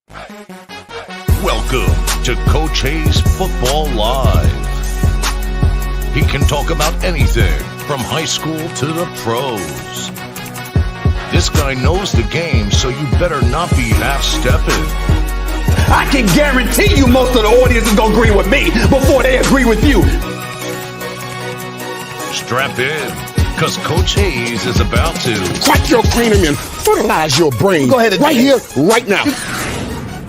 Welcome to Coach Shay's Football Live. He can talk about anything from high school to the pros. This guy knows the game, so you better not be half-stepping. I can guarantee you most of the audience is going to agree with me before they agree with you. Strap in, because Coach Hayes is about to crack your cranium and fertilize your brain. Go ahead, right here, right now.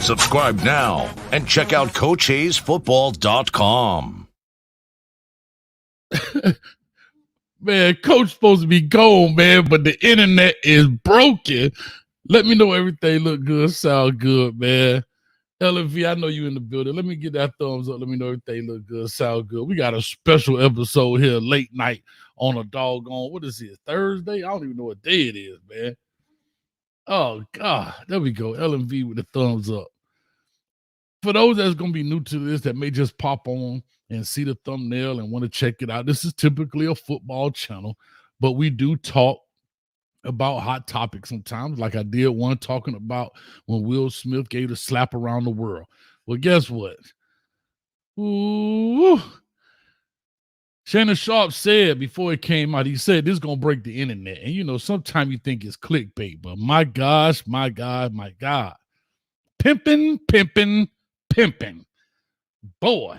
subscribe now and check out CoachHayesFootball.com. Man, Coach supposed to be gone, man, but the internet is broken. Let me know everything look good, sound good, man. LV, I know you in the building. Let me get that thumbs up. Let me know everything look good, sound good. We got a special episode here late night on a doggone, what is it, Thursday? I don't even know what day it is, man. Oh, God. There we go. LMV with the thumbs up. For those that's going to be new to this that may just pop on and see the thumbnail and want to check it out, this is typically a football channel, but we do talk about hot topics sometimes, like I did one talking about when Will Smith gave the slap around the world. Well, guess what? Ooh. Shannon Sharpe said before it came out, he said this is going to break the internet. And, you know, sometimes you think it's clickbait, but my gosh, my God, my God. Pimping. Boy.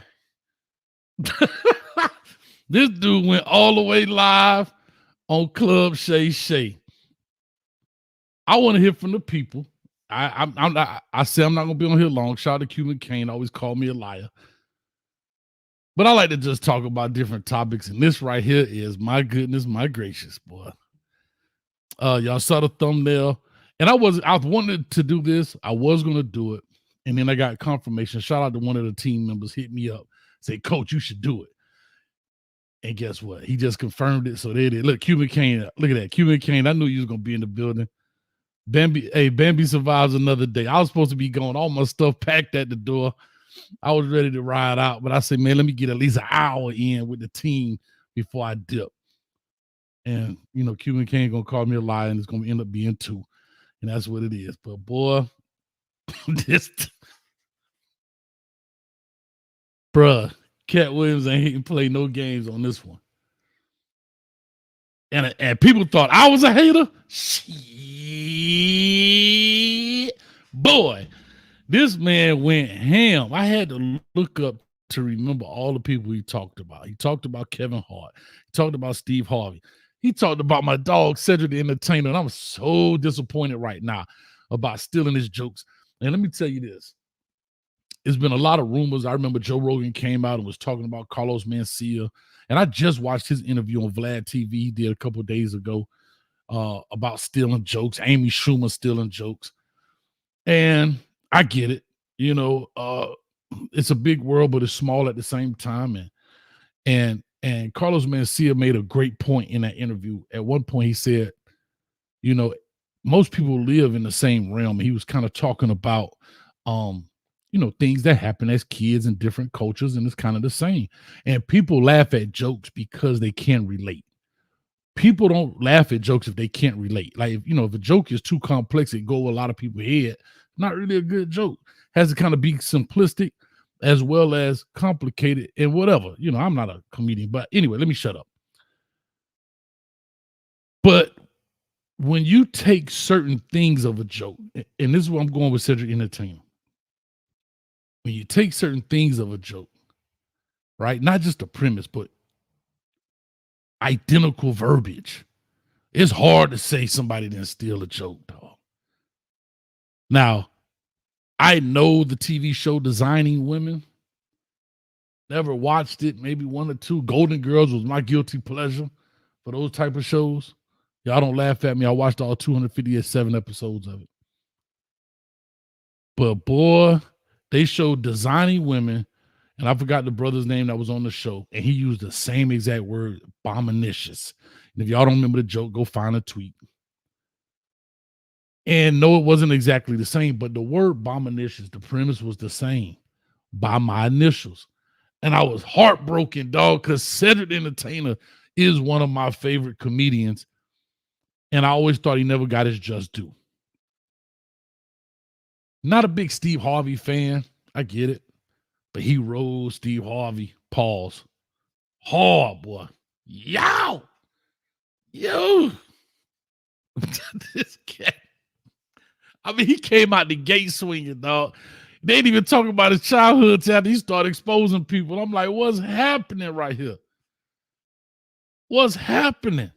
This dude went all the way live on Club Shay Shay. I want to hear from the people. I say I'm not going to be on here long. Shout out to Cuban Kane, always call me a liar. But I like to just talk about different topics. And this right here is, my goodness, my gracious, boy. Y'all saw the thumbnail. And I wanted to do this. I was going to do it. And then I got confirmation. Shout out to one of the team members, hit me up. Say, Coach, you should do it. And guess what? He just confirmed it. So there it is. Look, Cuban Kane. Look at that. Cuban Kane. I knew you was going to be in the building. Bambi survives another day. I was supposed to be going, all my stuff packed at the door. I was ready to ride out, but I said, man, let me get at least an hour in with the team before I dip. And, you know, Cuban Kane going to call me a liar, and it's going to end up being 2. And that's what it is. But, boy, bruh, Katt Williams ain't play no games on this one. And people thought I was a hater. Shit. Boy, this man went ham. I had to look up to remember all the people he talked about. He talked about Kevin Hart. He talked about Steve Harvey. He talked about my dog, Cedric the Entertainer. And I'm so disappointed right now about stealing his jokes. And let me tell you this. There's been a lot of rumors. I remember Joe Rogan came out and was talking about Carlos Mencia. And I just watched his interview on Vlad TV he did a couple of days ago about stealing jokes, Amy Schumer stealing jokes. And I get it. You know, it's a big world, but it's small at the same time. And Carlos Mencia made a great point in that interview. At one point, he said, you know, most people live in the same realm. And he was kind of talking about, you know, things that happen as kids in different cultures, and it's kind of the same. And people laugh at jokes because they can't relate. People don't laugh at jokes if they can't relate. Like, if, you know, if a joke is too complex, it go a lot of people's head. Not really a good joke. Has to kind of be simplistic as well as complicated and whatever. You know, I'm not a comedian, but anyway, let me shut up. But when you take certain things of a joke, and this is where I'm going with Cedric Entertainer. When you take certain things of a joke, right? Not just the premise, but identical verbiage. It's hard to say somebody didn't steal a joke, dog. Now, I know the TV show Designing Women. Never watched it, maybe 1 or 2. Golden Girls was my guilty pleasure for those type of shows. Y'all don't laugh at me. I watched all 257 episodes of it. But boy, they showed Designing Women, and I forgot the brother's name that was on the show, and he used the same exact word, abominicious. And if y'all don't remember the joke, go find a tweet. And no, it wasn't exactly the same, but the word abominicious, the premise was the same, by my initials. And I was heartbroken, dog, because Cedric the Entertainer is one of my favorite comedians, and I always thought he never got his just due. Not a big Steve Harvey fan. I get it. But he rode Steve Harvey. Pause. Hard, boy. Yow! Yo! This cat. I mean, he came out the gate swinging, dog. They ain't even talking about his childhood till after he started exposing people. I'm like, what's happening right here? What's happening?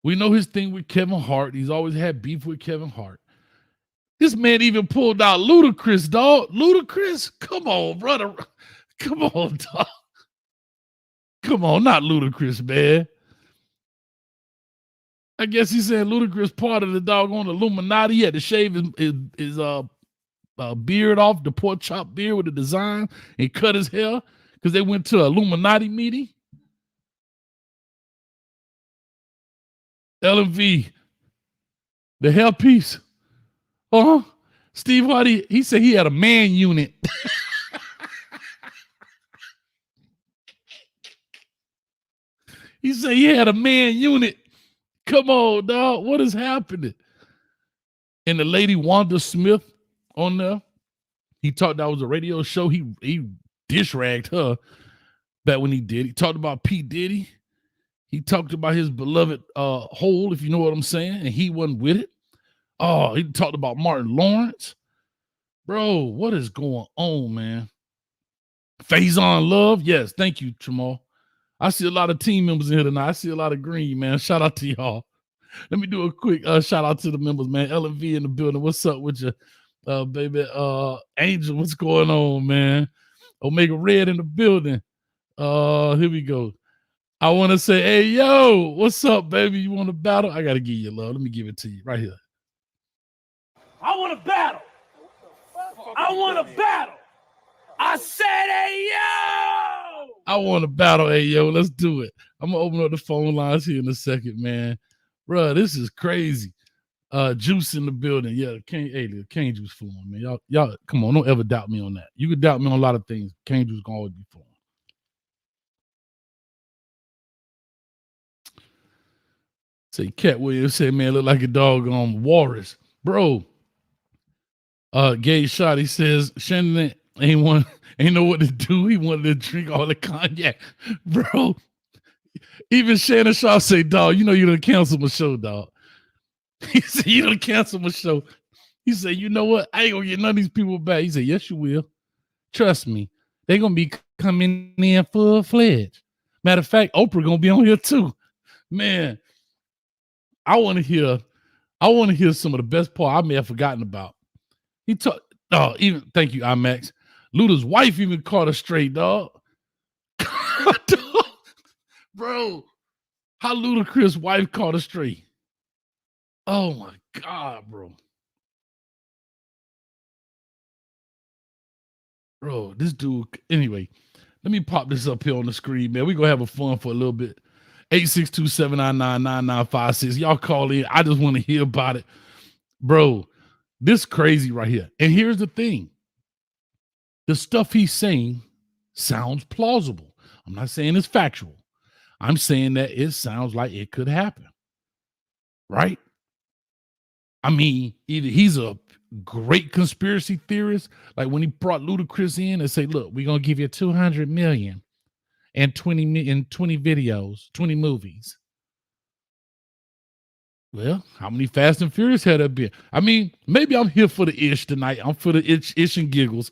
We know his thing with Kevin Hart. He's always had beef with Kevin Hart. This man even pulled out Ludacris, dog. Ludacris? Come on, brother. Come on, dog. Come on, not Ludacris, man. I guess he said Ludacris part of the doggone Illuminati. He had to shave his beard off, the pork chop beard with the design, and cut his hair because they went to an Illuminati meeting. LMV, the hairpiece. Steve Harvey, he said he had a man unit. He said he had a man unit. Come on, dog. What is happening? And the lady Wanda Smith on there, he talked that was a radio show. He dish ragged her back when he did. He talked about P. Diddy. He talked about his beloved Hole, if you know what I'm saying, and he wasn't with it. Oh, he talked about Martin Lawrence. Bro, what is going on, man? Faison Love. Yes, thank you, Jamal. I see a lot of team members in here tonight. I see a lot of green, man. Shout out to y'all. Let me do a quick shout out to the members, man. LV in the building. What's up with you, baby? Angel, what's going on, man? Omega Red in the building. Here we go. I want to say, hey, yo, what's up, baby? You want to battle? I got to give you love. Let me give it to you right here. I want to battle. I want to battle. I said, hey, yo. I want to battle. Hey, yo, let's do it. I'm going to open up the phone lines here in a second, man. Bro, this is crazy. Juice in the building. Yeah, the cane juice flowing, man. Y'all, come on, don't ever doubt me on that. You can doubt me on a lot of things. Cane juice gonna always be flowing. Say Katt Williams said, man, look like a dog on walrus. Bro. Gay shot. He says Shannon ain't know what to do. He wanted to drink all the cognac. Bro. Even Shannon Sharpe say, dog, you know you done cancel my show, dog. He said, you done cancel my show. He said, you know what? I ain't gonna get none of these people back. He said, yes, you will. Trust me. They're gonna be coming in full-fledged. Matter of fact, Oprah gonna be on here too. Man, I want to hear some of the best part I may have forgotten about. He talked, thank you, IMAX. Luda's wife even caught a straight, dog. Bro, how Ludacris' wife caught a straight. Oh my God, bro. Bro, this dude, anyway, let me pop this up here on the screen, man. We're going to have a fun for a little bit. 862-799-9956. Y'all call in. I just want to hear about it. Bro, this crazy right here. And here's the thing. The stuff he's saying sounds plausible. I'm not saying it's factual. I'm saying that it sounds like it could happen. Right? I mean, either he's a great conspiracy theorist, like when he brought Ludacris in and say, look, we're going to give you $200 million and 20 videos, 20 movies. Well, how many Fast and Furious had there been? I mean, maybe I'm here for the ish tonight. I'm for the ish and giggles.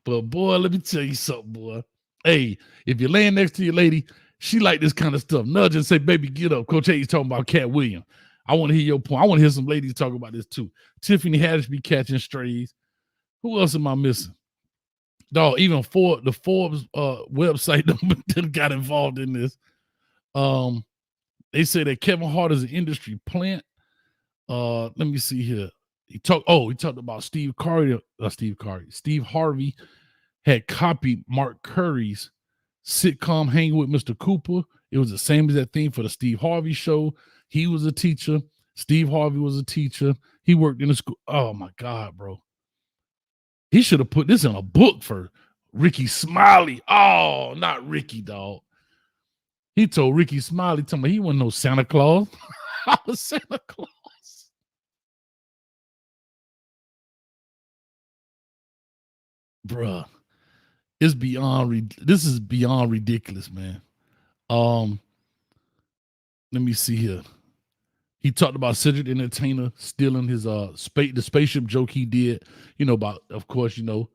But boy, let me tell you something, boy. Hey, if you're laying next to your lady, she like this kind of stuff. Nudge and say, baby, get up. Coach Hayes talking about Katt Williams. I want to hear your point. I want to hear some ladies talk about this too. Tiffany Haddish be catching strays. Who else am I missing? Dog, even the Forbes website got involved in this. They say that Kevin Hart is an industry plant. Let me see here. He talked about Steve Harvey had copied Mark Curry's sitcom Hanging with Mr. Cooper. It was the same as that thing for the Steve Harvey show. He was a teacher. Steve Harvey was a teacher. He worked in the school. Oh my God, bro. He should have put this in a book for Ricky Smiley. Oh, not Ricky, dog. He told Ricky Smiley, told me he wasn't no Santa Claus. I was Santa Claus. bruh, it's beyond. This is beyond ridiculous, man. Let me see here. He talked about Cedric the Entertainer stealing his the spaceship joke he did. About, of course, And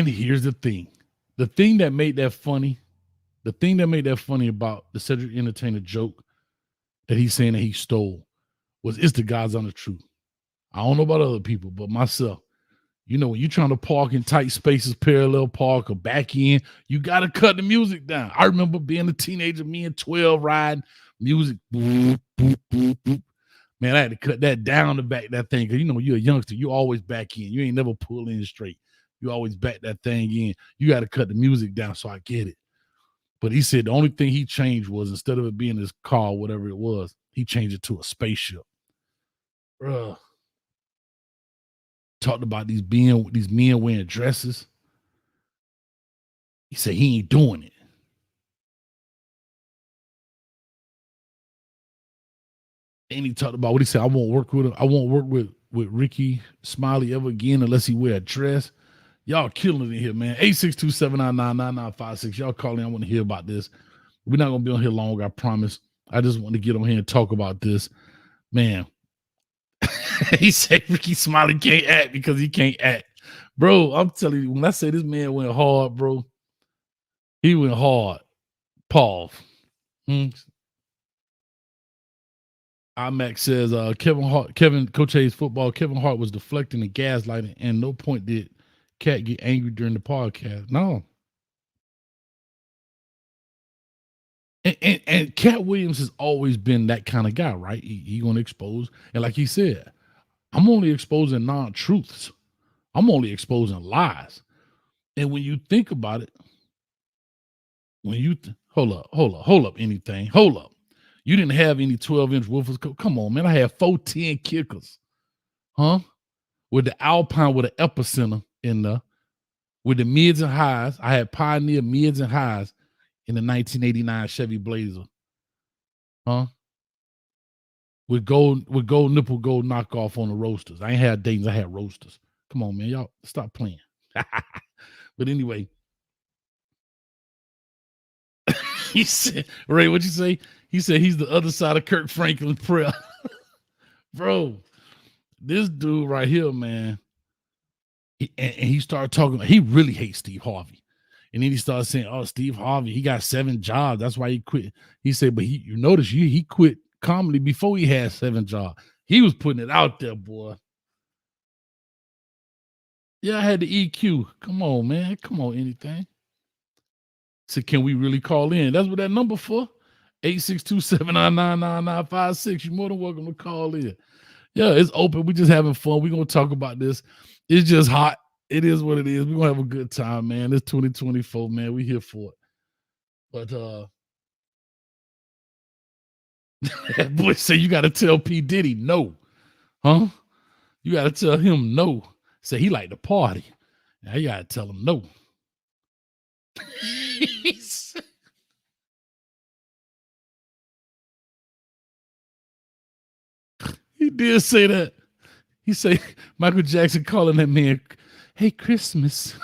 here's the thing. The thing that made that funny about the Cedric the Entertainer joke that he's saying that he stole was, it's the God's honest truth. I don't know about other people, but myself. When you're trying to park in tight spaces, parallel park or back in, you got to cut the music down. I remember being a teenager, me and 12 riding music. Boop, boop, boop, boop. Man, I had to cut that down to back that thing. Because, you're a youngster. You always back in. You ain't never pull in straight. You always back that thing in. You got to cut the music down, so I get it. But he said the only thing he changed was, instead of it being his car, whatever it was, he changed it to a spaceship. Bruh. Talked about these men wearing dresses. He said he ain't doing it. And he talked about what he said. I won't work with Ricky Smiley ever again unless he wear a dress. Y'all killing it here, man. 862-799-9956. Y'all call in. I want to hear about this. We're not gonna be on here long, I promise. I just want to get on here and talk about this, man. He said Ricky Smiley can't act because he can't act. Bro, I'm telling you, when I say this man went hard, bro, he went hard. Paul. IMAX says Coach Hayes football, Kevin Hart was deflecting and gaslighting, and no point did Katt get angry during the podcast. No. And Katt Williams has always been that kind of guy, right? He gonna expose, and like he said, I'm only exposing non-truths. I'm only exposing lies. And when you think about it, hold up, anything. Hold up. You didn't have any 12-inch woofers. Come on, man. I had 410 kickers. Huh? With the Alpine with an epicenter in there. With the mids and highs. I had Pioneer mids and highs in the 1989 Chevy Blazer. Huh? With gold nipple gold knockoff on the roasters. I ain't had Dayton's, I had roasters. Come on, man. Y'all stop playing. But anyway. He said, Ray, what'd you say? He said he's the other side of Kirk Franklin prayer. Bro, this dude right here, man. He started talking, he really hates Steve Harvey. And then he started saying, oh, Steve Harvey, he got 7 jobs. That's why he quit. He said, but you notice he quit comedy before he had 7 jobs. He was putting it out there, boy. Yeah, I had the EQ. Come on, man. Come on, anything. So can we really call in? That's what that number for. 862-799-9956. You're more than welcome to call in. Yeah, it's open. We just having fun. We're going to talk about this. It's just hot. It is what it is. We're going to have a good time, man. It's 2024, man. We here for it. But that boy say you got to tell P. Diddy no. Huh? You got to tell him no. Say he like to party. Now you got to tell him no. He did say that. He say Michael Jackson calling that man, hey, Christmas.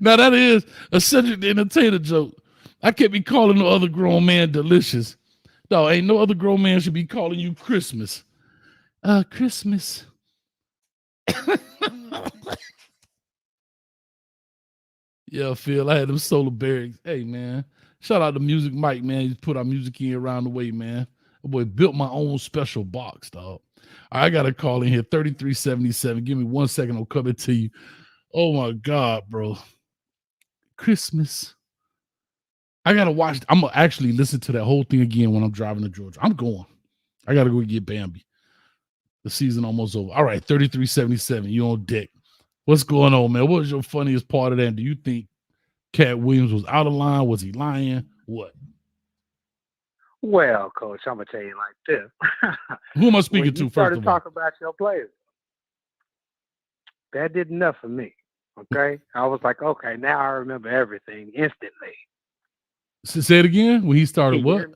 Now that is a Cedric the Entertainer joke. I can't be calling no other grown man delicious. No, ain't no other grown man should be calling you Christmas. Christmas. Yeah, Phil, I had them solar berries. Hey, man. Shout out to Music Mike, man. He put our music in around the way, man. That boy built my own special box, dog. I got a call in here, 3377. Give me 1 second. I'll come to you. Oh, my God, bro. Christmas. I got to watch. I'm going to actually listen to that whole thing again when I'm driving to Georgia. I'm going. I got to go get Bambi. The season almost over. All right, 3377. You on deck. What's going on, man? What was your funniest part of that? Do you think Katt Williams was out of line? Was he lying? What? Well, Coach, I'm going to tell you like this. Who am I speaking to, first of all? You started talking about your players. That did enough for me, okay? I was like, okay, now I remember everything instantly. Say it again. When he started Can you what? hear me?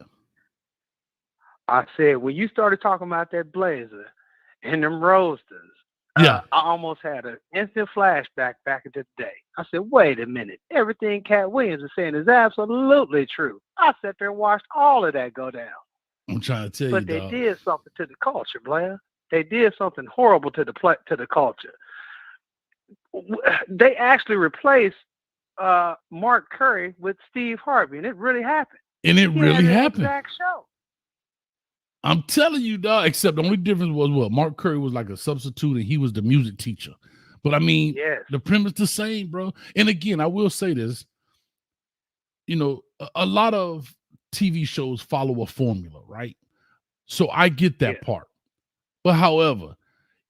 I said, when you started talking about that blazer and them roasters, Yeah. I almost had an instant flashback back into the day. I said, wait a minute. Everything Katt Williams is saying is absolutely true. I sat there and watched all of that go down. I'm trying to tell But you, they dog. did something to the culture, Blair. They did something horrible to the culture. They actually replaced Mark Curry with Steve Harvey, and it really happened. And it He really had an happened. exact show. I'm telling you, dog. Except the only difference was what Mark Curry was like a substitute, and he was the music teacher. But I mean, Yes. the premise the same, bro. And again, I will say this: you know, a lot of TV shows follow a formula, right? So I get that Yes. part. But however,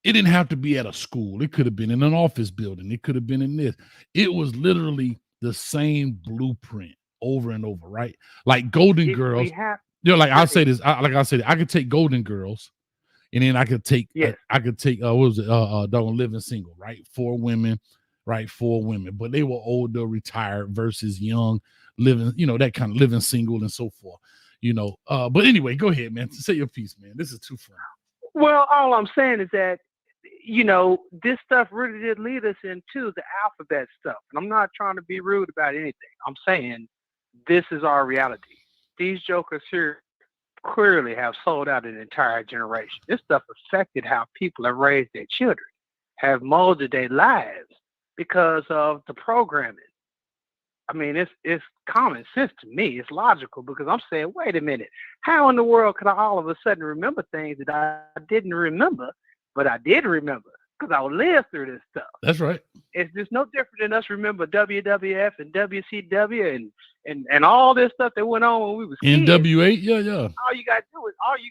it didn't have to be at a school. It could have been in an office building. It could have been in this. It was literally the same blueprint over and over, right? Like Golden Girls. You know, like I'll say this. I could take Golden Girls, and then I could take Yes. what was it? Don't Living Single, right? 4 women, right? 4 women, but they were older, retired versus young, living, you know, that kind of living single and so forth. You know, but anyway, go ahead, man. Say your piece, man. This is too fun. Well, all I'm saying is that, you know, this stuff really did lead us into the alphabet stuff. And I'm not trying to be rude about anything. I'm saying this is our reality. These jokers here clearly have sold out an entire generation. This stuff affected how people have raised their children, have molded their lives because of the programming. I mean, it's common sense to me. It's logical because I'm saying, wait a minute, how in the world could I all of a sudden remember things that I didn't remember, but I did remember because I lived through this stuff. That's right. It's just no different than us remember WWF and WCW and all this stuff that went on when we was kids. NWA, yeah. All you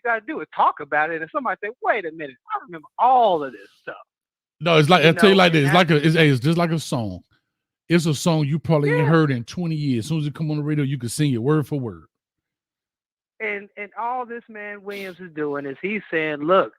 gotta do is talk about it, and somebody say, "Wait a minute, I remember all of this stuff." No, it's like I tell you like this. It's just like a song. It's a song you probably ain't heard in 20 years. As soon as it come on the radio, you can sing it word for word. And all this man Williams is doing is he's saying, look,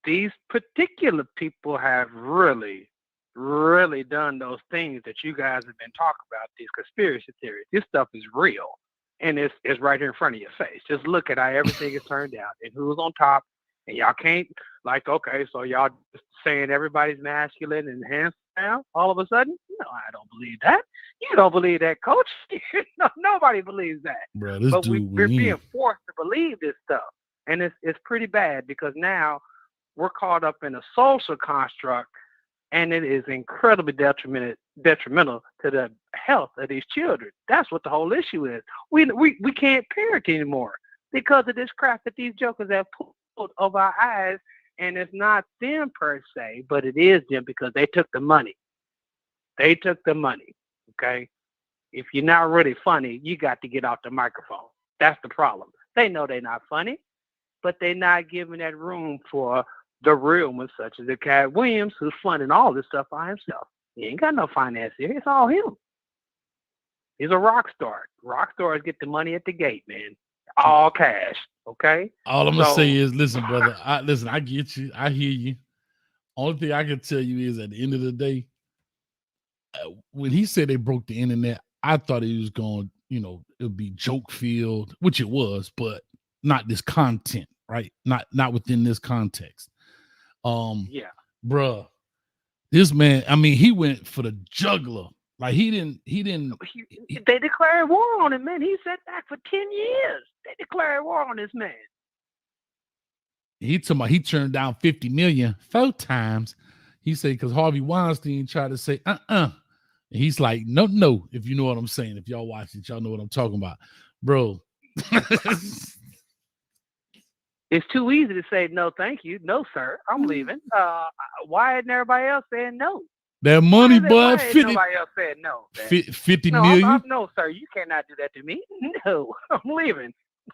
these particular people have really, really done those things that you guys have been talking about, these conspiracy theories. This stuff is real. And it's right here in front of your face. Just look at how everything is turned out and who's on top. And y'all can't, like, okay, so y'all just saying everybody's masculine and handsome now all of a sudden? No, I don't believe that. You don't believe that, coach. No, nobody believes that. Bro, but we're being forced to believe this stuff. And it's pretty bad because now we're caught up in a social construct, and it is incredibly detrimental to the health of these children. That's what the whole issue is. We can't parent anymore because of this crap that these jokers have pulled over our eyes. And it's not them per se, but it is them because they took the money. They took the money, okay? If you're not really funny, you got to get off the microphone. That's the problem. They know they're not funny, but they're not giving that room for the real ones, such as the Katt Williams, who's funding all this stuff by himself. He ain't got no finance here. It's all him. He's a rock star. Rock stars get the money at the gate, man. All cash, okay? All I'm gonna say is, listen, brother. I get you. I hear you. Only thing I can tell you is, at the end of the day, when he said they broke the internet, I thought he was going, it would be joke filled, which it was, but not this content, right? Not within this context. Yeah, bruh, this man. I mean, he went for the juggler. Like he didn't. They declared war on him, man. He sat back for 10 years. They declared war on this man. He turned down 50 million 4 times. He said because Harvey Weinstein tried to say And he's like, no. If you know what I'm saying, if y'all watch it, y'all know what I'm talking about, bro. It's too easy to say no, thank you, no, sir, I'm leaving. Why isn't everybody else saying no? That money, bud. Nobody else said no. 50 million. No, sir, you cannot do that to me. No, I'm leaving.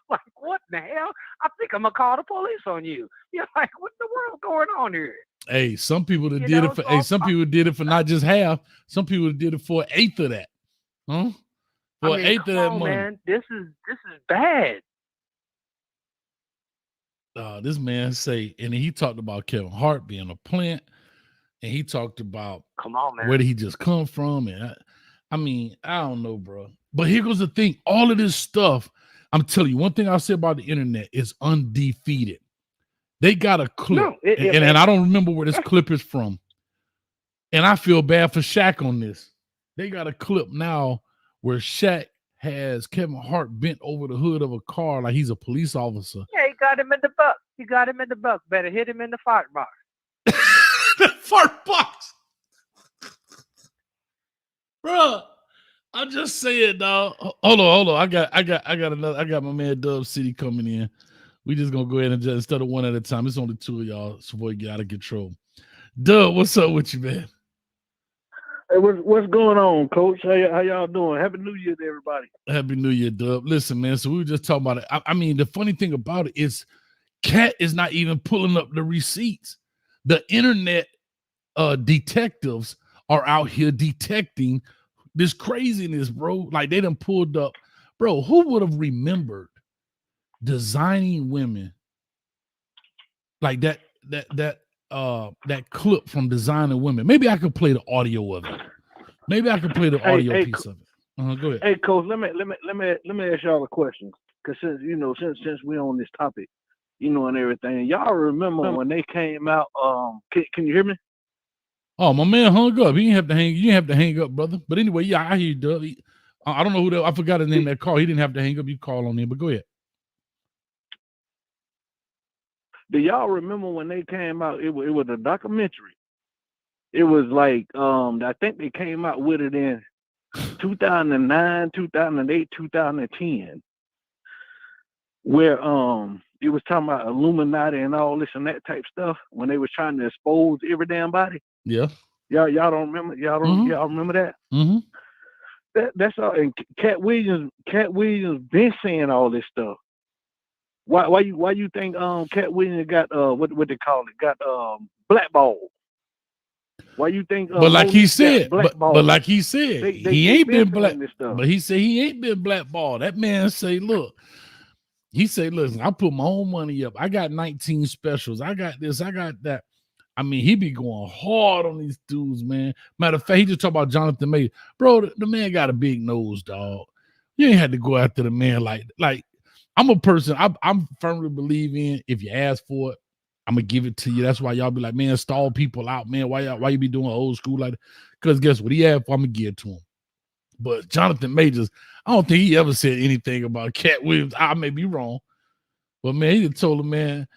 Like, what in the hell? I think I'm gonna call the police on you. You're like, what in the world going on here? Hey, some people that did it for. Some people did it for not just half. Some people did it for 1/8 of that. Huh? For 1/8 of that money. Man, this is bad. This man say, and he talked about Kevin Hart being a plant, and he talked about, come on, man, where did he just come from? And I mean, I don't know, bro. But here goes the thing. All of this stuff, I'm telling you, one thing I'll say about the internet is undefeated. They got a clip, and I don't remember where this clip is from. And I feel bad for Shaq on this. They got a clip now where Shaq has Kevin Hart bent over the hood of a car like he's a police officer. Yeah, he got him in the buck. He got him in the buck. Better hit him in the fart box. The fart box. Bro, I'm just saying, dog. Hold on. I got my man Dub City coming in. We just gonna go ahead and just instead of one at a time. It's only two of y'all, so boy get out of control. Dub, what's up with you, man? Hey, what's going on, Coach? How y'all doing? Happy New Year to everybody. Happy New Year, Dub. Listen, man. So we were just talking about it. I mean, the funny thing about it is, Katt is not even pulling up the receipts. The internet detectives are out here detecting this craziness, bro. Like they done pulled up, bro. Who would have remembered designing women like that clip from Designing Women? Maybe I could play the audio of it. Maybe I could play the audio piece of it. Go ahead. Hey, Coach, let me ask y'all a question. Because since we're on this topic, and everything, y'all remember when they came out? Can you hear me? Oh, my man hung up. You didn't have to hang up, brother. But anyway, yeah, I hear you, Dub. I don't know who that. I forgot his name. That call. He didn't have to hang up. You call on him, but go ahead. Do y'all remember when they came out? It was a documentary. It was like I think they came out with it in 2009, 2008, 2010, where it was talking about Illuminati and all this and that type stuff when they was trying to expose every damn body. Yeah. Y'all don't remember? Y'all remember that? Mm-hmm. That's all. And Katt Williams been saying all this stuff. Why you think Katt Williams got what they call it, got blackballed? Why you think but like he said, but like he said, he ain't been black. But he said he ain't been blackballed. That man say, look, he said, listen, I put my own money up. I got 19 specials. I got this, I got that. I mean, he be going hard on these dudes, man. Matter of fact, he just talked about Jonathan Majors. Bro, the man got a big nose, dog. You ain't had to go after the man like I'm a person, I'm firmly believe in if you ask for it, I'm gonna give it to you. That's why y'all be like, man, stall people out, man. Why you be doing old school like that? Because guess what? He asked for, I'm gonna give it to him. But Jonathan Majors, I don't think he ever said anything about Katt Williams. I may be wrong. But man, he just told him, man,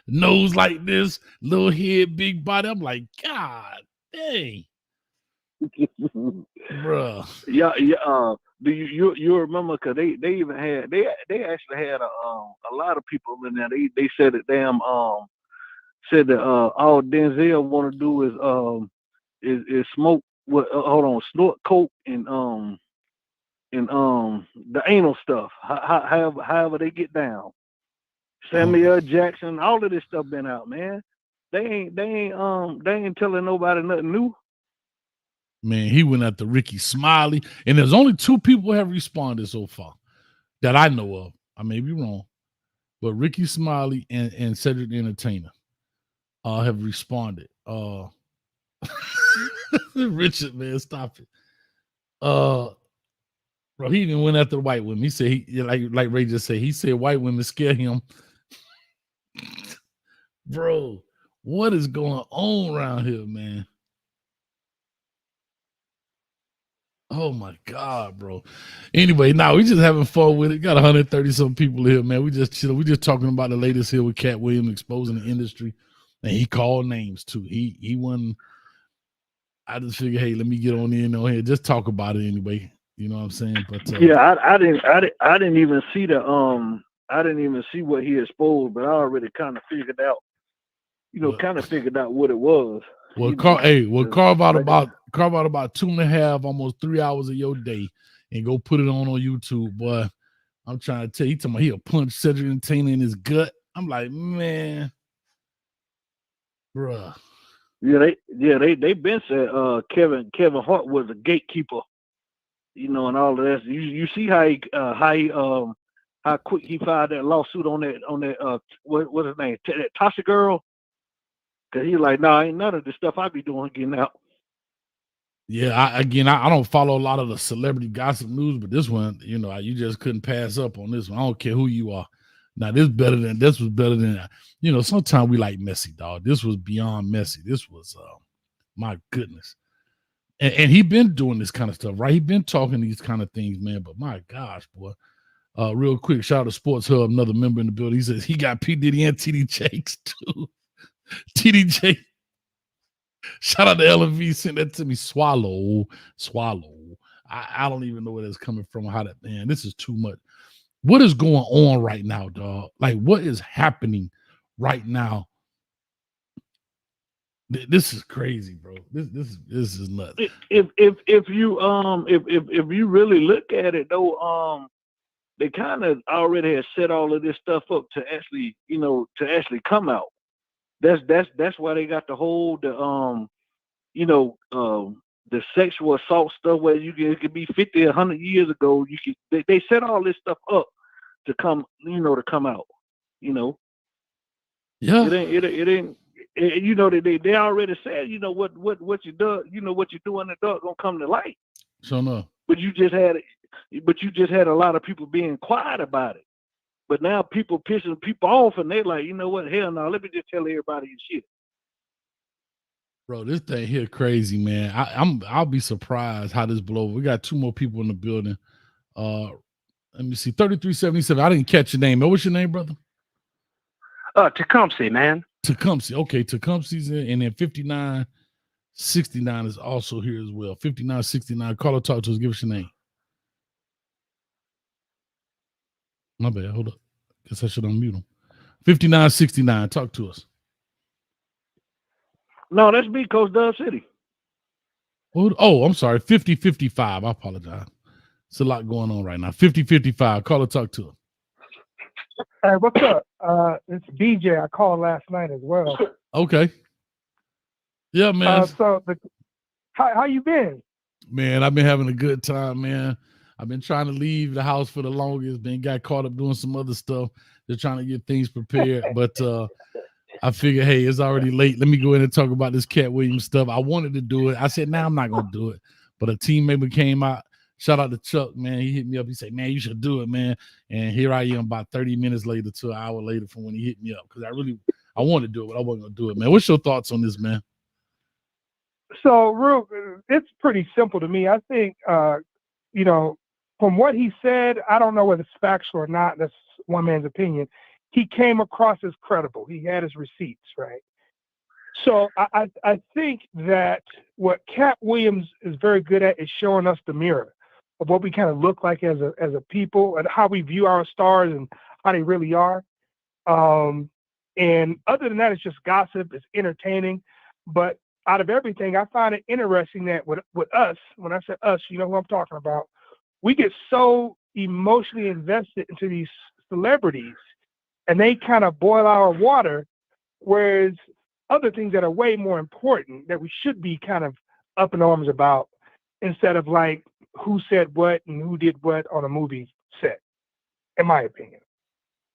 nose like this, little head, big body. I'm like, God dang. Bruh. Yeah. Do you remember? Because they even had they actually had a lot of people in there. They said that said that all Denzel want to do is smoke snort coke and the anal stuff. However they get down. Samuel Jackson, all of this stuff been out, man. They ain't telling nobody nothing new. Man, he went after Ricky Smiley, and there's only two people who have responded so far that I know of. I may be wrong, but Ricky Smiley and Cedric the Entertainer have responded. Richard, man, stop it. Bro, he even went after the white women. He said like Ray just said, he said white women scare him. Bro, what is going on around here, man? Oh my God, bro. Anyway, now we just having fun with it. Got 130 some people here, man. We just chilling. We just talking about the latest here with Katt Williams exposing the industry, and he called names too. He won. I just figured, hey, let me get on here, just talk about it anyway. You know what I'm saying? But yeah, I didn't even see I didn't even see what he exposed, but I already kind of figured out. Figured out what it was. Well, carve out about 2.5, almost 3 hours of your day and go put it on YouTube, boy. I'm trying to tell you, he'll punch Cedric Entertainer in his gut. I'm like, man, bruh. They been said Kevin Hart was a gatekeeper, and all of that. You see how quick he filed that lawsuit on that what's his name, that Tasha girl. Cause he's like, nah, ain't none of the stuff I be doing getting out. Yeah, I don't follow a lot of the celebrity gossip news, but this one, you just couldn't pass up on this one. I don't care who you are. Now, this was better than, sometimes we like messy, dog. This was beyond messy. This was, my goodness. And he been doing this kind of stuff, right? He been talking these kind of things, man. But my gosh, boy. Real quick, shout out to Sports Hub, another member in the building. He says he got P. Diddy and TD Jakes too. TD Jakes. Shout out to LV, sent that to me. Swallow. I don't even know where that's coming from. How that, man, this is too much. What is going on right now, dog? Like, what is happening right now? This is crazy, bro. This is nuts. If you really look at it though, they kind of already had set all of this stuff up to actually come out. That's why they got the whole the sexual assault stuff where it could be 50 or 100 years ago. They set all this stuff up to come out. Yeah. It ain't. They already said what you do. What you do in the dark gonna come to light. So no. But you just had a lot of people being quiet about it. But now people pissing people off, and they're like, you know what? Hell no! Let me just tell everybody your shit. Bro, this thing here crazy, man. I'll be surprised how this blow. We got 2 more people in the building. Let me see. 3377. I didn't catch your name. What's your name, brother? Tecumseh, man. Tecumseh. Okay, Tecumseh's in, and then 5969 is also here as well. 5969. Caller, talk to us. Give us your name. My bad. Hold up. Guess I should unmute him. 5969. Talk to us. No, that's me, Coach Dub City. Oh, I'm sorry. 5055. I apologize. It's a lot going on right now. 5055. Caller, talk to us. Hey, what's up? It's DJ. I called last night as well. Okay. Yeah, man. How you been? Man, I've been having a good time, man. I've been trying to leave the house for the longest. Got caught up doing some other stuff. They're trying to get things prepared. But I figured, hey, it's already late. Let me go in and talk about this Katt Williams stuff. I wanted to do it. I said, nah, I'm not going to do it. But a teammate came out. Shout out to Chuck, man. He hit me up. He said, man, you should do it, man. And here I am about 30 minutes later to an hour later from when he hit me up. Because I wanted to do it, but I wasn't going to do it, man. What's your thoughts on this, man? So, it's pretty simple to me. I think, from what he said, I don't know whether it's factual or not. That's one man's opinion. He came across as credible. He had his receipts, right? So I think that what Katt Williams is very good at is showing us the mirror of what we kind of look like as a people and how we view our stars and how they really are. And other than that, it's just gossip. It's entertaining. But out of everything, I find it interesting that with us, when I say us, you know who I'm talking about, we get so emotionally invested into these celebrities and they kind of boil our water, whereas other things that are way more important that we should be kind of up in arms about instead of like who said what and who did what on a movie set, in my opinion.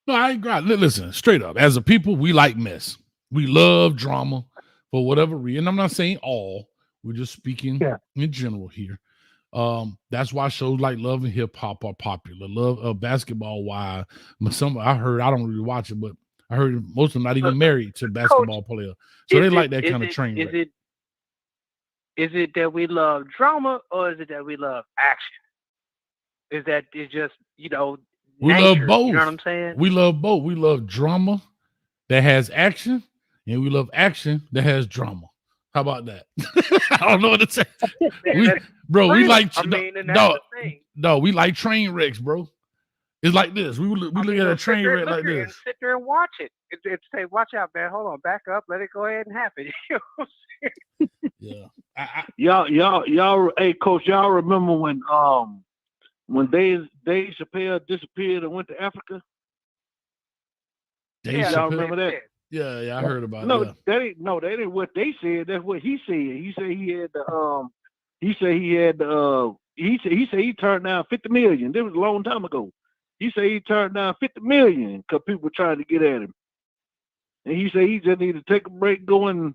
No, I agree. Listen, straight up, as a people, we like mess. We love drama for whatever reason. I'm not saying all. We're just speaking in general here. That's why shows like Love and Hip Hop are popular. Love Basketball Wives. I heard, I don't really watch it, but I heard most of them not even married to basketball players. So they like that kind of train wreck. Is it that we love drama or is it that we love action? Is that it's just, we nature, love both. You know what I'm saying? We love both. We love drama that has action, and we love action that has drama. How about that? I don't know what to say. We like we like train wrecks, bro. It's like this. We look at a train wreck like this. And sit there and watch it. It's say, watch out, man.Hold on, back up. Let it go ahead and happen. You know what I'm saying? Yeah. Y'all. Hey, Coach, y'all remember when Dave Chappelle disappeared and went to Africa? Y'all remember that? Yeah, I heard about it. That ain't what they said. That's what he said. He said he turned down $50 million. This was a long time ago. He said he turned down $50 million because people were trying to get at him. And he said he just needed to take a break, go and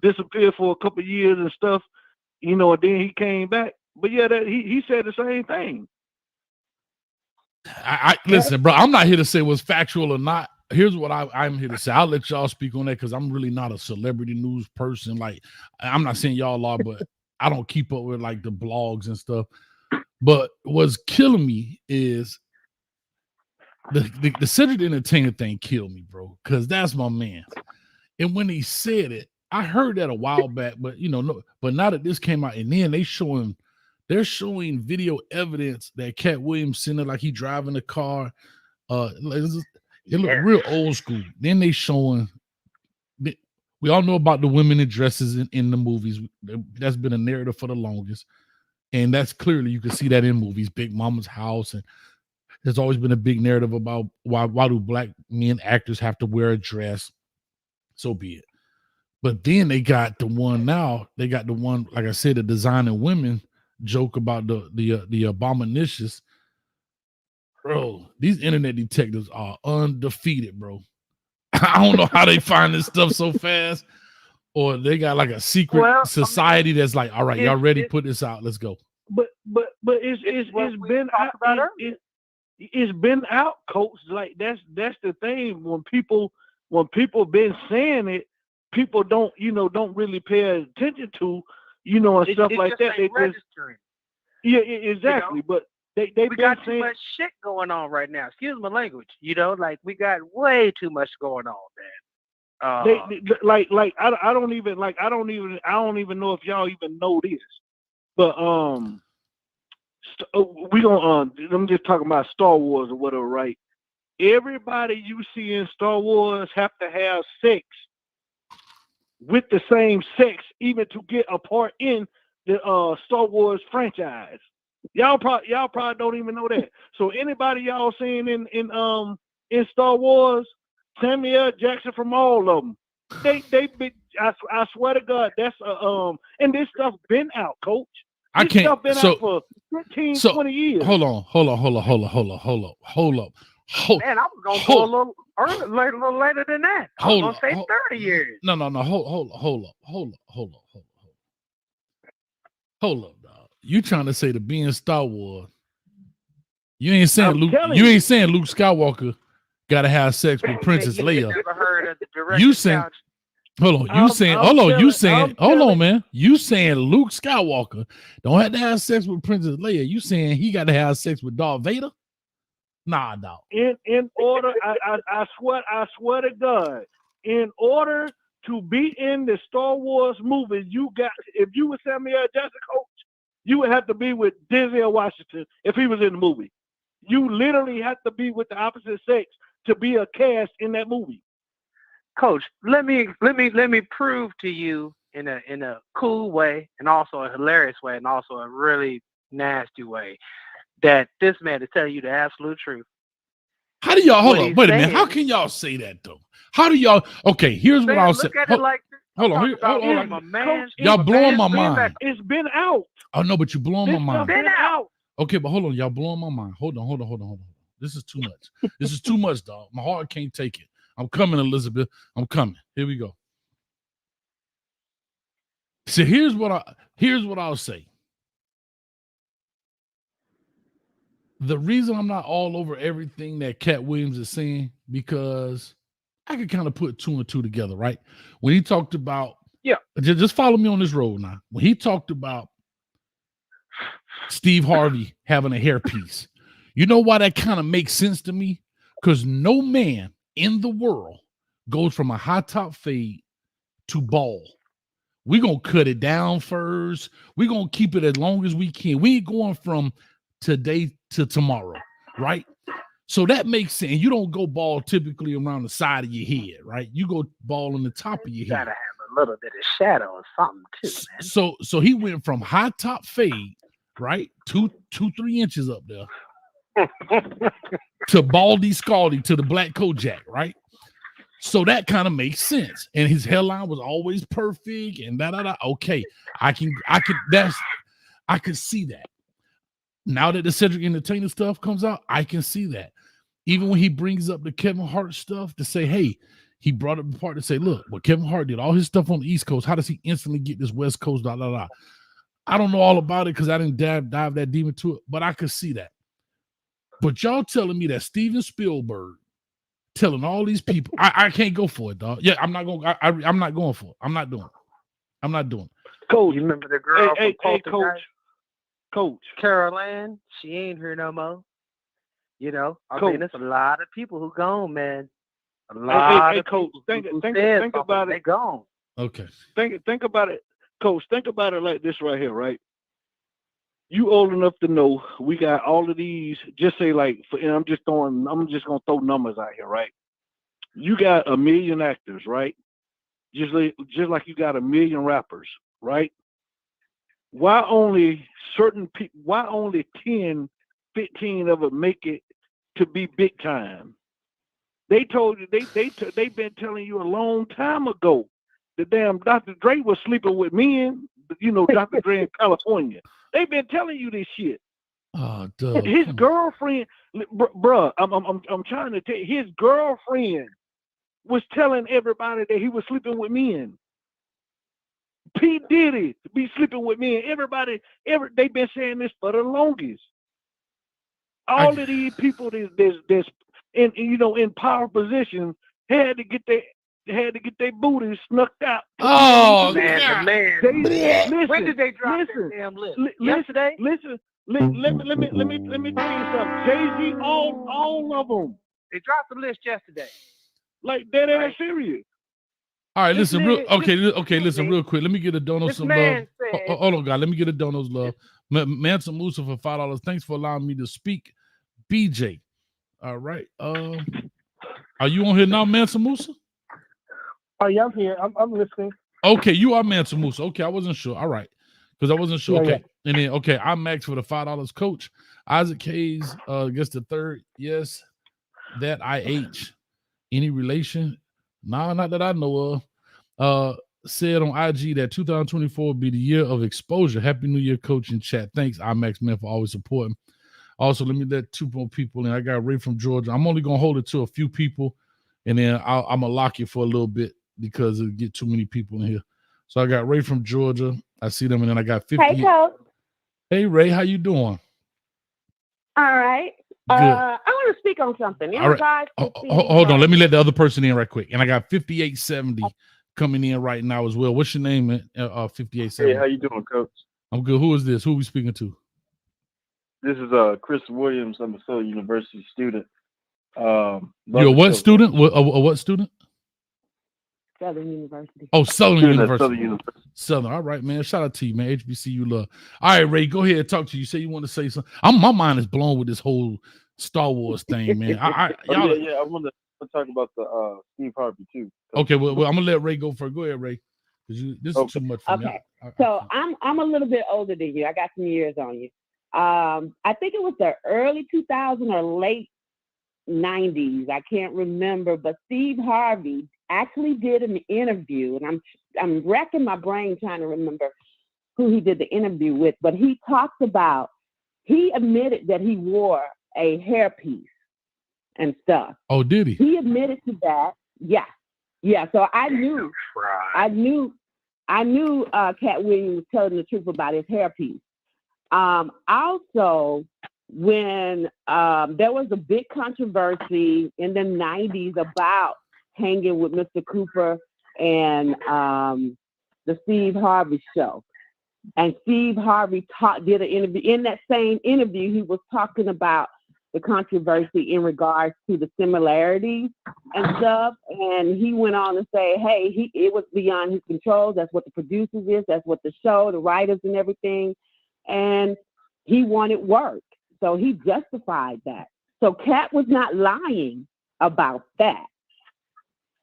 disappear for a couple of years and stuff. you know, and then he came back. But yeah, that he said the same thing. I listen, bro. I'm not here to say what's factual or not. Here's what I'm here to say. I'll let y'all speak on that because I'm really not a celebrity news person. Like, I'm not saying y'all are, but I don't keep up with like the blogs and stuff. But what's killing me is the Cedric the Entertainer thing killed me, bro, because that's my man. And when he said it, I heard that a while back, but you know, no, but now that this came out, and then they're showing video evidence that Katt Williams sitting there like he driving the car. It looked real old school. Then they showing. We all know about the women in dresses in the movies. That's been a narrative for the longest, and that's clearly you can see that in movies. Big Mama's House, and there's always been a big narrative about why do black men actors have to wear a dress. So be it. But then they got the one now. They got the one, like I said, the designing women joke about the abominations. Bro, these internet detectives are undefeated, bro. I don't know how they find this stuff so fast, or they got like a secret society that's like, all right, y'all ready? Put this out. Let's go. But it's been out. It's been out, Coach. Like that's the thing. When people been saying it, people don't really pay attention to, and stuff like that. They registering. Yeah, exactly. You know? But they got too much shit going on right now. Excuse my language. Like we got way too much going on, man. I don't even know if y'all even know this, but we gonna I'm just talking about Star Wars or whatever, right? Everybody you see in Star Wars have to have sex with the same sex, even to get a part in the Star Wars franchise. Y'all probably don't even know that. So anybody y'all seeing in Star Wars, Samuel Jackson from all of them, I swear to God, that's and this stuff been out, Coach. I can't. Stuff been out for 15, 20 years. Hold on. Man, I was gonna go a little later than that. I was gonna say 30 years. No. Hold up, dog. You trying to say to be in Star Wars? You ain't saying Luke Skywalker got to have sex with Princess Leia. Never heard of the director. You saying? Hold on. You saying? Hold on, man. You saying Luke Skywalker don't have to have sex with Princess Leia? You saying he got to have sex with Darth Vader? Nah, dog. In order, I swear to God, in order to be in the Star Wars movies, if you were Samuel Jackson, Coach, you would have to be with Denzel Washington if he was in the movie. You literally have to be with the opposite sex to be a cast in that movie. Coach, let me prove to you in a cool way, and also a hilarious way, and also a really nasty way, that this man is telling you the absolute truth. How do y'all hold on? Wait a minute. How can y'all say that though? How do y'all? Okay, here's what I'll say. Hold on. Y'all blowing my mind. It's been out. Oh no, but you blowing my mind. Been out. Okay, but hold on. Y'all blowing my mind. Hold on. This is too much. This is too much, dog. My heart can't take it. I'm coming, Elizabeth. I'm coming. Here we go. So here's what I'll say. The reason I'm not all over everything that Katt Williams is saying, because I could kind of put two and two together, right? When he talked about, just follow me on this road now. When he talked about Steve Harvey having a hairpiece, you know why that kind of makes sense to me? Because no man in the world goes from a high top fade to bald. We're going to cut it down first. We're going to keep it as long as we can. We ain't going from today to tomorrow, right? So that makes sense. You don't go bald typically around the side of your head, right? You go bald on the top of your head. You gotta have a little bit of shadow or something too, man. So he went from high top fade, right, 2-3 inches up there, to baldy scaldy to the black Kojak, right? So that kind of makes sense. And his hairline was always perfect and da. Okay, I could see that. Now that the Cedric Entertainer stuff comes out, I can see that. Even when he brings up the Kevin Hart stuff to say, hey, he brought up the part to say, look, well, Kevin Hart did all his stuff on the East Coast. How does he instantly get this West Coast, I don't know all about it because I didn't dive that deep into it, but I could see that. But y'all telling me that Steven Spielberg telling all these people, I can't go for it, dog. Yeah, I'm not going. I'm not going for it. I'm not doing it. I'm not doing it. Coach, You remember the girl hey, from Coach, Carol Ann? She ain't here no more. You know, I mean, there's a lot of people who gone, man. A lot of Coach, people think about it. They gone. Okay. Think about it, Coach. Think about it like this right here, right? You old enough to know we got all of these. Just say like, and I'm just gonna throw numbers out here, right? You got 1 million actors, right? Just like you got 1 million rappers, right? Why only 10, 15 of them make it to be big time? They told you they've been telling you a long time ago. The damn Dr. Dre was sleeping with men, you know, Dr. Dre in California. They've been telling you this shit. Oh, dude. His girlfriend, bruh, I'm trying to tell you, his girlfriend was telling everybody that he was sleeping with men. P. Diddy be sleeping with men. They've been saying this for the longest. All of these people that's in power positions had to get their booty snucked out. Oh, man, God. when did they drop their damn list? Yesterday? Listen. Let me tell you something. Jay-Z, all of them. They dropped the list yesterday. Like that ain't serious. All right, listen, listen real quick. Let me get a dono some love. Hold on, God. Let me get a dono's love. Mansa Musa for $5. Thanks for allowing me to speak. BJ. All right. Are you on here now, Mansa Musa? Oh yeah, I'm here. I'm listening. Okay, you are Mansa Musa. Okay, I wasn't sure. All right. Because I wasn't sure. Yeah, okay. Yeah. And then I'm Max for the $5. Coach. Isaac Hayes gets the third. Yes. That IH. Any relation? No, not that I know of. Said on IG that 2024 will be the year of exposure. Happy New Year, coach in chat. Thanks, IMAX man, for always supporting. Also, let me let 2 more people in. I got Ray from Georgia. I'm only gonna hold it to a few people, and then I'm gonna lock it for a little bit because it'll get too many people in here. So I got Ray from Georgia. I see them, and then I got 50. Hey, coach. Hey, Ray, how you doing? All right. Good. I want to speak on something. All right. Hold on. Let me let the other person in right quick. And I got 5870 coming in right now as well. What's your name, 5870? Hey, how you doing, coach? I'm good. Who is this? Who are we speaking to? This is Chris Williams. I'm a Southern University student. You're a what student? A what student? Southern University. Oh, Southern University. Southern University. Southern. All right, man. Shout out to you, man. HBCU love. All right, Ray, go ahead and talk to you. You say you want to say something. My mind is blown with this whole Star Wars thing, man. I want to talk about the Steve Harvey too. Okay, well, I'm gonna let Ray go first. Go ahead, Ray. This is too much for me. Okay. So I'm a little bit older than you. I got some years on you. I think it was the early 2000s or late 90s. I can't remember, but Steve Harvey actually did an interview, and I'm racking my brain trying to remember who he did the interview with, but he admitted that he wore a hairpiece and stuff. Oh, did he? He admitted to that. Yeah. Yeah. So I knew Katt Williams was telling the truth about his hairpiece. Also, when there was a big controversy in the 90s about hanging with Mr. Cooper and the Steve Harvey show. And Steve Harvey did an interview. In that same interview, he was talking about the controversy in regards to the similarities and stuff. And he went on to say, hey, it was beyond his control. That's what the producers is. That's what the show, the writers and everything. And he wanted work. So he justified that. So Katt was not lying about that.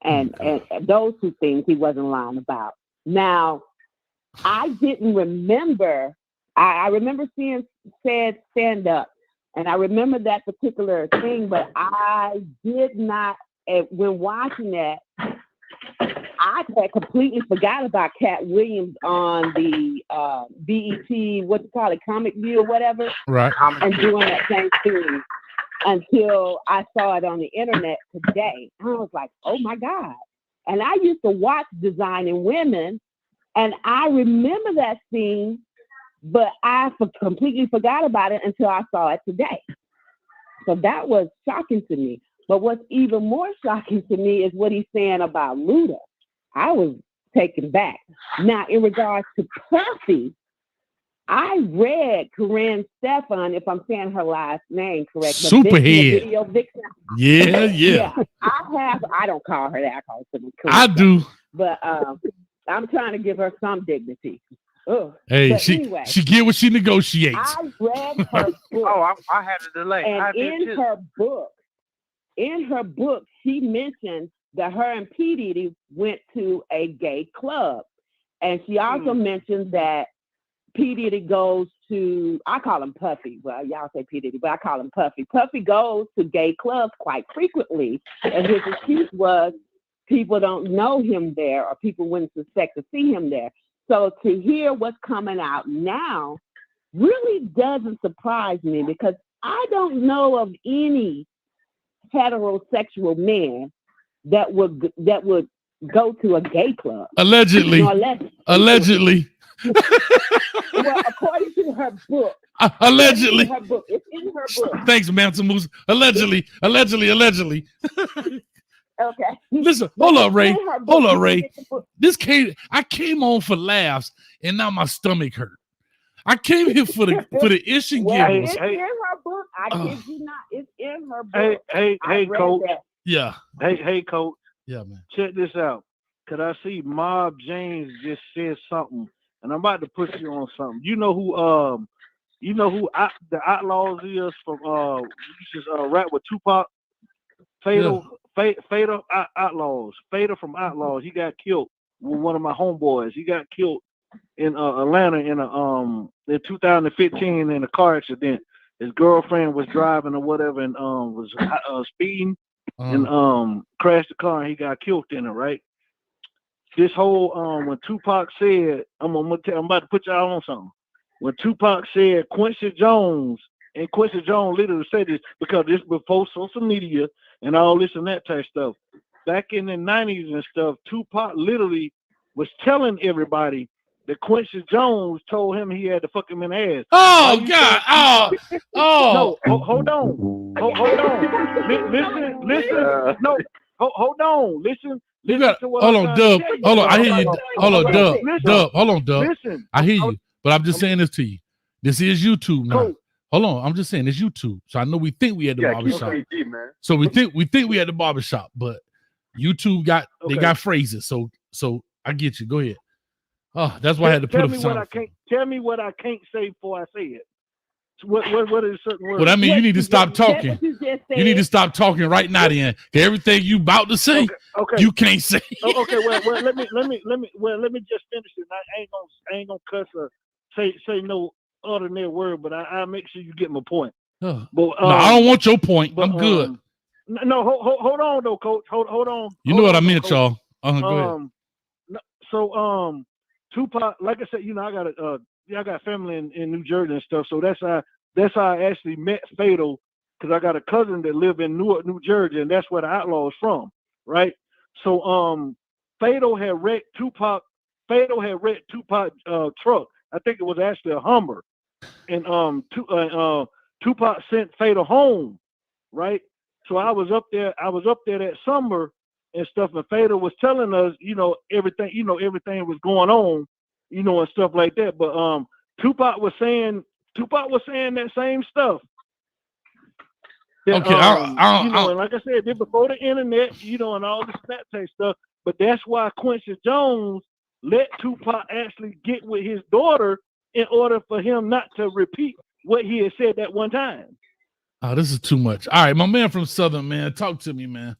And those two things he wasn't lying about. Now, I didn't remember. I remember seeing said stand up, and I remember that particular thing, but I did not, when watching that, I had completely forgot about Katt Williams on the BET, what you call it, Comic View or whatever. Right. And doing that same thing until I saw it on the internet today. I was like, oh my God. And I used to watch Designing Women, and I remember that scene but I completely forgot about it until I saw it today. So that was shocking to me. But what's even more shocking to me is what he's saying about Luda. I was taken back. Now, in regards to Puffy, I read Corinne Stefan, if I'm saying her last name correct. Superhead. Video vixen. Yeah. I don't call her that. I call her Corinne I do. But I'm trying to give her some dignity. Ugh. Hey, but she anyway, she get what she negotiates. I read her book. I had a delay. And in her book, she mentioned that her and P. Diddy went to a gay club. And she also mentioned that P. Diddy goes to, I call him Puffy. Well, y'all say P. Diddy, but I call him Puffy. Puffy goes to gay clubs quite frequently. And his excuse was people don't know him there or people wouldn't suspect to see him there. So to hear what's coming out now really doesn't surprise me because I don't know of any heterosexual man that would go to a gay club. Allegedly. Allegedly. Well, according to her book. Allegedly. Her book. It's in her book. Thanks, Manson Moose. Allegedly. Okay. Listen, hold up, Ray. I came on for laughs, and now my stomach hurt. I came here for the ish and giggles. It's in her book. I kid you not. It's in her book. Hey, Coach. Yeah. Hey, Coach. Yeah, man. Check this out. Cause I see Mob James just said something, and I'm about to put you on something. You know who the Outlaws is from just rap with Tupac? Fatal Outlaws. Fatal from Outlaws. He got killed with one of my homeboys. He got killed in Atlanta in 2015 in a car accident. His girlfriend was driving or whatever and was speeding and crashed the car and he got killed in it, right? This whole when Tupac said, I'm about to put y'all on something. When Tupac said Quincy Jones, and Quincy Jones literally said this because this before social media and all this and that type stuff. Back in the 90s and stuff, Tupac literally was telling everybody that Quincy Jones told him he had to fuck him in the ass. Oh, God. No, hold on. Hold on. Listen. No, hold on. Listen. Hold on, Dub. Hold on. I hear you. Hold on, Dub. Dub. Hold on, Dub. Listen. I hear you. But I'm just saying this to you. This is YouTube now. Cool. Hold on. I'm just saying it's YouTube. So I know we think we had the barbershop. So we think we had the barbershop, but YouTube got phrases. So I get you. Go ahead. Oh, that's why I had to put Tell me what I can't say before I say it. What is certain words? Well, I mean, you need to stop talking. You need to stop talking right now, then. Everything you about to say, you can't say. Okay, well, let me just finish it. I ain't gonna cuss or say no ordinary word, but I'll make sure you get my point. But, no, I don't want your point. I'm good. No, hold on though, Coach. Hold on. You know what I meant, y'all. Go ahead. So Tupac, like I said, I got family in New Jersey and stuff. So that's how I actually met Fatal, because I got a cousin that live in Newark, New Jersey, and that's where the Outlaw is from, right? So Fatal had wrecked Tupac. Fatal had wrecked Tupac truck. I think it was actually a Hummer, and Tupac sent Fatal home, right? So I was up there that summer and stuff, and Fatal was telling us, everything was going on, and stuff like that. But Tupac was saying that same stuff. That, okay, and like I said, before the internet, and all this Snapchat stuff. But that's why Quincy Jones let Tupac actually get with his daughter in order for him not to repeat what he had said that one time. Oh, this is too much. All right, my man from Southern, man, talk to me, man.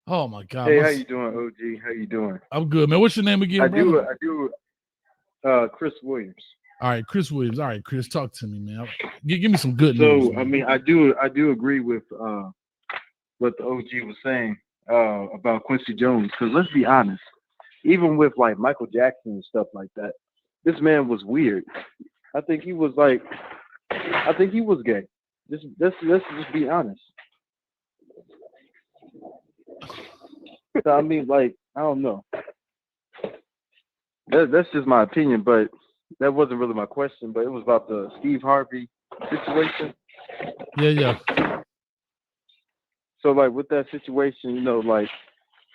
Oh my God. Hey, how you doing, OG? How you doing? I'm good, man. What's your name again? I do. Chris Williams. All right, Chris Williams. All right, Chris, talk to me, man. Give me some good news. So, man. I mean, I do agree with what the OG was saying about Quincy Jones. Because let's be honest, even with like Michael Jackson and stuff like that, this man was weird. I think he was gay. Let's just be honest. So, I mean, like, I don't know. That's just my opinion, but that wasn't really my question, but it was about the Steve Harvey situation. Yeah. So like with that situation, you know, like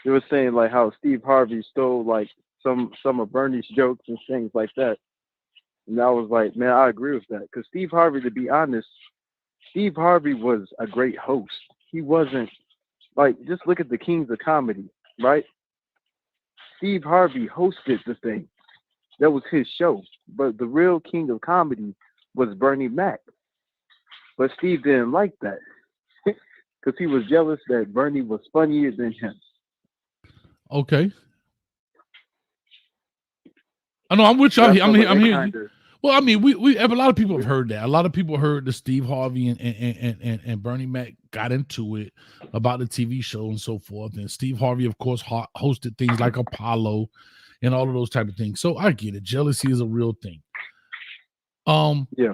they were saying like how Steve Harvey stole like some of Bernie's jokes and things like that. And I was like, man, I agree with that. Because Steve Harvey, to be honest, Steve Harvey was a great host. He wasn't like, just look at the Kings of Comedy, right? Steve Harvey hosted the thing. That was his show. But the real king of comedy was Bernie Mac. But Steve didn't like that because he was jealous that Bernie was funnier than him. Okay. I know I'm with y'all. I'm here. Well, I mean, we have a lot of people have heard that. A lot of people heard that Steve Harvey and Bernie Mac got into it about the TV show and so forth. And Steve Harvey, of course, hosted things like Apollo and all of those type of things. So I get it. Jealousy is a real thing. Yeah.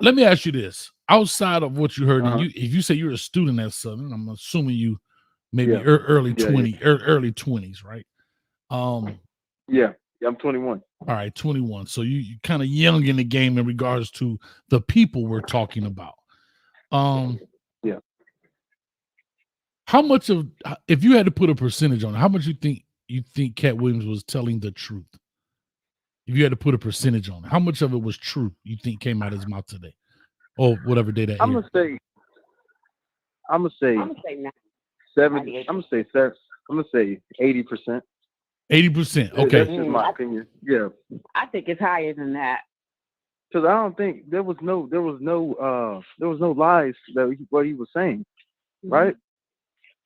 Let me ask you this: outside of what you heard, if you say you're a student at Southern, I'm assuming you maybe early 20s, right? Yeah, I'm 21. All right, 21. So you kind of young in the game in regards to the people we're talking about. Yeah. How much of, if you had to put a percentage on it, how much you think Katt Williams was telling the truth? If you had to put a percentage on it, how much of it was true you think came out of his mouth today, or whatever day that? I'm gonna say 70. I'm gonna say 80%. 80%. Okay. That's just my opinion. Yeah. I think it's higher than that. Because I don't think there was no lies that what he was saying, right?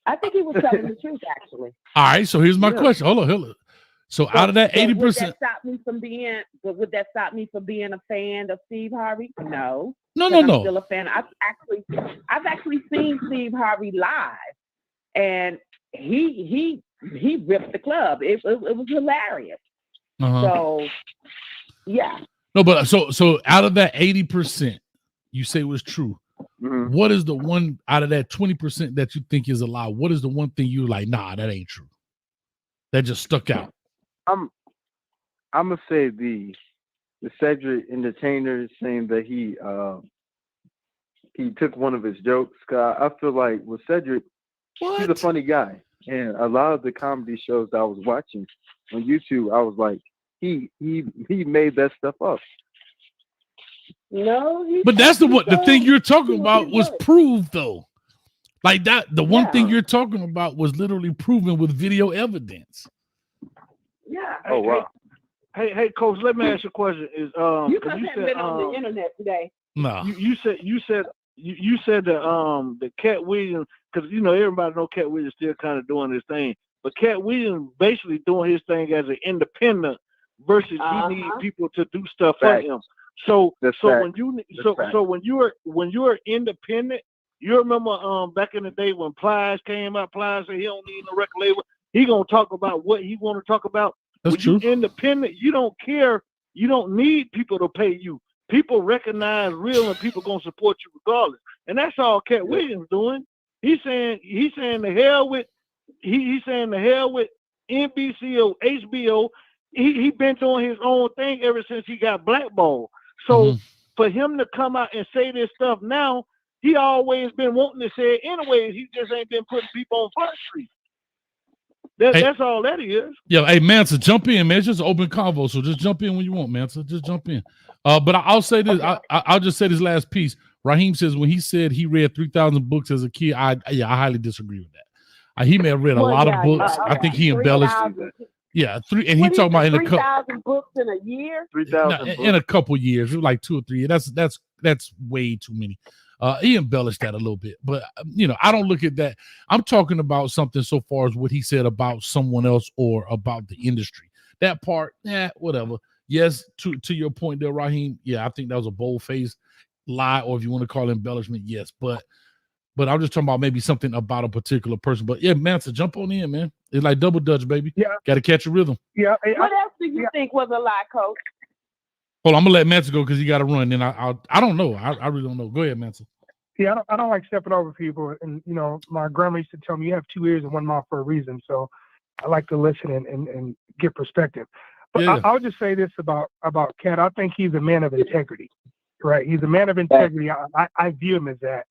I think he was telling the truth, actually. All right. So here's my question. Hold on. So out of that 80%, would that stop me from being a fan of Steve Harvey? No. No. I'm still a fan. I've actually seen Steve Harvey live, and he ripped the club. It was hilarious. So yeah. No, but so out of that 80%, you say was true. What is the one out of that 20% that you think is a lie? What is the one thing you like? Nah, that ain't true. That just stuck out. I'm gonna say the Cedric Entertainer saying that he took one of his jokes. Cause I feel like with Cedric, he's a funny guy, and a lot of the comedy shows that I was watching on YouTube, I was like, he made that stuff up. No, but that's the thing you're talking about was proved though. Like that, the one thing you're talking about was literally proven with video evidence. Yeah. Oh wow. Hey, Coach. Let me ask you a question. Is you could have been on the internet today. No. You said that Katt Williams, because everybody know Katt Williams still kind of doing his thing, but Katt Williams basically doing his thing as an independent versus he need people to do stuff for him. So when you're independent, you remember back in the day when Plies came out, Plies said he don't need no record label. He gonna talk about what he want to talk about. That's true. You're independent, you don't care. You don't need people to pay you. People recognize real, and people gonna support you regardless. And that's all Katt Williams doing. He's saying the hell with he's saying the hell with NBC or HBO. He been doing his own thing ever since he got blackballed. So for him to come out and say this stuff now, he always been wanting to say it anyways. He just ain't been putting people on Front Street. That's all that is. Yeah, hey Mansa, jump in, man. It's just an open convo, so just jump in when you want, Mansa. Just jump in. But I'll say this. Okay. I'll just say this last piece. Raheem says when he said he read 3,000 books as a kid, I highly disagree with that. He may have read a lot of books. I think he embellished. Yeah, and he talking about in 3,000 books in a year. 3,000 in a couple years. It was like 2 or 3 years. That's way too many. He embellished that a little bit, but I don't look at that. I'm talking about something so far as what he said about someone else or about the industry. That part, whatever. Yes, to your point there, Raheem. Yeah, I think that was a bold-faced lie, or if you want to call it embellishment, yes. But I'm just talking about maybe something about a particular person. But yeah, Mansa, jump on in, man. It's like double dutch, baby. Yeah, got to catch a rhythm. Yeah. What else do you think was a lie, Coach? Hold on, I'm gonna let Mansa go because he got to run. Then I don't know. I really don't know. Go ahead, Mansa. Yeah, I don't like stepping over people. And my grandma used to tell me you have 2 ears and 1 mouth for a reason. So I like to listen and get perspective. Yeah. I'll just say this about Katt. I think he's a man of integrity, right? He's a man of integrity. I view him as that.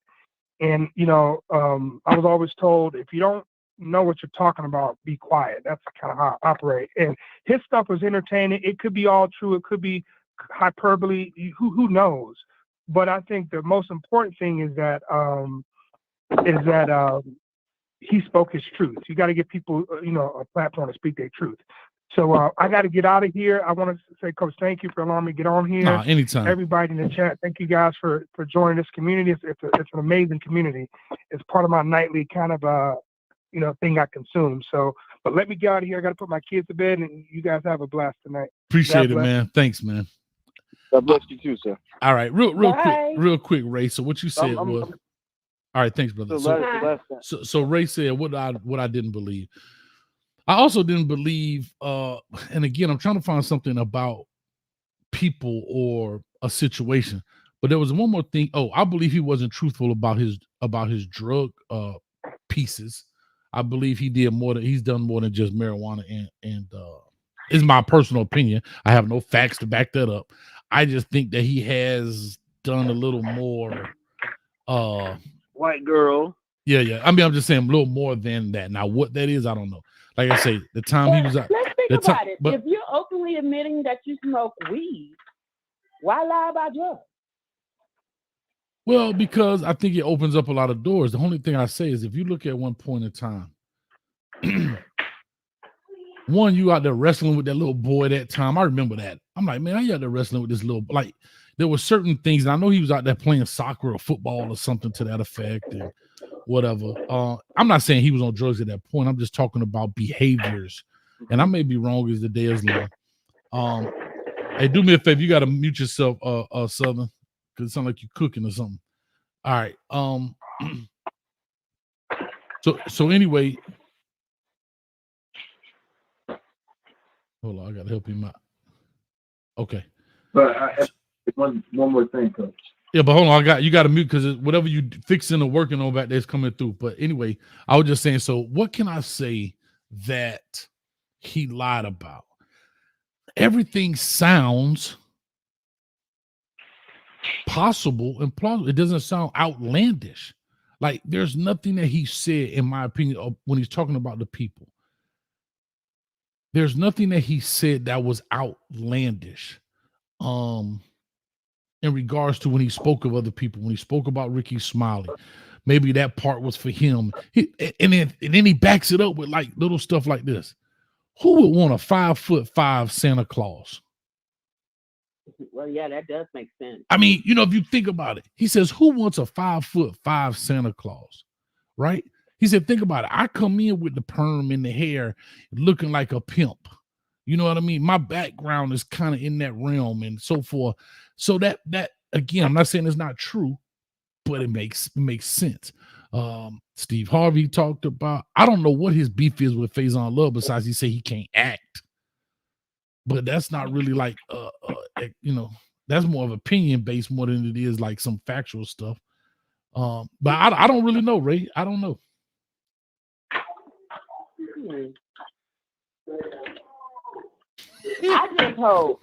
And, you know, I was always told, if you don't know what you're talking about, be quiet. That's kind of how I operate. And his stuff was entertaining. It could be all true. It could be hyperbole. Who knows? But I think the most important thing is that he spoke his truth. You got to give people, you know, a platform to speak their truth. So I got to get out of here. I want to say, Coach, thank you for allowing me to get on here. Nah, anytime. Everybody in the chat, thank you guys for joining this community. It's an amazing community. It's part of my nightly kind of you know, thing I consume. So, but let me get out of here. I got to put my kids to bed, and you guys have a blast tonight. Appreciate it, man. Thanks, man. God bless you too, sir. All right, real quick, Ray. So what you said was, all right, thanks, brother. So Ray said what I didn't believe. I also didn't believe, and again, I'm trying to find something about people or a situation, but there was one more thing. Oh, I believe he wasn't truthful about his drug pieces. I believe he's done more than just marijuana, and is my personal opinion. I have no facts to back that up. I just think that he has done a little more. White girl. Yeah. I mean, I'm just saying a little more than that. Now, what that is, I don't know. Like I say, the time he was out. Let's think about it. If you're openly admitting that you smoke weed, why lie about drugs? Well, because I think it opens up a lot of doors. The only thing I say is if you look at one point in time, one, you out there wrestling with that little boy that time. I remember that. I'm like, man, I out there wrestling with this little, like, there were certain things. And I know he was out there playing soccer or football or something to that effect and whatever. I'm not saying he was on drugs at that point. I'm just talking about behaviors. And I may be wrong as the day is long. Hey, do me a favor. You got to mute yourself, Southern, because it sounds like you're cooking or something. All right. So anyway, hold on. I got to help him out. Okay. But one more thing, Coach. Yeah, but hold on. You got to mute because whatever you fixing or working on back there is coming through. But anyway, I was just saying, so what can I say that he lied about? Everything sounds possible and plausible. It doesn't sound outlandish. Like there's nothing that he said, in my opinion, when he's talking about the people. There's nothing that he said that was outlandish. In regards to when he spoke of other people, when he spoke about Ricky Smiley, maybe that part was for him. And then he backs it up with like little stuff like this. Who would want a 5'5" Santa Claus? Well, yeah, that does make sense. I mean, you know, if you think about it, he says, who wants a 5'5" Santa Claus? Right? He said, think about it. I come in with the perm in the hair looking like a pimp. You know what I mean? My background is kind of in that realm and so forth. So that again, I'm not saying it's not true, but it makes sense. Steve Harvey talked about, I don't know what his beef is with Faison Love besides he say he can't act. But that's not really like you know, that's more of opinion based more than it is like some factual stuff. But I don't really know, Ray. I don't know. I just hope.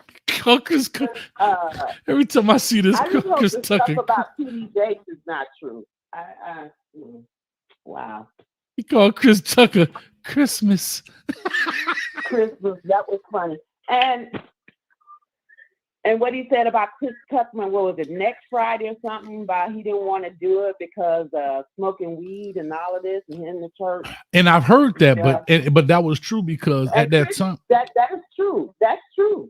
Every time I see this, I just hope Chris the Tucker stuff about TD Jakes is not true. Wow. He called Chris Tucker Christmas. Christmas. That was funny. And what he said about Chris Tuckman, what was it, next Friday or something, about he didn't want to do it because smoking weed and all of this and in the church. And I've heard that, but that was true because at that time. That is true. That's true.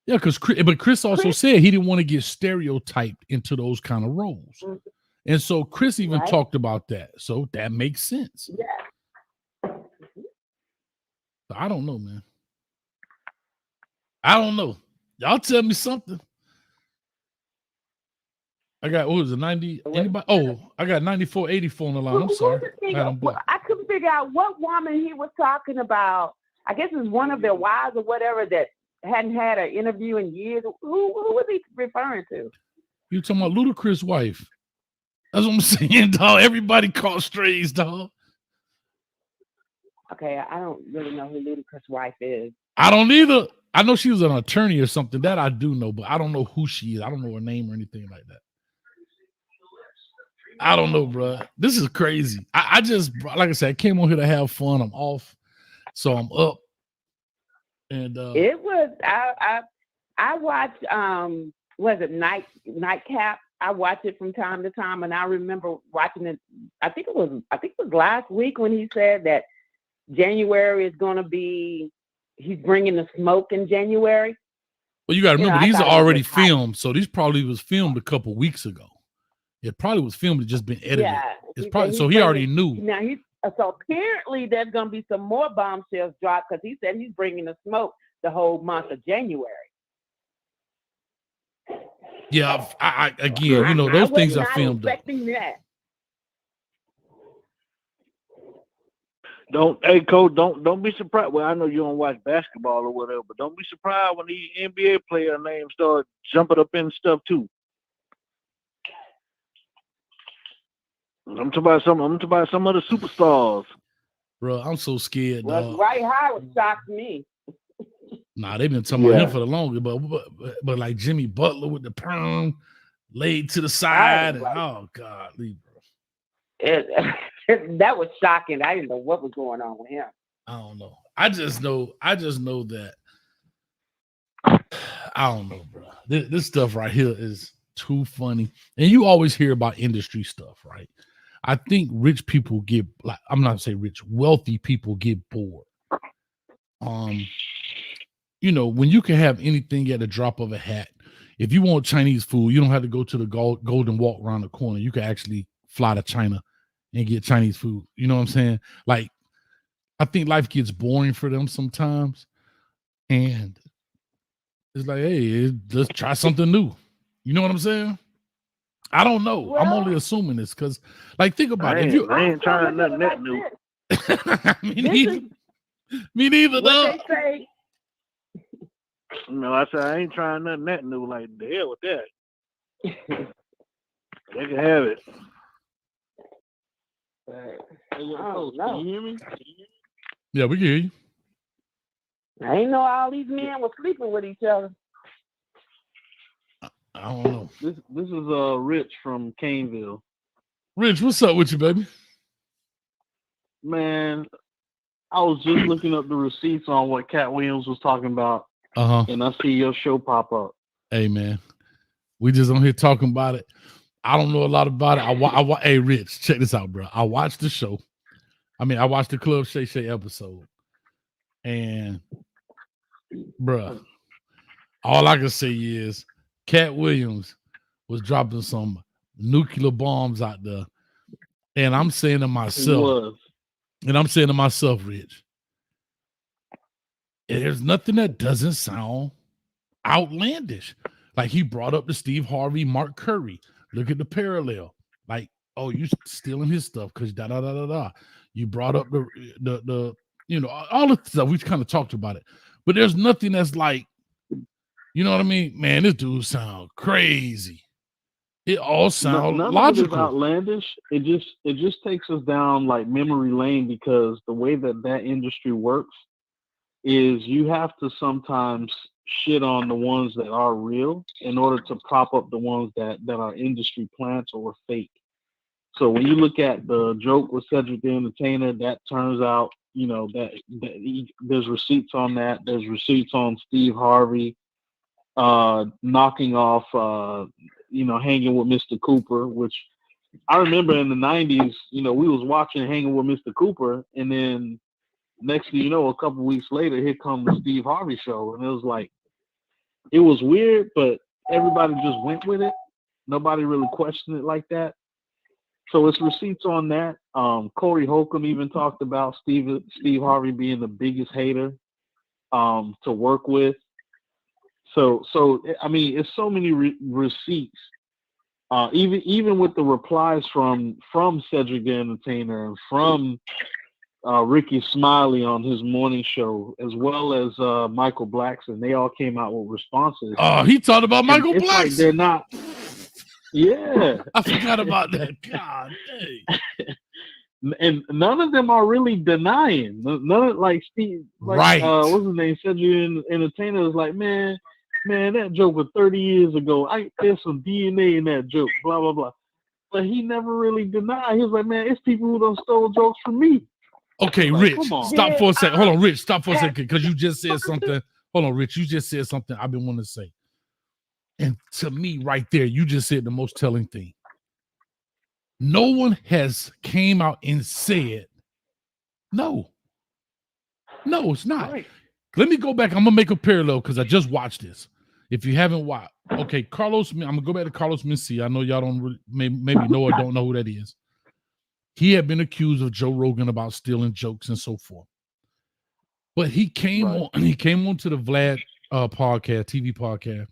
Yeah, but Chris also said he didn't want to get stereotyped into those kind of roles. Mm-hmm. And so Chris even talked about that. So that makes sense. Yeah. I don't know, man. I don't know. Y'all tell me something. I got, what was it, 90? Anybody? Oh, I got 9484 on the line. I'm sorry. I couldn't figure out what woman he was talking about. I guess it was one of their wives or whatever that hadn't had an interview in years. Who was he referring to? You talking about Ludacris' wife? That's what I'm saying, dog. Everybody caught strays, dog. Okay, I don't really know who Ludacris' wife is. I don't either. I know she was an attorney or something. That I do know, but I don't know who she is. I don't know her name or anything like that. I don't know, bro. This is crazy. I just, like I said, I came on here to have fun. I'm off, so I'm up. And it was I watched was it Nightcap? I watch it from time to time, and I remember watching it. I think it was last week when he said that January is going to be. He's bringing the smoke in January. Well, you got to remember these are already filmed, so these probably was filmed a couple weeks ago. It probably was filmed and just been edited. Yeah, it's probably so he already knew. Now so apparently there's going to be some more bombshells dropped because he said he's bringing the smoke the whole month of January. Yeah, I again, those things are filmed. Expecting that. Coach, don't be surprised. Well, I know you don't watch basketball or whatever, but don't be surprised when these NBA player names start jumping up in stuff too. I'm talking about some of the superstars. Bro, I'm so scared. Well, Dwight Howard shocked me. Nah, they've been talking about him for the longest, but like Jimmy Butler with the perm laid to the side, and oh God, bro. That was shocking. I didn't know what was going on with him. I don't know. I just know that. I don't know, bro. This stuff right here is too funny. And you always hear about industry stuff, right? I think rich people get I'm not saying rich, wealthy people get bored. When you can have anything at the drop of a hat. If you want Chinese food, you don't have to go to the Golden Walk around the corner. You can actually fly to China and get Chinese food. You know what I'm saying? Like, I think life gets boring for them sometimes. And it's like, hey, let's try something new. You know what I'm saying? I don't know. Well, I'm only assuming this because, like, think about it. I ain't trying nothing that new. Me neither, though. No, I said I ain't trying nothing that new. Like, the hell with that. They can have it. Hey, Coach, can you hear me? Yeah, we can hear you. I ain't know all these men were sleeping with each other. I don't know. This is Rich from Caneville. Rich, what's up with you, baby? Man, I was just looking up the receipts on what Katt Williams was talking about. And I see your show pop up. Hey, man. We just on here talking about it. I don't know a lot about it. Hey, Rich, check this out, bro. I watched the show. I watched the Club Shay Shay episode. And, bro, all I can say is Katt Williams was dropping some nuclear bombs out there. And I'm saying to myself, Rich, there's nothing that doesn't sound outlandish. Like he brought up the Steve Harvey, Mark Curry. Look at the parallel. Like, oh, you stealing his stuff because da da da da da. You brought up the all the stuff. We kind of talked about it, but there's nothing that's like, you know what I mean? Man, this dude sound crazy. It all sounds logical. Of it is outlandish. It just takes us down like memory lane because the way that industry works is you have to sometimes shit on the ones that are real in order to prop up the ones that are industry plants or fake. So when you look at the joke with Cedric the Entertainer, that turns out, there's receipts on that. There's receipts on Steve Harvey knocking off, hanging with Mr. Cooper, which I remember in the 90s, we was watching Hanging with Mr. Cooper, and then next thing you know, a couple weeks later, here comes the Steve Harvey show. And it was like, it was weird, but everybody just went with it. Nobody really questioned it like that. So it's receipts on that. Corey Holcomb even talked about Steve Harvey being the biggest hater to work with. So it's so many receipts. Even with the replies from Cedric the Entertainer and from Ricky Smiley on his morning show, as well as Michael Blackson, they all came out with responses. Oh, he talked about Michael Blackson. Like they're not. Yeah, I forgot about that. God dang. and none of them are really denying. None of like Steve, like, right? What's his name? Said you entertainer was like, man, that joke was 30 years ago. There's some DNA in that joke. Blah blah blah. But he never really denied. He was like, man, it's people who done stole jokes from me. Okay, like, Rich, come on. stop for a second. Hold on, Rich, stop for a second because you just said something. Hold on, Rich, you just said something I've been wanting to say. And to me, right there, you just said the most telling thing. No one has came out and said, no, it's not. Right. Let me go back. I'm going to make a parallel because I just watched this. If you haven't watched, okay, Carlos, I'm going to go back to Carlos Mencia. I know y'all don't really, maybe know or don't know who that is. He had been accused of Joe Rogan about stealing jokes and so forth. But he came on to the Vlad podcast, TV podcast,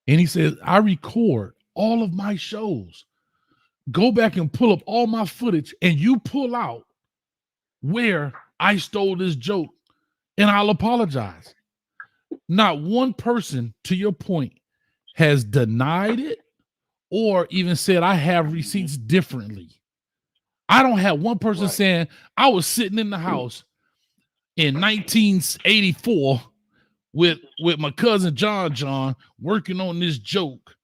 and he said, I record all of my shows. Go back and pull up all my footage, and you pull out where I stole this joke, and I'll apologize. Not one person, to your point, has denied it or even said I have receipts differently. I don't have one person saying I was sitting in the house in 1984 with my cousin John working on this joke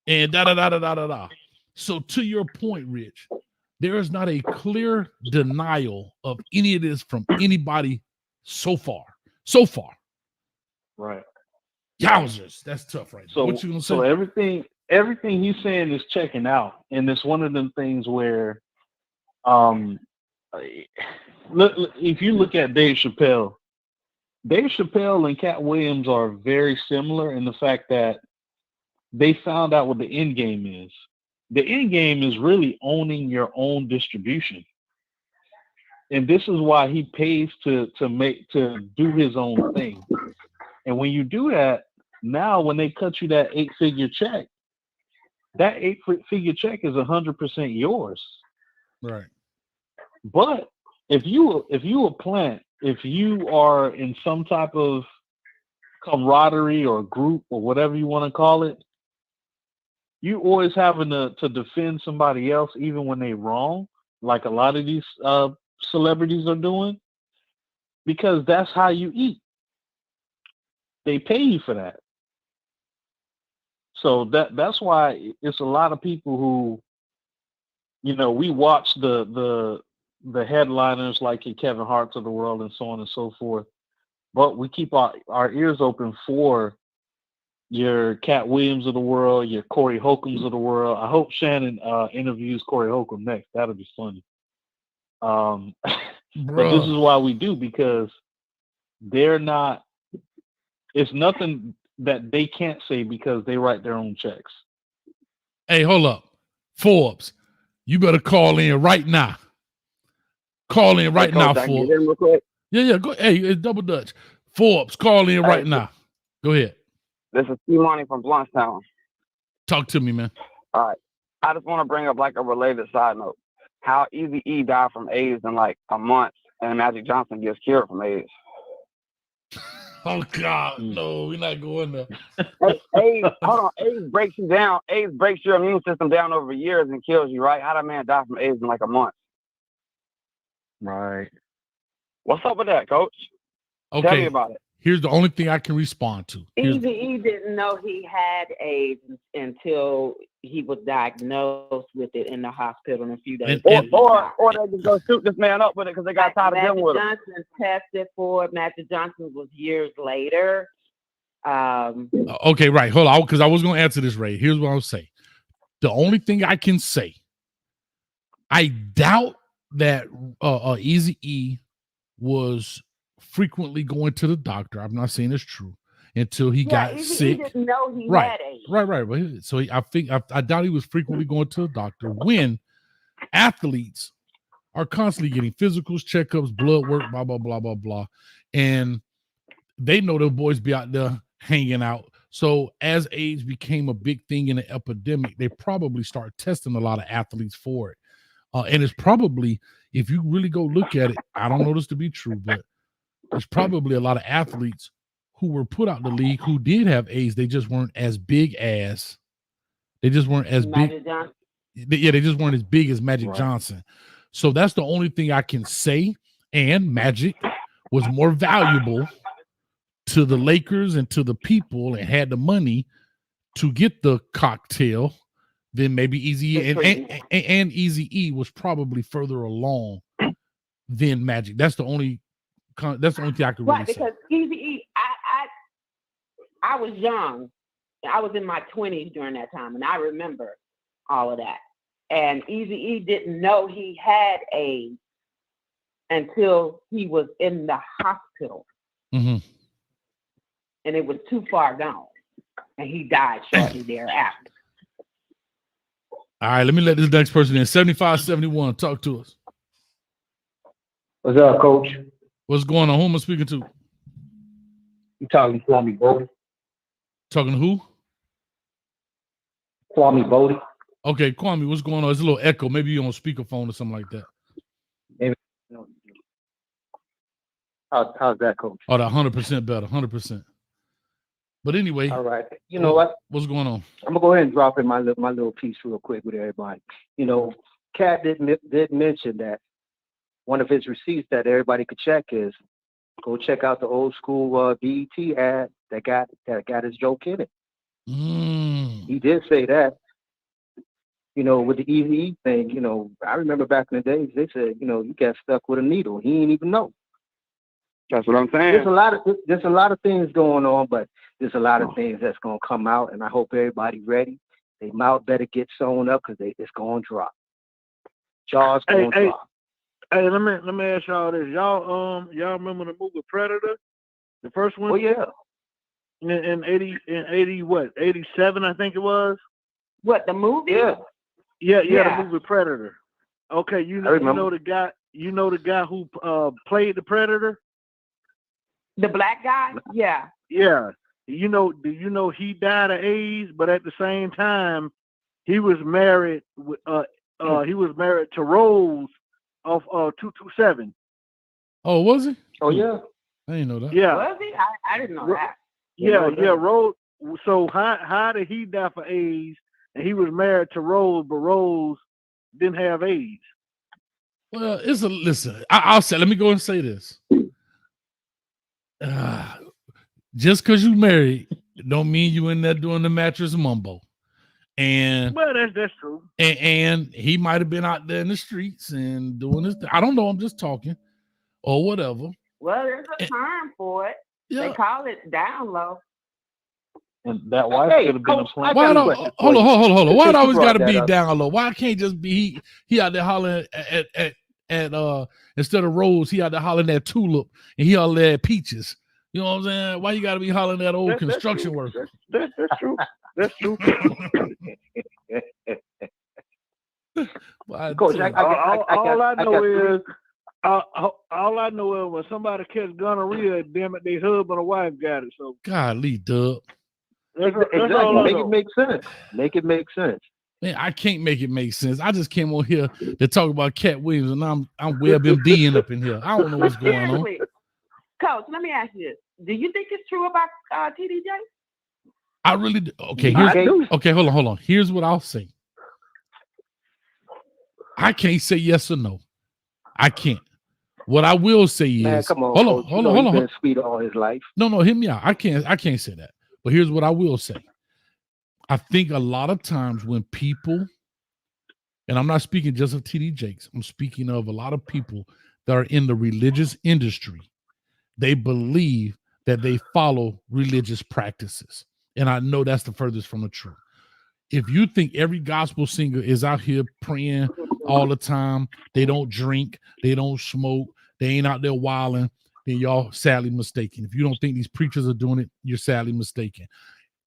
and da. So to your point, Rich, there is not a clear denial of any of this from anybody so far. Right. Yowzers, that's tough, right? So what you gonna say? So everything he's saying is checking out, and it's one of them things where, if you look at Dave Chappelle and Katt Williams are very similar in the fact that they found out what the end game is. The end game is really owning your own distribution. And this is why he pays to do his own thing. And when you do that, now when they cut you that 8-figure check, that 8-figure check is 100% yours. Right. But if you a plant, if you are in some type of camaraderie or group or whatever you want to call it, you always having to defend somebody else even when they're wrong, like a lot of these celebrities are doing, because that's how you eat. They pay you for that. So that's why it's a lot of people who, we watch the headliners like your Kevin Hart's of the world and so on and so forth, but we keep our ears open for your Katt Williams of the world, your Corey Holcombs of the world. I hope Shannon interviews Corey Holcomb next. That'll be funny. But this is why we do, because it's nothing that they can't say because they write their own checks. Hey, hold up. Forbes, you better call in right now. Call in right now, Forbes. Yeah, go. Hey, it's Double Dutch. Forbes, call in right now. Go ahead. This is Money from Bluntstown. Talk to me, man. All right. I just want to bring up like a related side note. How Eazy-E died from AIDS in like a month, and Magic Johnson gets cured from AIDS. Oh God, no, we're not going there. AIDS, hold on. AIDS breaks you down. AIDS breaks your immune system down over years and kills you, right? How did a man die from AIDS in like a month? Right. What's up with that, Coach? Okay. Tell me about it. Here's the only thing I can respond to. Eazy-E didn't know he had AIDS until he was diagnosed with it in the hospital in a few days. Or they just go shoot this man up with it because they got tired of dealing with him. Magic Johnson tested for it. Magic Johnson was years later. Okay, right. Hold on, because I was going to answer this, Ray. Here's what I'll say. The only thing I can say, I doubt that Eazy-E was frequently going to the doctor. I'm not saying it's true until he got sick. He didn't know he Right. had AIDS. Right. So I doubt he was frequently going to the doctor when athletes are constantly getting physicals, checkups, blood work, blah, blah, blah, blah, blah. And they know their boys be out there hanging out. So as AIDS became a big thing in the epidemic, they probably start testing a lot of athletes for it. And it's probably, if you really go look at it, I don't know this to be true, but there's probably a lot of athletes who were put out the league who did have AIDS. They just weren't as big as Magic Johnson. They just weren't as big as Magic Johnson. So that's the only thing I can say. And Magic was more valuable to the Lakers and to the people and had the money to get the cocktail than maybe Eazy-E. And Eazy-E was probably further along than Magic. That's the only thing I can really say. Because Eazy-E, I was young. I was in my 20s during that time, and I remember all of that. And Eazy-E didn't know he had AIDS until he was in the hospital. Mm-hmm. And it was too far gone. And he died shortly thereafter. All right, let me let this next person in. 7571, talk to us. What's up, Coach? What's going on? Who am I speaking to? You talking to Kwame Bodie? Talking to who? Kwame Bodie. Okay, Kwame, what's going on? There's a little echo. Maybe you're on speakerphone or something like that. Maybe. How's that, Coach? Oh, that 100% better, 100%. But anyway, all right. You know what? What's going on? I'm gonna go ahead and drop in my little piece real quick with everybody. You know, Katt did mention that one of his receipts that everybody could check is go check out the old school BET ad that got his joke in it. He did say that. You know, with the Eazy-E thing, you know, I remember back in the days they said, you know, you got stuck with a needle. He didn't even know. That's what I'm saying. There's a lot of things going on, but there's a lot of things that's gonna come out, and I hope everybody ready. They mouth better get sewn up because it's gonna drop. Jaws gonna drop. Hey, let me ask y'all this. Y'all remember the movie Predator? The first one? Oh yeah. In 87, I think it was. What, the movie? Yeah, the movie Predator. Okay, you know the guy who played the Predator? The black guy? Yeah. Yeah. Do you know he died of AIDS, but at the same time he was married to Rose of 227. Oh, was he? Oh yeah. I didn't know that. Yeah. Was he? I didn't know that. Yeah, Rose. So how did he die for AIDS? And he was married to Rose, but Rose didn't have AIDS. Well, listen. I'll say. Let me go and say this. Just because you married, don't mean you in there doing the mattress mumbo. And well, that's true. And he might have been out there in the streets and doing this. I don't know. I'm just talking, or whatever. Well, there's a term for it. Yeah. They call it down low. And that wife could have been a plan. Hold on. Why it always got to be down low? Why can't just be he out there hollering at instead of Rose, he out there hollering at Tulip and he out there at Peaches. You know what I'm saying? Why you got to be hollering at old construction worker? That's true. That's true. Coach, all I know is when somebody catch gonorrhea, damn it, they husband or wife got it. So golly, Dub. Exactly. Make it make sense. Make it make sense. Man, I can't make it make sense. I just came on here to talk about Katt Williams, and I'm WebMDing up in here. I don't know what's going on. Coach, let me ask you this: do you think it's true about TDJ? I really do. Okay. Hold on. Here's what I'll say. I can't say yes or no. I can't. What I will say is, man, come on, hold on. He's been sweet all his life. No, hear me out. I can't say that. But here's what I will say. I think a lot of times when people, and I'm not speaking just of TD Jakes, I'm speaking of a lot of people that are in the religious industry, they believe that they follow religious practices. And I know that's the furthest from the truth. If you think every gospel singer is out here praying all the time, they don't drink, they don't smoke, they ain't out there wilding, then y'all sadly mistaken. If you don't think these preachers are doing it, you're sadly mistaken.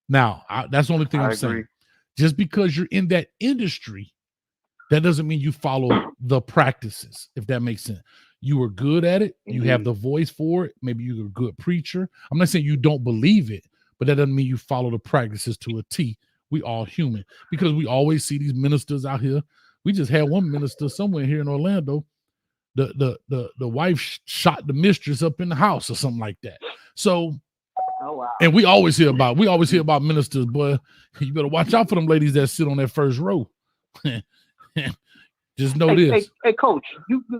Now, that's the only thing I'm saying. Just because you're in that industry, that doesn't mean you follow the practices, if that makes sense. You are good at it. You have the voice for it. Maybe you're a good preacher. I'm not saying you don't believe it, but that doesn't mean you follow the practices to a T. We all human, because we always see these ministers out here. We just had one minister somewhere here in Orlando. The wife shot the mistress up in the house or something like that. So, and we always hear about ministers, boy. You better watch out for them ladies that sit on that first row. Just know Hey, this. hey, Coach,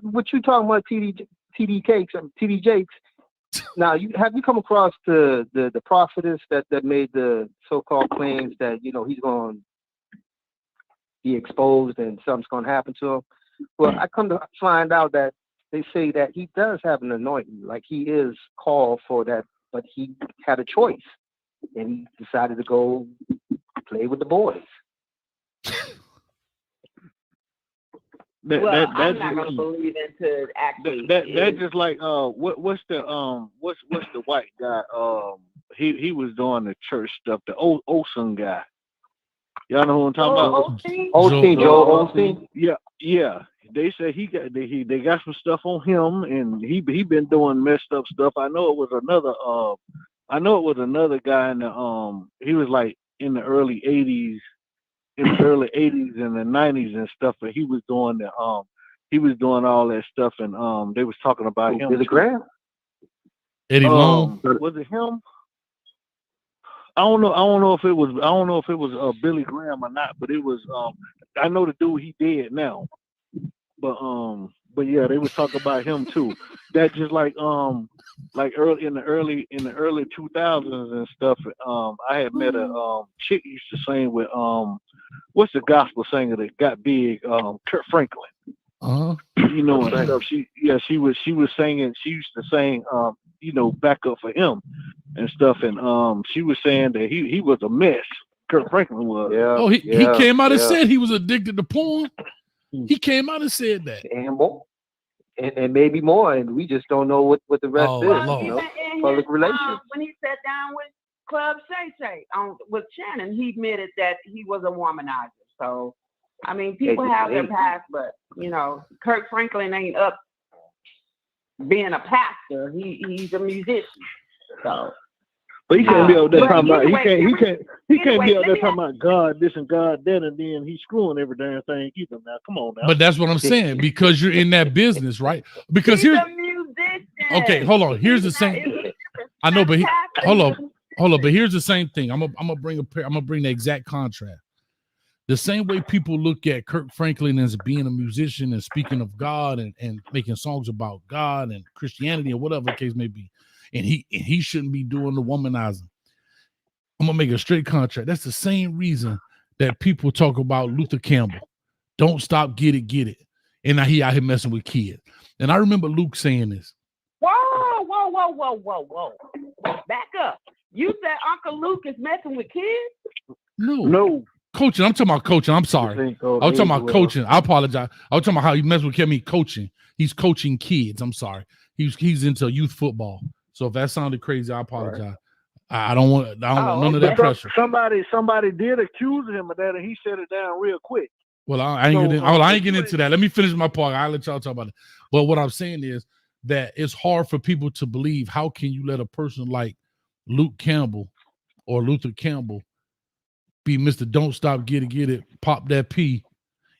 what you talking about TD Cakes and TD Jakes? Now, have you come across the prophetess that made the so-called claims that he's going to be exposed and something's going to happen to him? Well, I come to find out that they say that he does have an anointing, like he is called for that, but he had a choice and he decided to go play with the boys. I'm not gonna believe into actually. That's just like what's the white guy? He was doing the church stuff. The Olsen guy. Y'all know who I'm talking about? Joel Osteen. Yeah. They say they got some stuff on him, and he been doing messed up stuff. I know it was another guy in the he was like in the early '80s. In the early '80s and the '90s and stuff, and he was doing all that stuff, and they was talking about him. Billy Graham, Eddie Long. Was it him? I don't know if it was Billy Graham or not, but it was. I know the dude, he dead now, but yeah, they was talking about him too. That just like early in the early 2000s and stuff. I had met a chick used to sing with what's the gospel singer that got big? Kurt Franklin. Uh-huh. And stuff. She was singing. She used to sing, back up for him and stuff. And she was saying that he was a mess. Kurt Franklin was. Yeah. Oh, he came out and said he was addicted to porn. He came out and said that. And maybe more, and we just don't know what the rest is. Lord. Public relations. When he sat down with Club Shay Shay with Shannon, he admitted that he was a womanizer. So, I mean, people have their past, but Kirk Franklin ain't up being a pastor. He's a musician. So, but he can't be up there talking about he can't be up there talking about God this and God that, and then he's screwing every damn thing either. Now, come on now. But that's what I'm saying, because you're in that business, right? Because he's a musician. Okay, hold on. Here's the same. I know, but hold on. But here's the same thing. I'm gonna bring the exact contrast. The same way people look at Kirk Franklin as being a musician and speaking of God and making songs about God and Christianity or whatever the case may be, and he shouldn't be doing the womanizing. I'm gonna make a straight contract. That's the same reason that people talk about Luther Campbell. Don't stop, get it. And now he out here messing with kids. And I remember Luke saying this. Whoa. Back up. You said Uncle Luke is messing with kids? No. Coaching. I'm talking about coaching. I'm sorry. I was talking about coaching. I apologize. I was talking about how he messed with kids. Coaching. He's coaching kids. I'm sorry. He's into youth football. So if that sounded crazy, I apologize. Right. I don't want none of that pressure. Somebody did accuse him of that, and he shut it down real quick. Well, I ain't getting into that. Let me finish my part. I'll let y'all talk about it. But what I'm saying is that it's hard for people to believe. How can you let a person like Luke Campbell or Luther Campbell be Mr. Don't Stop, get it, pop that P,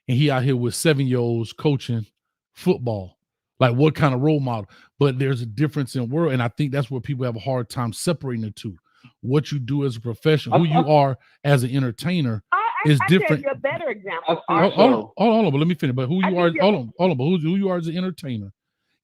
and he out here with 7-year-olds coaching football? Like, what kind of role model? But there's a difference in world, and I think that's where people have a hard time separating the two. What you do as a professional, who you are as an entertainer, is different. I gave you a better example. Hold on, but let me finish. But who you are, hold on, but who you are as an entertainer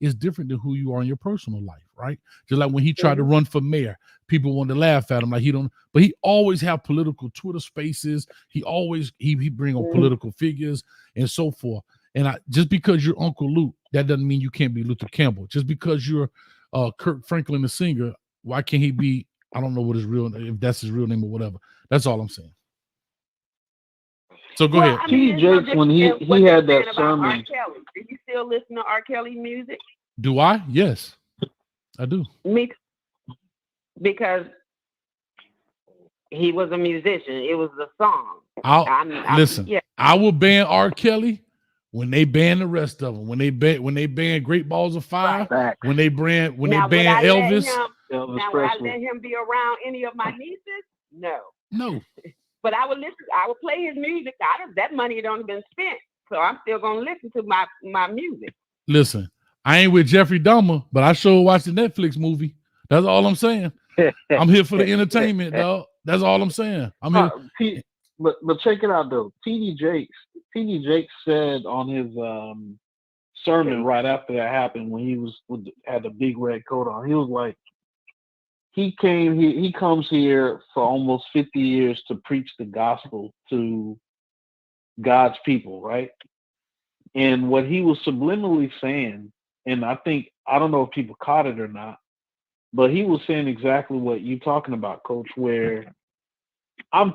is different than who you are in your personal life, right? Just like when he tried to run for mayor, people wanted to laugh at him, like but he always have political Twitter spaces. He always he bring on political figures and so forth. And just because you're Uncle Luke, that doesn't mean you can't be Luther Campbell. Just because you're Kirk Franklin, the singer, why can't he be? I don't know what his if that's his real name or whatever. That's all I'm saying. So go ahead. T.D. Jakes, when he had that sermon. Do you still listen to R. Kelly music? Do I? Yes, I do. Me, because he was a musician. It was the song. Listen. Yeah. I will ban R. Kelly when they ban the rest of them. When they ban Great Balls of Fire. Right. When they ban Elvis. Would I let him be around any of my nieces? No. But I would listen. I would play his music. That money had only been spent, so I'm still gonna listen to my music. Listen, I ain't with Jeffrey Dahmer, but I sure watched the Netflix movie. That's all I'm saying. I'm here for the entertainment, dog. That's all I'm saying. I'm here. But check it out though. T.D. Jakes T.D. Jakes said on his sermon right after that happened, when he had the big red coat on, he was like, he comes here for almost 50 years to preach the gospel to God's people, right? And what he was subliminally saying, and I don't know if people caught it or not, but he was saying exactly what you're talking about, Coach, where I'm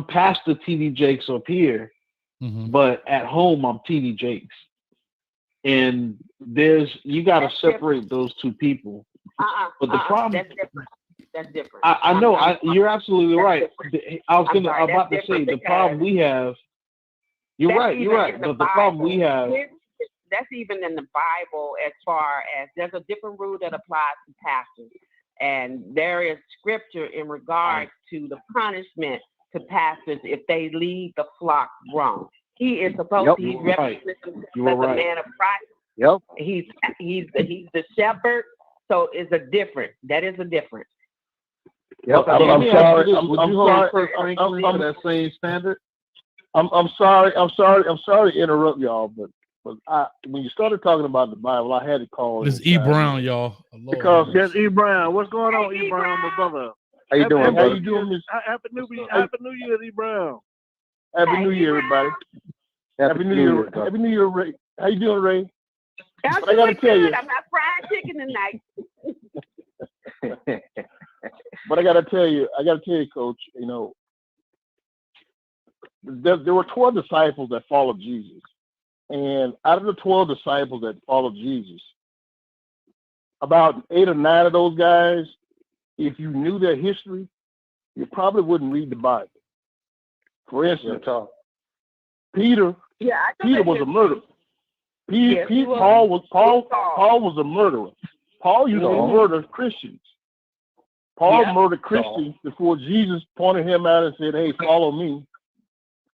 Pastor T.D. Jakes up here, but at home I'm T.D. Jakes. And you got to separate those two people. But the problem, that's different. I know, you're absolutely right. I was about to say the problem we have. You're right. But the problem we have. That's even in the Bible, as far as there's a different rule that applies to pastors, and there is scripture in regards to the punishment to pastors if they lead the flock wrong. He is supposed to be representing the man of Christ. Yep. He's the shepherd. So it's a difference. That is a difference. Yep. I'm sorry. I'm sorry. For that same standard. I'm sorry to interrupt y'all, but when you started talking about the Bible, I had to call. It's E. Brown, y'all. Because yes, E. Brown. What's going on, E. Brown, my brother? How you doing, brother? How you doing, Miss? Happy New Year, E. Brown. Happy New Year, everybody. Happy New Year. Happy New Year, Ray. How you doing, Ray? I'm doing good. I'm not fried chicken tonight. But I gotta tell you, Coach, there were 12 disciples that followed Jesus. And out of the 12 disciples that followed Jesus, about 8 or 9 of those guys, if you knew their history, you probably wouldn't read the Bible. For instance, Peter was a murderer. Paul was a murderer. Paul used to murder Christians. Paul murdered Christians before Jesus pointed him out and said, "Hey, follow me."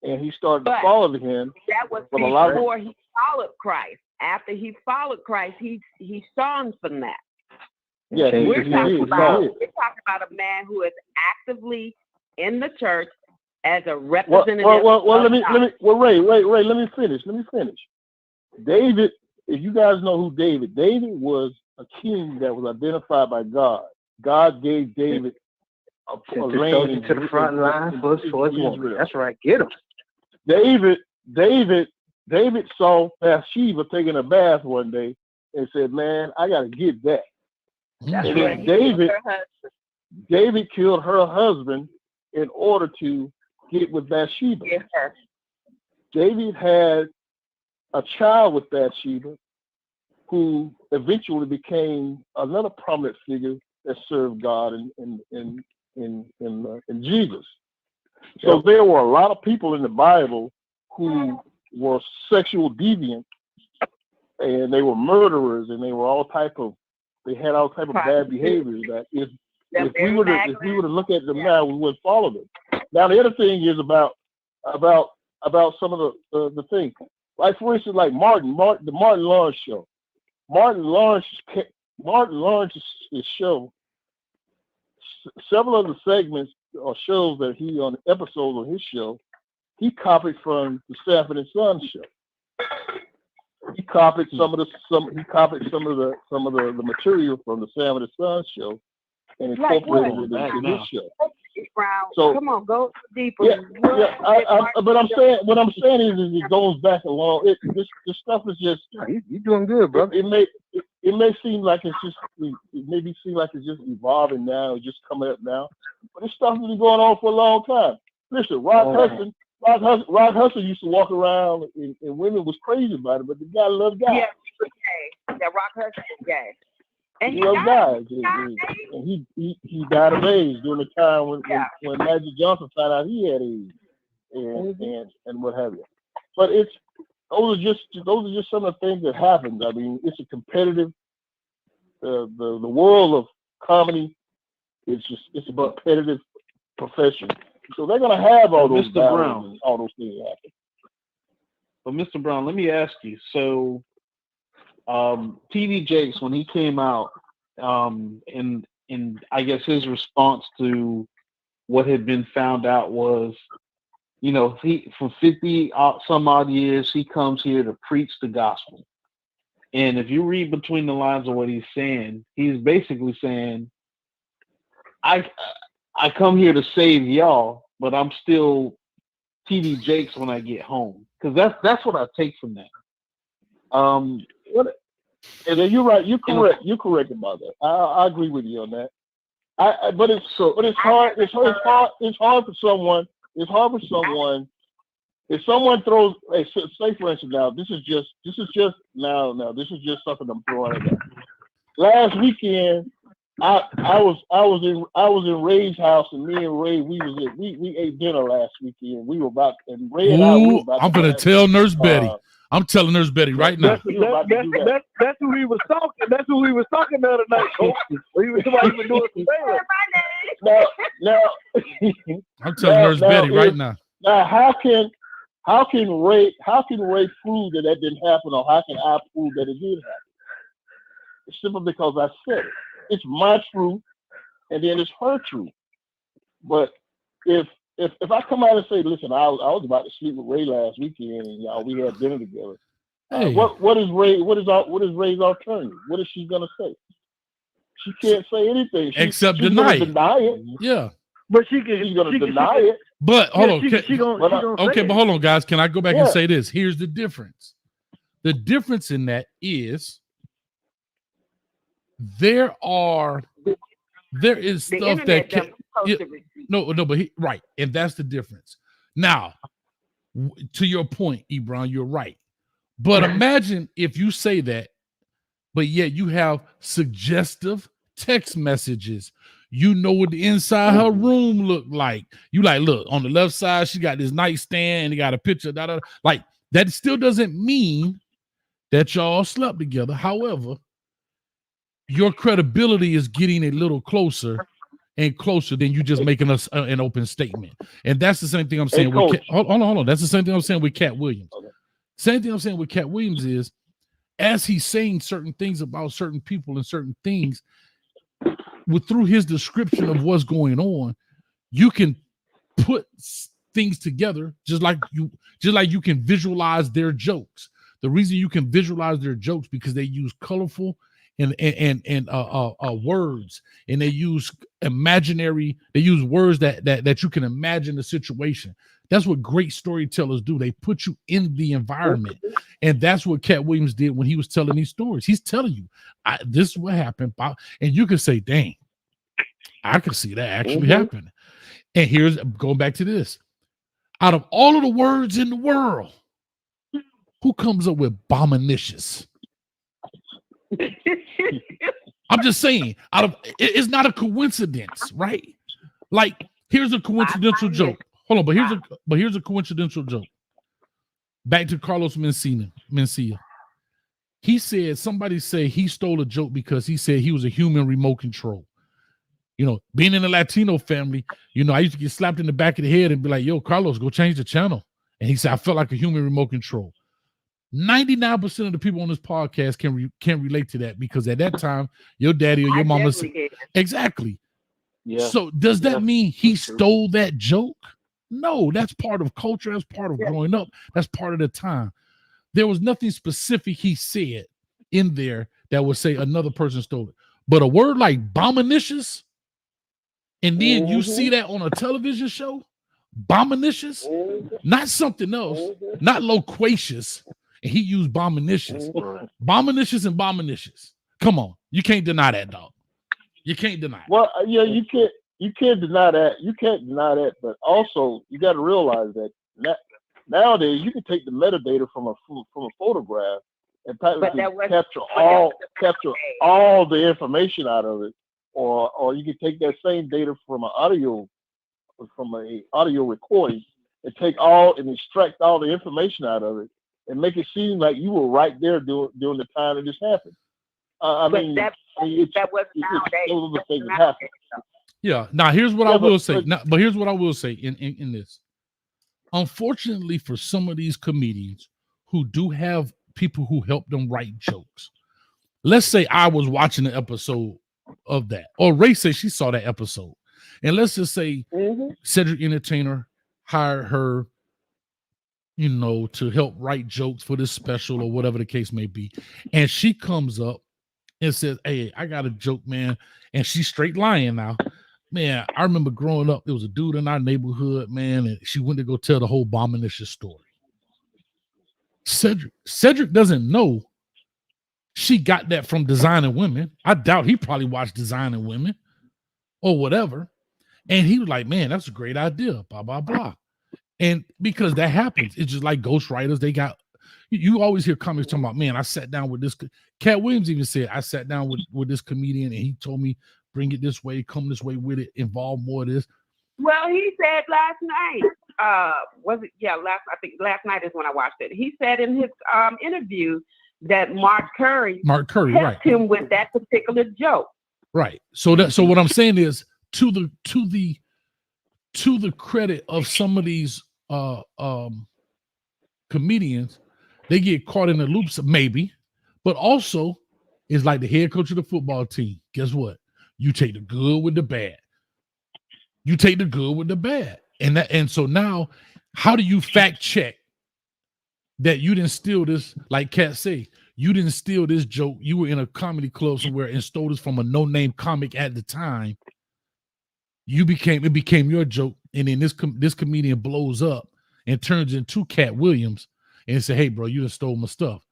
And he started to follow him. That was before he followed Christ. After he followed Christ, he shunned from that. Yeah, we're talking about a man who is actively in the church as a representative. Ray, let me finish. David, if you guys know who David was a king that was identified by God. God gave David a reign to the front line for his woman. That's right. Get him. David saw Bathsheba taking a bath one day and said, "Man, I got to get that." That's and right. David killed her husband in order to get with Bathsheba. Yes, sir. David had a child with Bathsheba, who eventually became another prominent figure that served God in Jesus. So there were a lot of people in the Bible who were sexual deviants, and they were murderers, and they were they had all type of bad behaviors. That if we were to look at them now, we would follow them. Now the other thing is about some of the things. Like for instance, like the Martin Lawrence show. Martin Lawrence's show, several of the segments or shows that he on episodes on his show, he copied from the Sanford and Son show. He copied some of the material from the Sanford and Son show and incorporated it into his show. So come on, go deeper. But what I'm saying is it goes back a long. This stuff is just. You're doing good, bro. It may seem like it's just evolving now, it's just coming up now. But this stuff has been going on for a long time. Listen, Rock Hudson used to walk around and women was crazy about it, but the guy loved guys. Yeah, that Rock Hudson is gay. And he loved guys. And he died of AIDS during the time when Magic Johnson found out he had AIDS and what have you. But those are just some of the things that happen. I mean, it's a competitive. The world of comedy it's a competitive profession. So they're gonna have all those Mr. Brown, all those things happen. But Mr. Brown, let me ask you. So, T.D. Jakes, when he came out, and I guess his response to what had been found out was You know, he for 50 some odd years, he comes here to preach the gospel. And if you read between the lines of what he's saying, he's basically saying, I come here to save y'all, but I'm still TD Jakes when I get home. Because that's what I take from that. And then you're right. You're correct. You're correct about that. I agree with you on that. But it's hard. It's hard for someone. It's hard for someone. If someone throws, say for instance, now this is just something I'm throwing at that. Last weekend, I was in Ray's house, and me and Ray we ate dinner last weekend. We were about, and Ray and I'm gonna tell Nurse Betty. I'm telling Nurse Betty right now. That's who we was talking. That's who we was talking the other night. We was doing some now, I'm telling Nurse Betty right now. Now, how can Ray prove that didn't happen, or how can I prove that it did happen? It's simply because I said it. It's my truth, and then it's her truth. But if I come out and say, listen, I was about to sleep with Ray last weekend, and y'all we had dinner together. Hey. What is Ray's alternative? What is she gonna say? She can't say anything. Except she's deny it. Yeah. But she's gonna deny it. But hold on. Okay, but hold on, guys. Can I go back and say this? Here's the difference. The difference in that is there is stuff that can right, and that's the difference. Now, to your point, Ebron, you're right. But imagine if you say that, but yet you have suggestive text messages. You know what the inside her room looked like. You like, look, on the left side, she got this nightstand and he got a picture. Like, that still doesn't mean that y'all slept together. However, your credibility is getting a little closer and closer than you just making us an open statement. And that's the same thing I'm saying with hold on. That's the same thing I'm saying with Katt Williams. Okay. Same thing I'm saying with Katt Williams is, as he's saying certain things about certain people and certain things, through his description of what's going on, you can put things together just like you can visualize their jokes. The reason you can visualize their jokes because they use colorful and words, and they use words that you can imagine the situation. That's what great storytellers do. They put you in the environment. And that's what Katt Williams did when he was telling these stories. He's telling you, this is what happened. And you can say, dang, I can see that actually happen. And here's going back to this. Out of all of the words in the world, who comes up with bominicious? I'm just saying, it's not a coincidence, right? Like, here's a coincidental joke. Hold on, but here's a coincidental joke. Back to Carlos Mencia. He said, somebody say he stole a joke because he said he was a human remote control. You know, being in a Latino family, you know, I used to get slapped in the back of the head and be like, yo, Carlos, go change the channel. And he said, I felt like a human remote control. 99% of the people on this podcast can relate to that, because at that time, your daddy or your mama said, exactly. Yeah. So does that mean he stole that joke? No, that's part of culture. That's part of growing up. That's part of the time. There was nothing specific he said in there that would say another person stole it. But a word like bominicious, and then you see that on a television show, bominicious, not something else, not loquacious. And he used bominicious. Bominicious and bominicious. Come on. You can't deny that, dog. You can't deny it. Well, yeah, you can't deny that. You can't deny that, but also you got to realize that nowadays you can take the metadata from a photograph and capture all the information out of it, or you can take that same data from an audio recording and extract all the information out of it and make it seem like you were right there during the time that this happened. That was nowadays. Those are the things that happen. Yeah. Now here's what I will say. But here's what I will say in this. Unfortunately, for some of these comedians who do have people who help them write jokes, let's say I was watching an episode of that, or Ray said she saw that episode, and let's just say Cedric Entertainer hired her, you know, to help write jokes for this special or whatever the case may be. And she comes up and says, "Hey, I got a joke, man." And she's straight lying now. Man, I remember growing up, there was a dude in our neighborhood, man, and she went to go tell the whole Bombinition story. Cedric doesn't know she got that from Designing Women. I doubt he probably watched Designing Women or whatever. And he was like, man, that's a great idea, blah, blah, blah. And because that happens, it's just like ghostwriters. They got, you always hear comics talking about, man, I sat down with this. Katt Williams even said, I sat down with this comedian and he told me, bring it this way, come this way with it, involve more of this. Well, he said last night, I think last night is when I watched it. He said in his interview that Mark Curry helped right, him with that particular joke. Right. So what I'm saying is to the credit of some of these comedians, they get caught in the loops maybe, but also it's like the head coach of the football team. Guess what? You take the good with the bad. You take the good with the bad. And so now, how do you fact check that you didn't steal this? Like Katt say, you didn't steal this joke. You were in a comedy club somewhere and stole this from a no-name comic at the time. It became your joke, and then this comedian blows up and turns into Katt Williams and say, "Hey, bro, you done stole my stuff."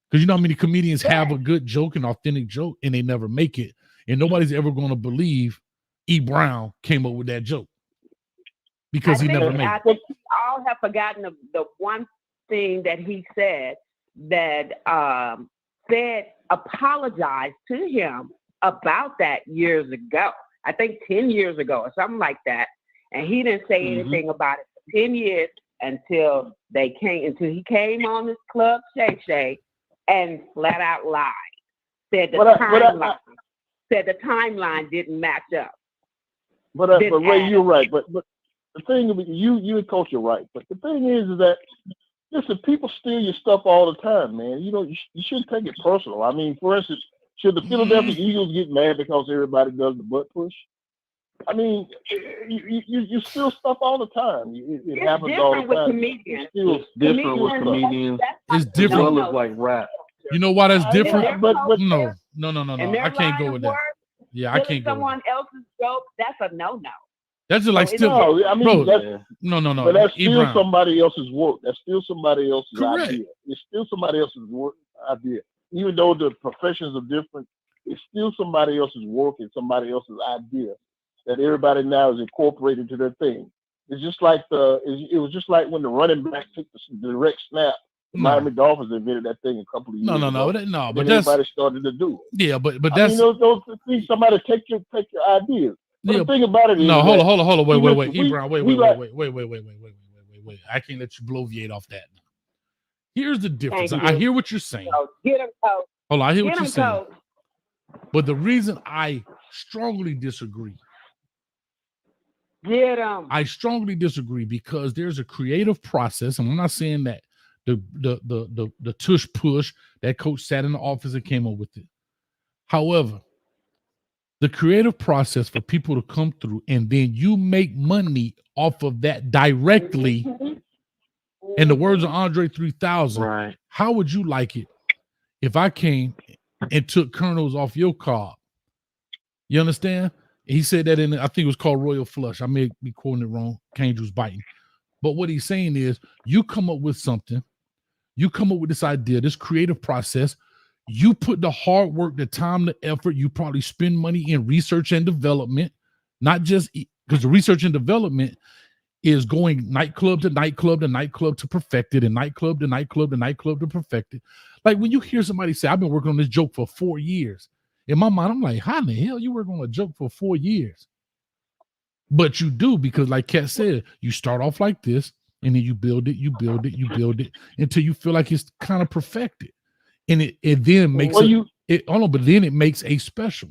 Because you know how many comedians have a good joke, an authentic joke, and they never make it, and nobody's ever going to believe E. Brown came up with that joke because he never made it. I think we all have forgotten the one thing that he said that apologized to him about that years ago. I think 10 years ago or something like that. And he didn't say anything about it for 10 years until he came on this Club Shay Shay and flat out lied. Said the timeline didn't match up. But Ray, you're right. But the thing is, you and Coach are right. But the thing is that listen, people steal your stuff all the time, man. You know, you shouldn't take it personal. I mean, for instance, should the Philadelphia Eagles get mad because everybody does the butt push? I mean, you steal stuff all the time. It happens all the time. It's different with comedians. It's different. As well as like rap. You know why that's different? But no. I can't go with that. Yeah, I can't go. Someone else's joke, that's a no-no. That's just like still. No, I mean, no. But that's still somebody else's work. That's still somebody else's Correct. idea. It's still somebody else's work idea. Even though the professions are different, it's still somebody else's work and somebody else's idea that everybody now is incorporated to their thing. It's just like it was just like when the running back took the direct snap. The Miami Dolphins invented that thing a couple of years ago. But everybody started to do. Yeah, but I that's mean, those things. Somebody take your ideas. But the thing about it is, hold on, wait, E-Brown, wait. I can't let you bloviate off that. Here's the difference. I hear what you're saying. Get him, Coach. Hold on, I hear what you're saying. But the reason I strongly disagree. Get him. I strongly disagree because there's a creative process, and I'm not saying that the tush push that coach sat in the office and came up with it. However, the creative process for people to come through and then you make money off of that directly. In the words of Andre 3000, right? How would you like it if I came and took kernels off your card? You understand? He said that I think it was called Royal Flush. I may be quoting it wrong. Kangaroo's biting. But what he's saying is you come up with something. You come up with this idea, this creative process. You put the hard work, the time, the effort. You probably spend money in research and development, not just because the research and development is going nightclub to nightclub to nightclub to perfect it, and nightclub to nightclub to nightclub to perfect it. Like when you hear somebody say, I've been working on this joke for 4 years. In my mind, I'm like, how in the hell you work on a joke for 4 years? But you do, because like Katt said, you start off like this, and then you build it until you feel like it's kind of perfected. And it then makes then it makes a special.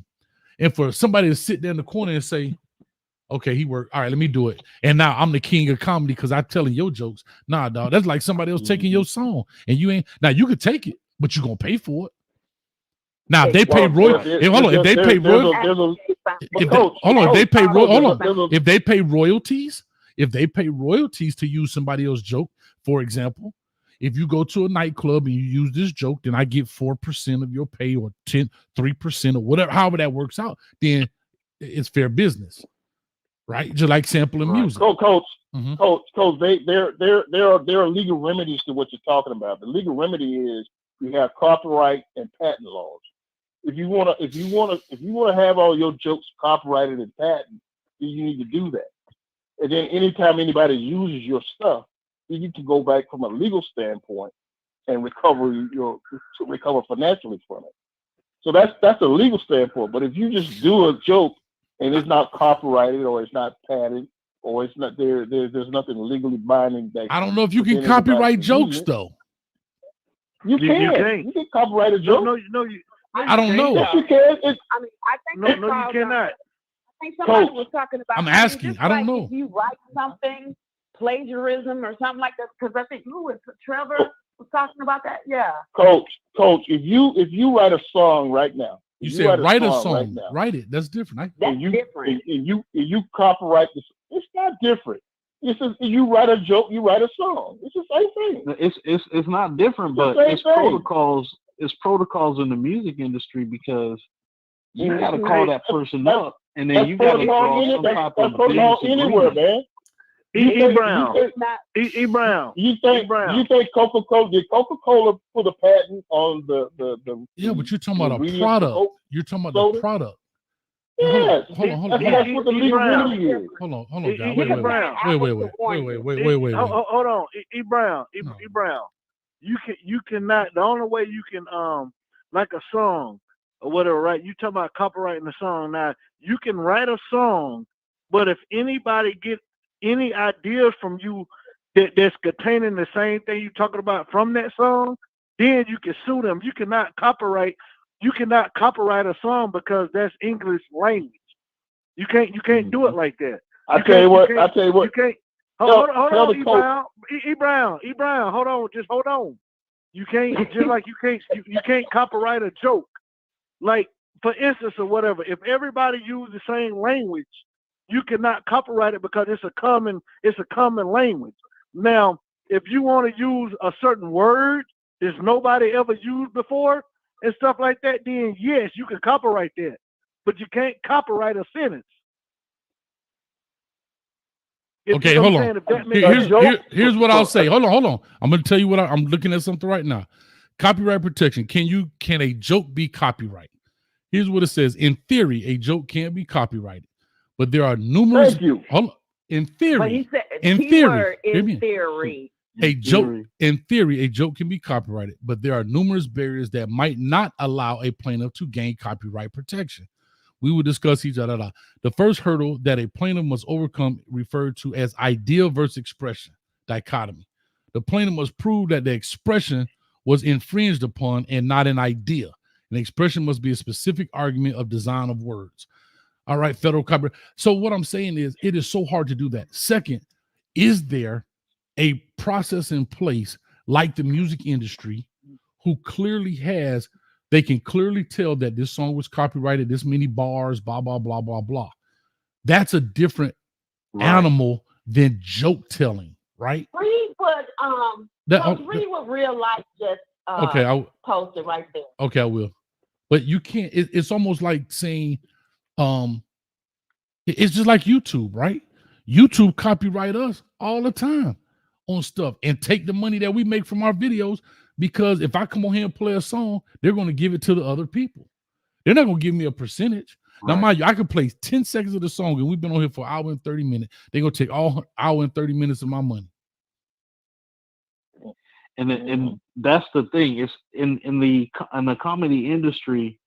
And for somebody to sit there in the corner and say, okay, he worked. All right, let me do it. And now I'm the king of comedy because I'm telling your jokes. Nah, dog, that's like somebody else taking your song. And you ain't. Now you could take it, but you're gonna pay for it. Now if they pay royalties, if they pay royalties to use somebody else's joke, for example, if you go to a nightclub and you use this joke, then I get 4% of your pay or 3% or whatever, however that works out, then it's fair business, right? Just like sampling music. Coach, Mhm. Coach, there are legal remedies to what you're talking about. The legal remedy is you have copyright and patent laws. If you wanna have all your jokes copyrighted and patented, then you need to do that. And then anytime anybody uses your stuff, then you can go back from a legal standpoint and recover financially from it. So that's a legal standpoint. But if you just do a joke and it's not copyrighted or it's not patented or it's not there's nothing legally binding that I don't know if you can copyright jokes though. You can copyright a joke. I don't know. Yes, you can. I think you cannot. I think somebody was talking about. I'm asking. Just I don't like know. If you write something, plagiarism or something like that, because I think Trevor was talking about that. Yeah. Coach, if you write a song right now, You said write a song. right now, Write it. That's different. That's different. And you copyright this. It's not different. It's just, you write a joke, you write a song. It's the same thing. It's not different, but it's protocols. It's protocols in the music industry because you got to call that person up, and then you got to draw some type of business anywhere, agreement. man. E. Brown. You think Coca-Cola did Coca-Cola put a patent on the Yeah, but you're talking about a ingredients product. of Coke? You're talking about Soda? the product. Yes. Hold on. That's what the legal remedy is. Hold on, guys. E. Wait. Brown. Wait. Hold on, E. Brown. E. Brown. You cannot. The only way you can like a song or whatever, right? You talking about copyrighting the song. Now you can write a song, but if anybody get any ideas from you that's containing the same thing you talking about from that song, then you can sue them. You cannot copyright a song because that's English language. You can't do it like that. I tell you what. You can't. Hold on, E. Brown. Hold on, just hold on. You can't you can't copyright a joke. Like for instance or whatever. If everybody use the same language, you cannot copyright it because it's a common language. Now, if you want to use a certain word that nobody ever used before and stuff like that, then yes, you can copyright that. But you can't copyright a sentence. Okay, hold on. Here's what I'll say. Hold on. I'm going to tell you what I'm looking at something right now. Copyright protection. Can a joke be copyrighted? Here's what it says. In theory, a joke can't be copyrighted, but there are numerous. Thank you. Hold on. In theory, But he said in keyword theory, in theory. a joke can be copyrighted, but there are numerous barriers that might not allow a plaintiff to gain copyright protection. We will discuss each other. The first hurdle that a plaintiff must overcome referred to as idea versus expression dichotomy. The plaintiff must prove that the expression was infringed upon and not an idea. An expression must be a specific argument of design of words. All right, federal copyright. So what I'm saying is it is so hard to do that. Second, is there a process in place like the music industry who clearly has, they can clearly tell that this song was copyrighted, this many bars, blah, blah, blah, blah, blah. That's a different animal than joke telling, right? Read what read what real life just posted right there. Okay, I will. But you can't, it's almost like saying, it's just like YouTube, right? YouTube copyright us all the time on stuff and take the money that we make from our videos, because if I come on here and play a song, they're going to give it to the other people. They're not going to give me a percentage. Right. Now, mind you, I could play 10 seconds of the song and we've been on here for an hour and 30 minutes. They're going to take all hour and 30 minutes of my money. And that's the thing. It's in the comedy industry,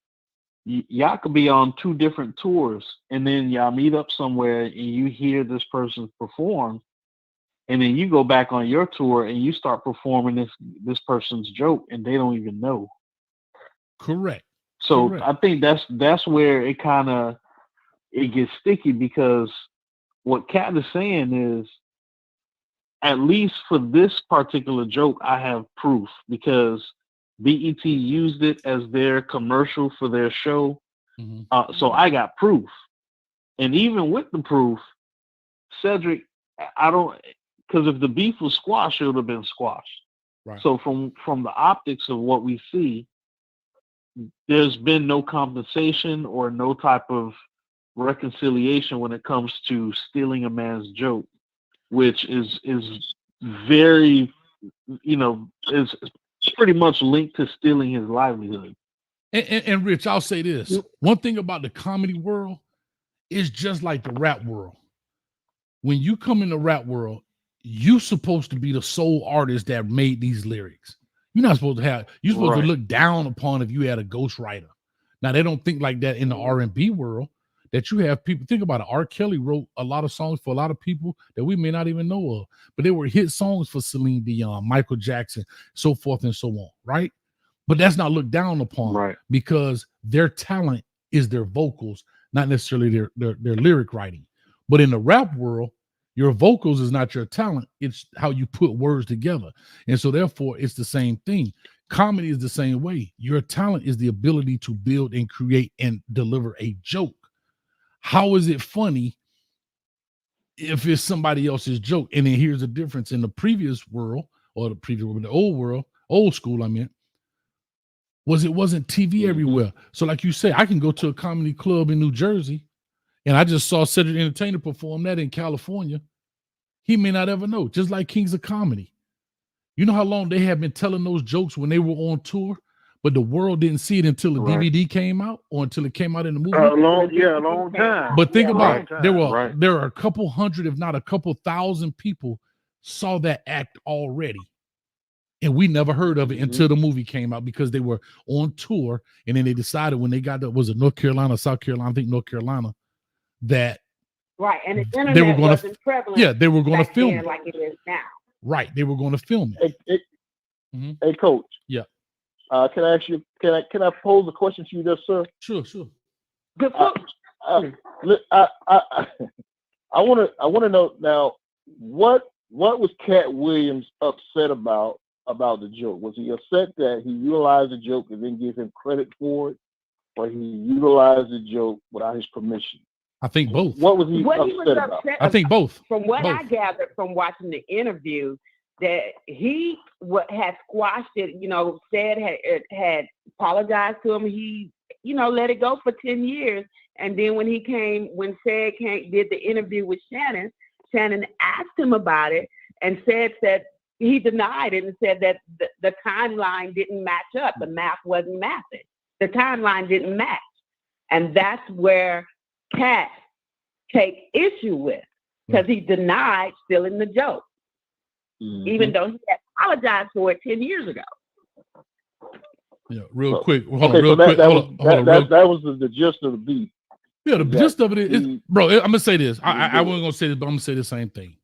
y'all could be on two different tours and then y'all meet up somewhere and you hear this person perform, and then you go back on your tour and you start performing this person's joke and they don't even know. Correct. So I think that's where it gets sticky, because what Katt is saying is, at least for this particular joke, I have proof because BET used it as their commercial for their show. So I got proof. And even with the proof, Cedric I don't, because if the beef was squashed, it would have been squashed. Right. So from the optics of what we see, there's been no compensation or no type of reconciliation when it comes to stealing a man's joke, which is very, is pretty much linked to stealing his livelihood. And Rich, I'll say this. One thing about the comedy world is just like the rap world. When you come in the rap world, you're supposed to be the sole artist that made these lyrics. You're not supposed to have, you're supposed to look down upon if you had a ghostwriter. Now, they don't think like that in the R&B world, that you have people, think about it. R. Kelly wrote a lot of songs for a lot of people that we may not even know of, but they were hit songs for Celine Dion, Michael Jackson, so forth and so on, right? But that's not looked down upon because their talent is their vocals, not necessarily their lyric writing. But in the rap world, your vocals is not your talent. It's how you put words together. And so therefore, it's the same thing. Comedy is the same way. Your talent is the ability to build and create and deliver a joke. How is it funny if it's somebody else's joke? And then here's the difference in the previous world, or the old world, old school, I meant, it wasn't TV everywhere. So like you say, I can go to a comedy club in New Jersey, and I just saw Cedric the Entertainer perform that in California. He may not ever know, just like Kings of Comedy. You know how long they have been telling those jokes when they were on tour, but the world didn't see it until the DVD came out or until it came out in the movie? A long time. But think about it. There are a couple hundred, if not a couple thousand people saw that act already. And we never heard of it until the movie came out because they were on tour. And then they decided when they got to, was it North Carolina, South Carolina? I think North Carolina, that right. And the internet wasn't prevalent. Yeah, they were going to film it like it is now. Right. They were going to film it. Hey, Coach. Yeah. Can I ask you? Can I pose a question to you, there, sir? Sure. Good. I want to know now what was Katt Williams upset about the joke? Was he upset that he utilized the joke and then gave him credit for it, or he utilized the joke without his permission? I think both. What was he upset about? I think both. From what I gathered from watching the interview, that he had squashed it, said had apologized to him. He, let it go for 10 years. And then when Said did the interview with Shannon asked him about it and said he denied it and said that the timeline didn't match up. The math wasn't mathing. The timeline didn't match. And that's where Katt take issue with, because he denied stealing the joke. Even though he had apologized for it 10 years ago. Yeah, real quick. That was the gist of the beef. Yeah, the gist of it is, bro, I'm going to say this. I wasn't going to say this, but I'm going to say the same thing.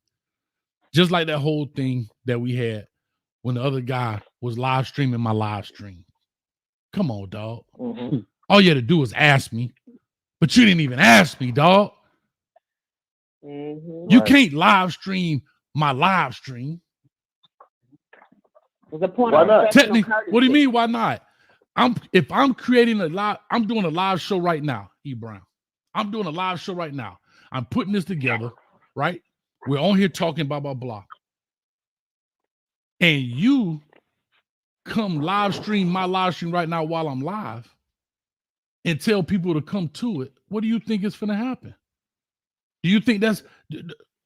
Just like that whole thing that we had when the other guy was live streaming my live stream. Come on, dog. All you had to do was ask me, but you didn't even ask me, dog. You can't live stream my live stream. Why not? Technically, what do you mean? Why not? If I'm creating I'm doing a live show right now, E. Brown. I'm doing a live show right now. I'm putting this together, right? We're on here talking blah, blah, blah. And you come live stream my live stream right now while I'm live and tell people to come to it. What do you think is going to happen? Do you think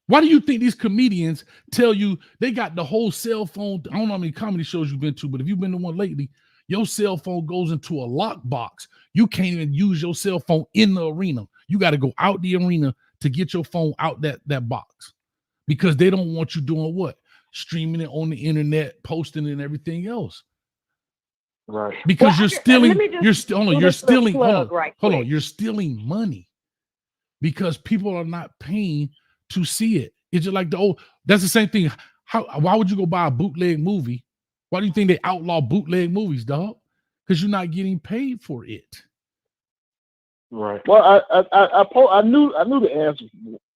why do you think these comedians tell you they got the whole cell phone? I don't know how many comedy shows you've been to, but if you've been to one lately, your cell phone goes into a lockbox. You can't even use your cell phone in the arena. You got to go out the arena to get your phone out that box, because they don't want you doing what? Streaming it on the internet, posting it and everything else. Right. Because you're stealing money because people are not paying to see it. It's just like that's the same thing. Why would you go buy a bootleg movie? Why do you think they outlaw bootleg movies, dog? Because you're not getting paid for it. Right. Well, I knew the answer.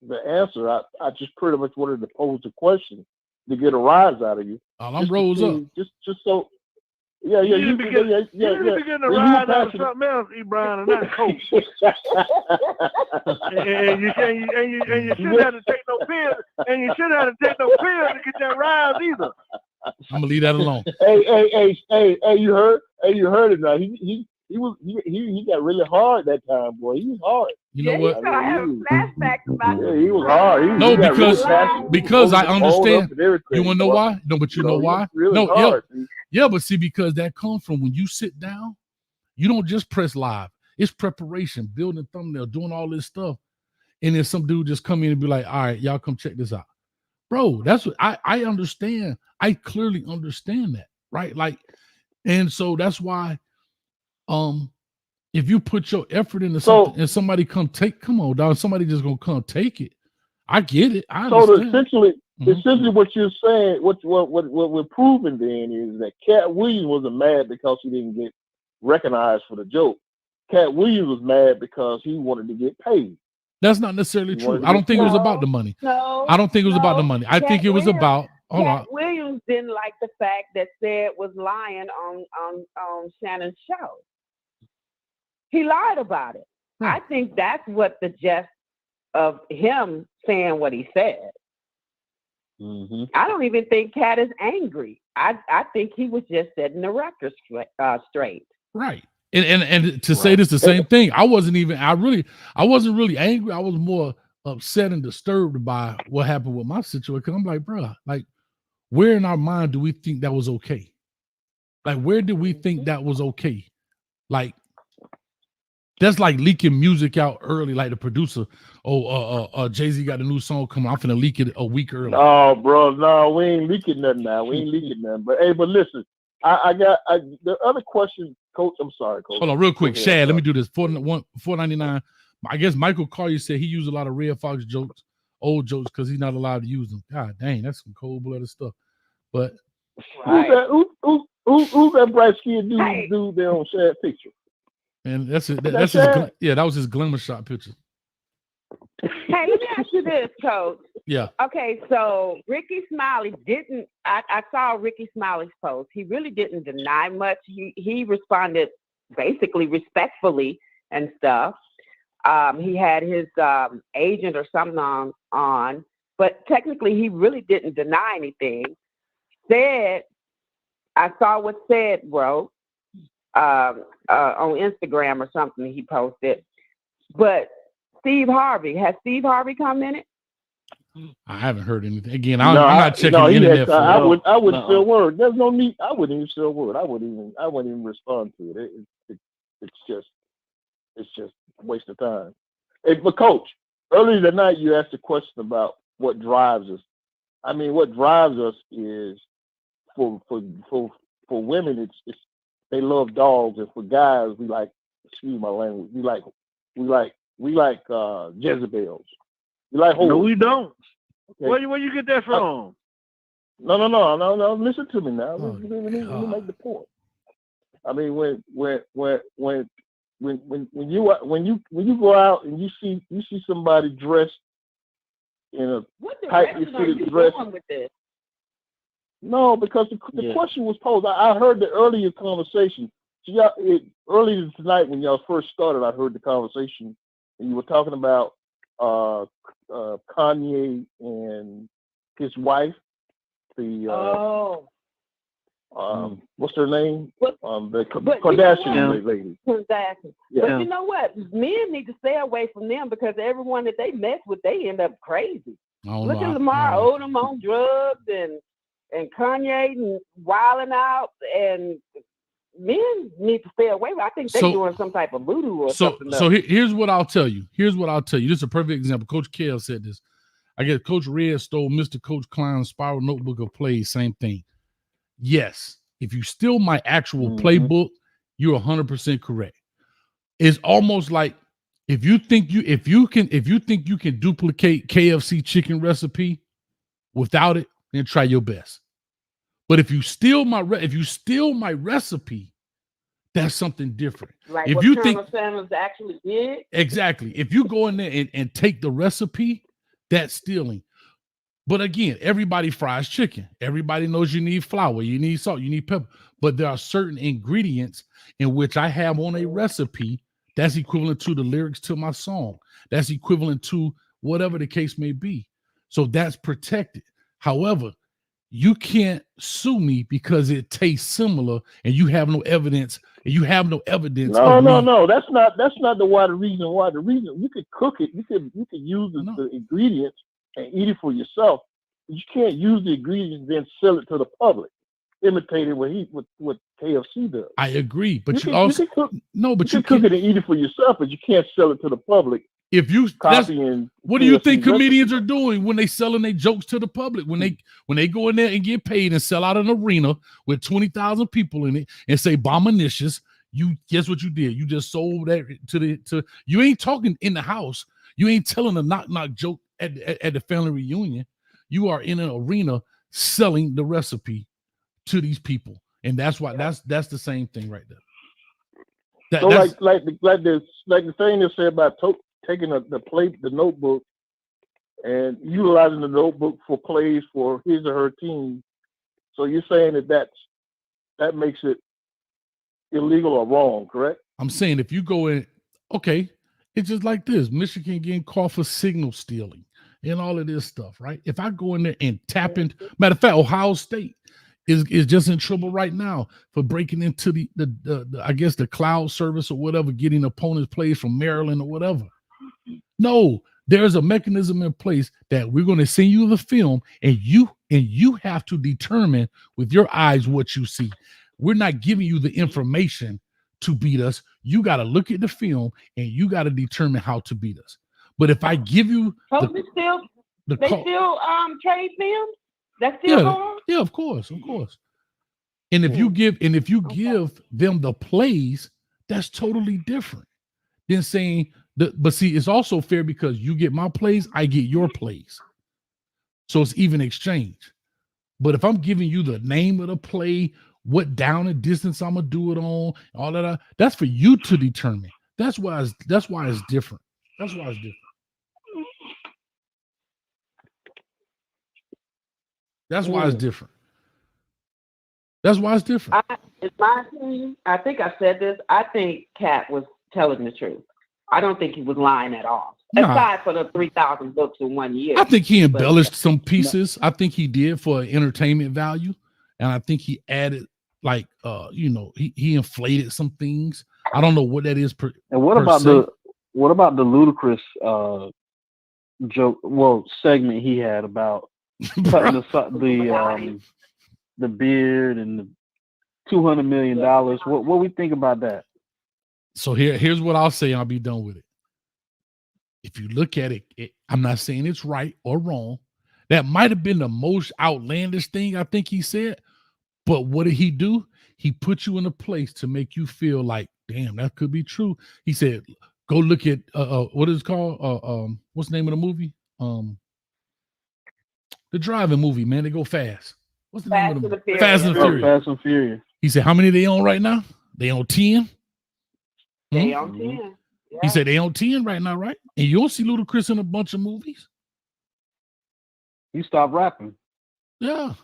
The answer. I just pretty much wanted to pose the question to get a rise out of you. I'm rose up. Just so Yeah, You you need to be getting a ride out of something else, E. Brown, and not Coke. and you shouldn't have to take no pills. And you shouldn't have to take no pills to get that rise either. I'm gonna leave that alone. Hey, you heard it now. He got really hard that time, boy. He was hard. You know what? I have flashbacks about he was hard. No, got because I really understand. You want want to know why? No, but you know why? Really No, hard, yeah, but see, because that comes from when you sit down, you don't just press live. It's preparation, building thumbnail, doing all this stuff, and then some dude just come in and be like, "All right, y'all come check this out." Bro, that's what I understand. I clearly understand that, right? Like, and so that's why, if you put your effort into something and somebody come on, dog, somebody just gonna come take it. I get it. I understand. So essentially, what you're saying, what we're proving then is that Katt Williams wasn't mad because he didn't get recognized for the joke. Katt Williams was mad because he wanted to get paid. That's not necessarily true. I don't think it was about the money. No, I don't think it was about the money. I think it was about Katt Williams didn't like the fact that Sid was lying on Shannon's show. He lied about it. I think that's what the gist of him saying what he said. Mm-hmm. I don't even think Katt is angry. I think he was just setting the record straight. Right. And to say this the same thing, I wasn't really angry. I was more upset and disturbed by what happened with my situation. I'm like, bro, like, where in our mind do we think that was okay? Like, where do we think that was okay? Like, that's like leaking music out early, like the producer. Jay-Z got a new song coming. I'm finna leak it a week early. Oh, bro, no, we ain't leaking nothing now. We ain't leaking nothing. But hey, but listen, I got the other question, Coach. I'm sorry, Coach. Hold on, real quick, Shad. Let me do this. $4.99. I guess Michael Collier said he used a lot of Red Fox jokes, old jokes, because he's not allowed to use them. God dang, that's some cold-blooded stuff. But who's that bright skinned dude there on Shad's picture? And that's it. That's his, that was his glamour shot picture. Hey, let me ask you this, Coach. Yeah. Okay, so Ricky Smiley didn't. I saw Ricky Smiley's post. He really didn't deny much. He responded basically respectfully and stuff. He had his agent or something on, but technically he really didn't deny anything. I saw what Sid wrote on Instagram or something he posted, but has Steve Harvey commented? I haven't heard anything. Again, I'm not checking the internet. I wouldn't say a word. There's no need. I wouldn't even say a word. I wouldn't even respond to it. It's just a waste of time. Hey, but Coach, earlier tonight you asked a question about what drives us. I mean, what drives us is for women, it's they love dogs, and for guys, we like, excuse my language, we like Jezebels. We like hoes. No, we don't. Okay. Where you get that from? No. Listen to me now. Let me make the point. I mean, when you go out and you see somebody dressed in a tightly fitted dress. With this? No, because the question was posed. I heard the earlier conversation. Earlier tonight when y'all first started, I heard the conversation, and you were talking about Kanye and his wife, what's her name? The Kardashian lady. Kardashian. Yeah. But you know what? Men need to stay away from them because everyone that they mess with, they end up crazy. Look at Lamar Odom on drugs and Kanye and wilding out, and men need to stay away. I think they're doing some type of voodoo or something. So here's what I'll tell you. This is a perfect example. Coach Kell said this. I guess Coach Red stole Mr. Coach Klein's spiral notebook of plays. Same thing. Yes, if you steal my actual playbook, you're 100% correct. It's almost like if you think you can duplicate KFC chicken recipe without it, then try your best. But if you steal my recipe, that's something different. Like if what you Colonel Sanders actually did. Exactly. If you go in there and take the recipe, that's stealing. But again, everybody fries chicken. Everybody knows you need flour, you need salt, you need pepper. but there are certain ingredients in which I have on a recipe that's equivalent to the lyrics to my song. That's equivalent to whatever the case may be. So that's protected. However, you can't sue me because it tastes similar and you have no evidence. You have no evidence. No. That's not the reason why. The reason you could cook it, you could use the ingredients and eat it for yourself. But you can't use the ingredients and then sell it to the public, imitating what KFC does. I agree, but you cook it and eat it for yourself, but you can't sell it to the public. If you copying, what do you think comedians are doing when they selling their jokes to the public? When they go in there and get paid and sell out an arena with 20,000 people in it and say "Bominicious," you guess what you did? You just sold that to you ain't talking in the house. You ain't telling a knock joke at the family reunion. You are in an arena selling the recipe to these people, and that's why that's the same thing right there. So like the thing they say about taking the notebook and utilizing the notebook for plays for his or her team. So you're saying that makes it illegal or wrong, correct? I'm saying if you go in, okay, it's just like this: Michigan getting caught for signal stealing and all of this stuff, right? If I go in there and tap in, matter of fact, Ohio State is just in trouble right now for breaking into the I guess the cloud service or whatever, getting opponents' plays from Maryland or whatever. No, there's a mechanism in place that we're going to send you the film, and you have to determine with your eyes what you see. We're not giving you the information to beat us. You got to look at the film and you got to determine how to beat us. But if I give you they still trade films? That's still going on? Yeah, of course. And if you give them the plays, that's totally different than saying but see, it's also fair because you get my plays, I get your plays. So it's even exchange. But if I'm giving you the name of the play, what down and distance I'm gonna do it on, all that, that's for you to determine. That's why it's different. That's why it's different. That's why it's different. That's why it's different. In my opinion, I think I said this. I think Katt was telling the truth. I don't think he was lying at all. Nah. Aside for the 3,000 books in 1 year. I think he embellished some pieces. I think he did for entertainment value. And I think he added he inflated some things. I don't know what that is and what about the Ludacris segment he had about cutting the beard and the $200 million. What we think about that? So here's what I'll say, and I'll be done with it. If you look at it, I'm not saying it's right or wrong. That might have been the most outlandish thing I think he said. But what did he do? He put you in a place to make you feel like, damn, that could be true. He said, go look at what is it called? What's the name of the movie? The driving movie, man. They go fast. What's the name of the movie? Fast and Furious. Fast and Furious. He said, how many they on right now? They on 10? They on 10. Yeah. He said they on 10 right now, right? And you don't see Ludacris in a bunch of movies. He stopped rapping. Yeah.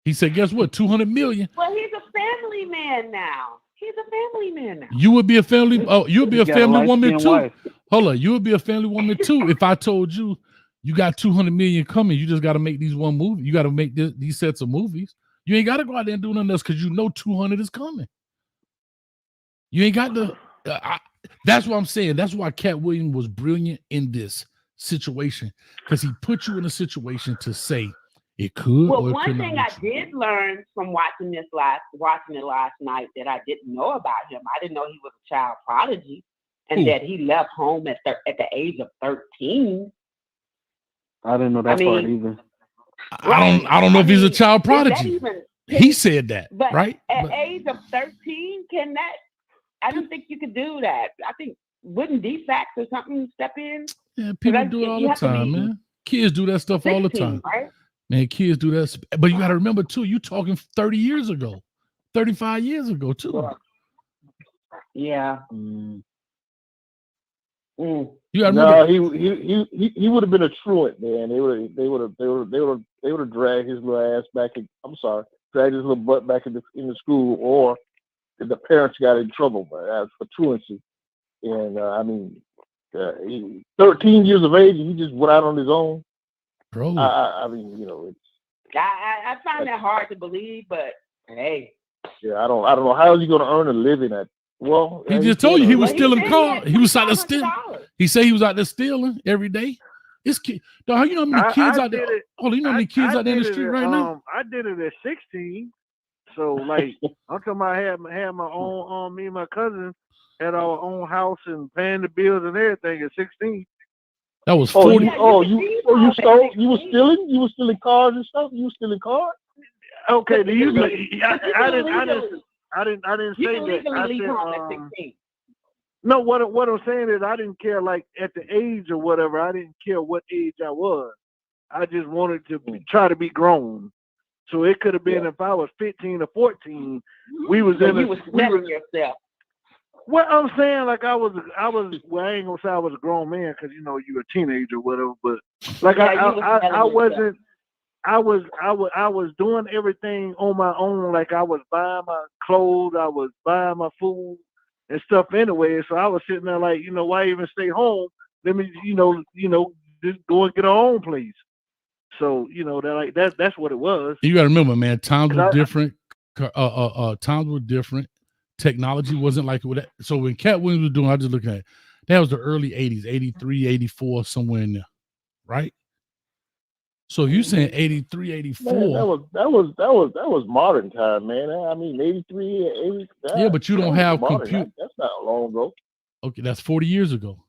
He said, guess what? 200 million. Well, he's a family man now. You would be a family. Oh, you would be a family woman too. Wife. Hold on, you would be a family woman too. If I told you got 200 million coming, you just got to make these one movie. You got to make these sets of movies. You ain't got to go out there and do nothing else because you know 200 is coming. You ain't got to. That's what I'm saying. That's why Katt Williams was brilliant in this situation because he put you in a situation to say it could. Well, or it one thing I did learn from watching it last night that I didn't know about him. I didn't know he was a child prodigy and that he left home at the age of 13. I didn't know that part either. I don't know if he's a child prodigy. He said that, but right? At age of 13, can that? I don't think you could do that. I think wouldn't defects or something step in? Yeah, people do it all the time, man. Kids do that stuff 16, all the time. Right? Man, kids do that. But you got to remember, too, you talking 30 years ago, 35 years ago, too. Yeah. You got to remember. No, he would have been a truant, man. They would have dragged his little ass back. I'm sorry. drag his little butt back in the school, or if the parents got in trouble for truancy. And 13 years of age, and he just went out on his own. Bro, I mean, you know, I find that hard to believe, but hey. Yeah, I don't know how is he going to earn a living at. Well, he just told you he was stealing cars. He was out there stealing. He said he was out there stealing every day. It's kid. Dog, you know how many kids out there? Oh, you know how many kids out there in the street right now? I did it at 16. So like, I'm talking about I had my own. Me and my cousin had our own house and paying the bills and everything at 16. That was 40. You were stealing cars and stuff. You were stealing cars. Okay, I didn't say that. I said, no, what I'm saying is I didn't care, like, at the age or whatever. I didn't care what age I was. I just wanted to try to be grown. So it could have been if I was 15 or 14. We was in. You was smelling yourself. What I'm saying, like I was. Well, I ain't gonna say I was a grown man because you know you're a teenager or whatever. But like I wasn't. I was doing everything on my own. Like I was buying my clothes, I was buying my food and stuff anyway. So I was sitting there like, you know, why even stay home? Let me, you know, just go and get our own place. So you know that's what it was. You got to remember, man. Times were different. Times were different. Technology wasn't like it. So when Katt Williams was doing, I just looking at it, that was the early 80s, 83, 84, somewhere in there, right? So you saying 83, 84? Man, that was modern time, man. I mean 83, 80. Yeah, but you don't have computer. That's not long ago. Okay, that's 40 years ago.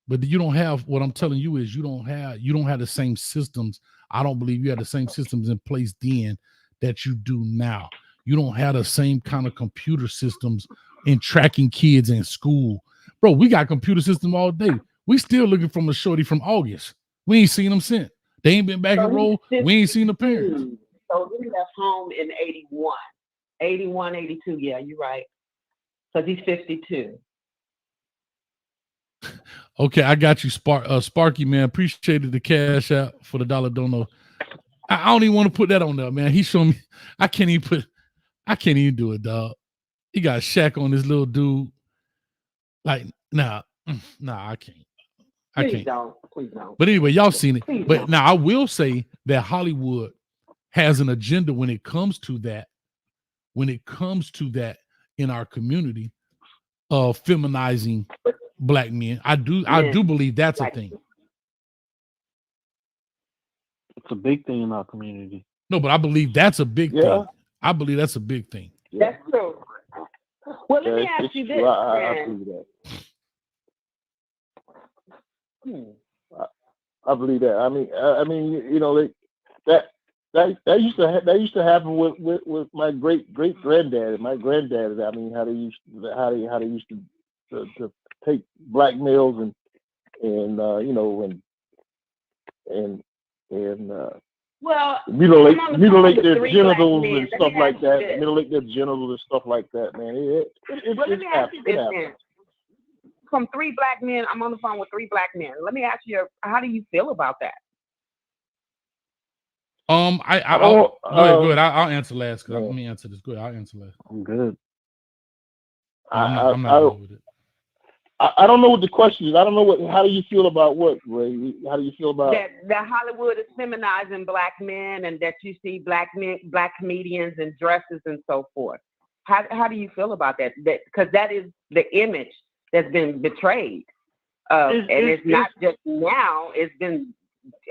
But you don't have, what I'm telling you is you don't have the same systems. I don't believe you had the same systems in place then that you do now. You don't have the same kind of computer systems in tracking kids in school. Bro, we got computer systems all day. We still looking from a shorty from August. We ain't seen them since. They ain't been back and roll. We ain't seen the parents. So he left home in 81. 81, 82. Yeah, you're right. Because he's 52. Okay, I got you, Sparky, man. Appreciated the cash out for the $1 dono. I don't even want to put that on there, man. He showed me. I can't even do it, dog. He got Shaq on this little dude. Like, nah, I can't. Please don't. But anyway, y'all seen it. But now I will say that Hollywood has an agenda when it comes to that. When it comes to that in our community of feminizing black men, I do believe that's a thing. It's a big thing in our community. No, but I believe that's a big thing. I believe that's a big thing. That's true. Well, let me ask you this. I believe that. I believe that. I mean, you know, that used to happen with my great granddad and my granddad. I mean, how they used to take black males and you know well, mutilate their genitals and stuff like that. Mutilate their genitals and stuff like that, man. Let me ask you this then. From 3 black men, I'm on the phone with 3 black men. Let me ask you, how do you feel about that? Go ahead. I'll answer last. Let me answer this. Go ahead. I'll answer last. I'm good. I'm not good with it. I don't know what the question is. I don't know how do you feel about what, Ray? How do you feel about that Hollywood is feminizing black men and that you see black comedians in dresses and so forth? How do you feel about that? Because that is the image that's been betrayed. And it's not just now, it's been,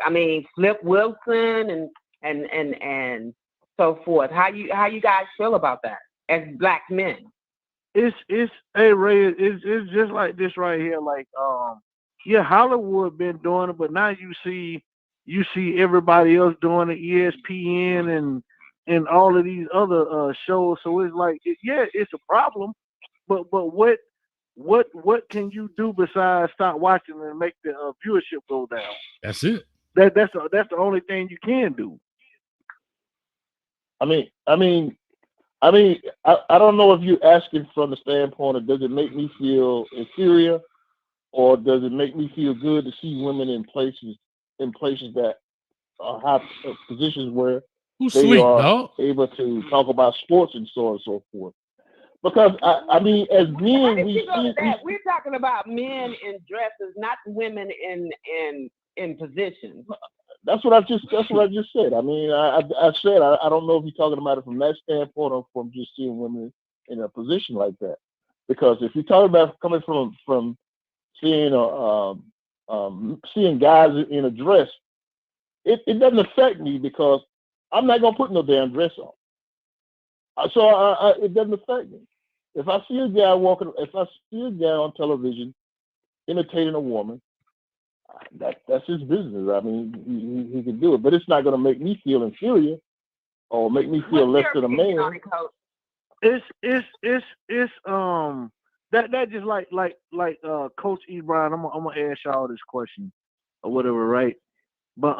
I mean, Flip Wilson and so forth. How you guys feel about that as black men? Hey Ray, it's just like this right here. Like Hollywood been doing it, but now you see everybody else doing it, ESPN and all of these other shows. So it's like, it's a problem, but what can you do besides stop watching and make the viewership go down? That's it. That's the only thing you can do. I mean, I don't know if you're asking from the standpoint of does it make me feel inferior, or does it make me feel good to see women in places that have positions where Who's they sweet, are dog? able to talk about sports and so on and so forth. Because I mean, as How men, did we you go to see that? We're talking about men in dresses, not women in positions. that's what I just said. I mean, I said I don't know if you're talking about it from that standpoint or from just seeing women in a position like that. Because if you're talking about coming from seeing seeing guys in a dress, it doesn't affect me because I'm not gonna put no damn dress on. So it doesn't affect me. If I see a guy on television imitating a woman, that's his business. I mean, he can do it, but it's not going to make me feel inferior or make me feel less than a man. It's that just like Coach E. Brown. I'm gonna ask y'all this question or whatever, right? But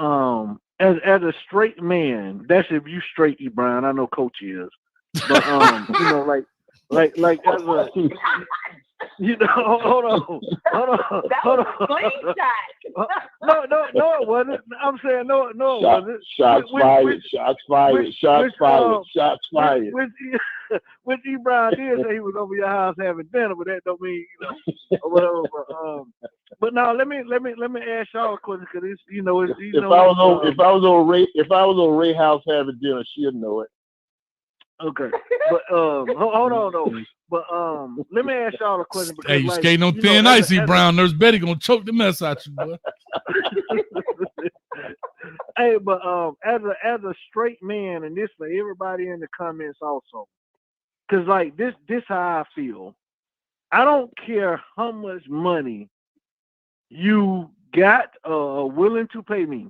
as a straight man, that's if you straight, E. Brown. I know Coach is, but you know, like as a you know, hold on. That was a clean shot. No, it wasn't. I'm saying no, it wasn't. Shots fired. Which E. Brown did say he was over your house having dinner, but that don't mean or whatever. But now let me ask y'all a question because it's if I was on Ray house having dinner, she'd know it. Okay, but hold on though. But let me ask y'all a question. Because, Hey, you skating on thin ice, E. Brown. Nurse Betty gonna choke the mess out you, boy. Hey, but as a straight man, and this for everybody in the comments also, because like this how I feel. I don't care how much money you got willing to pay me.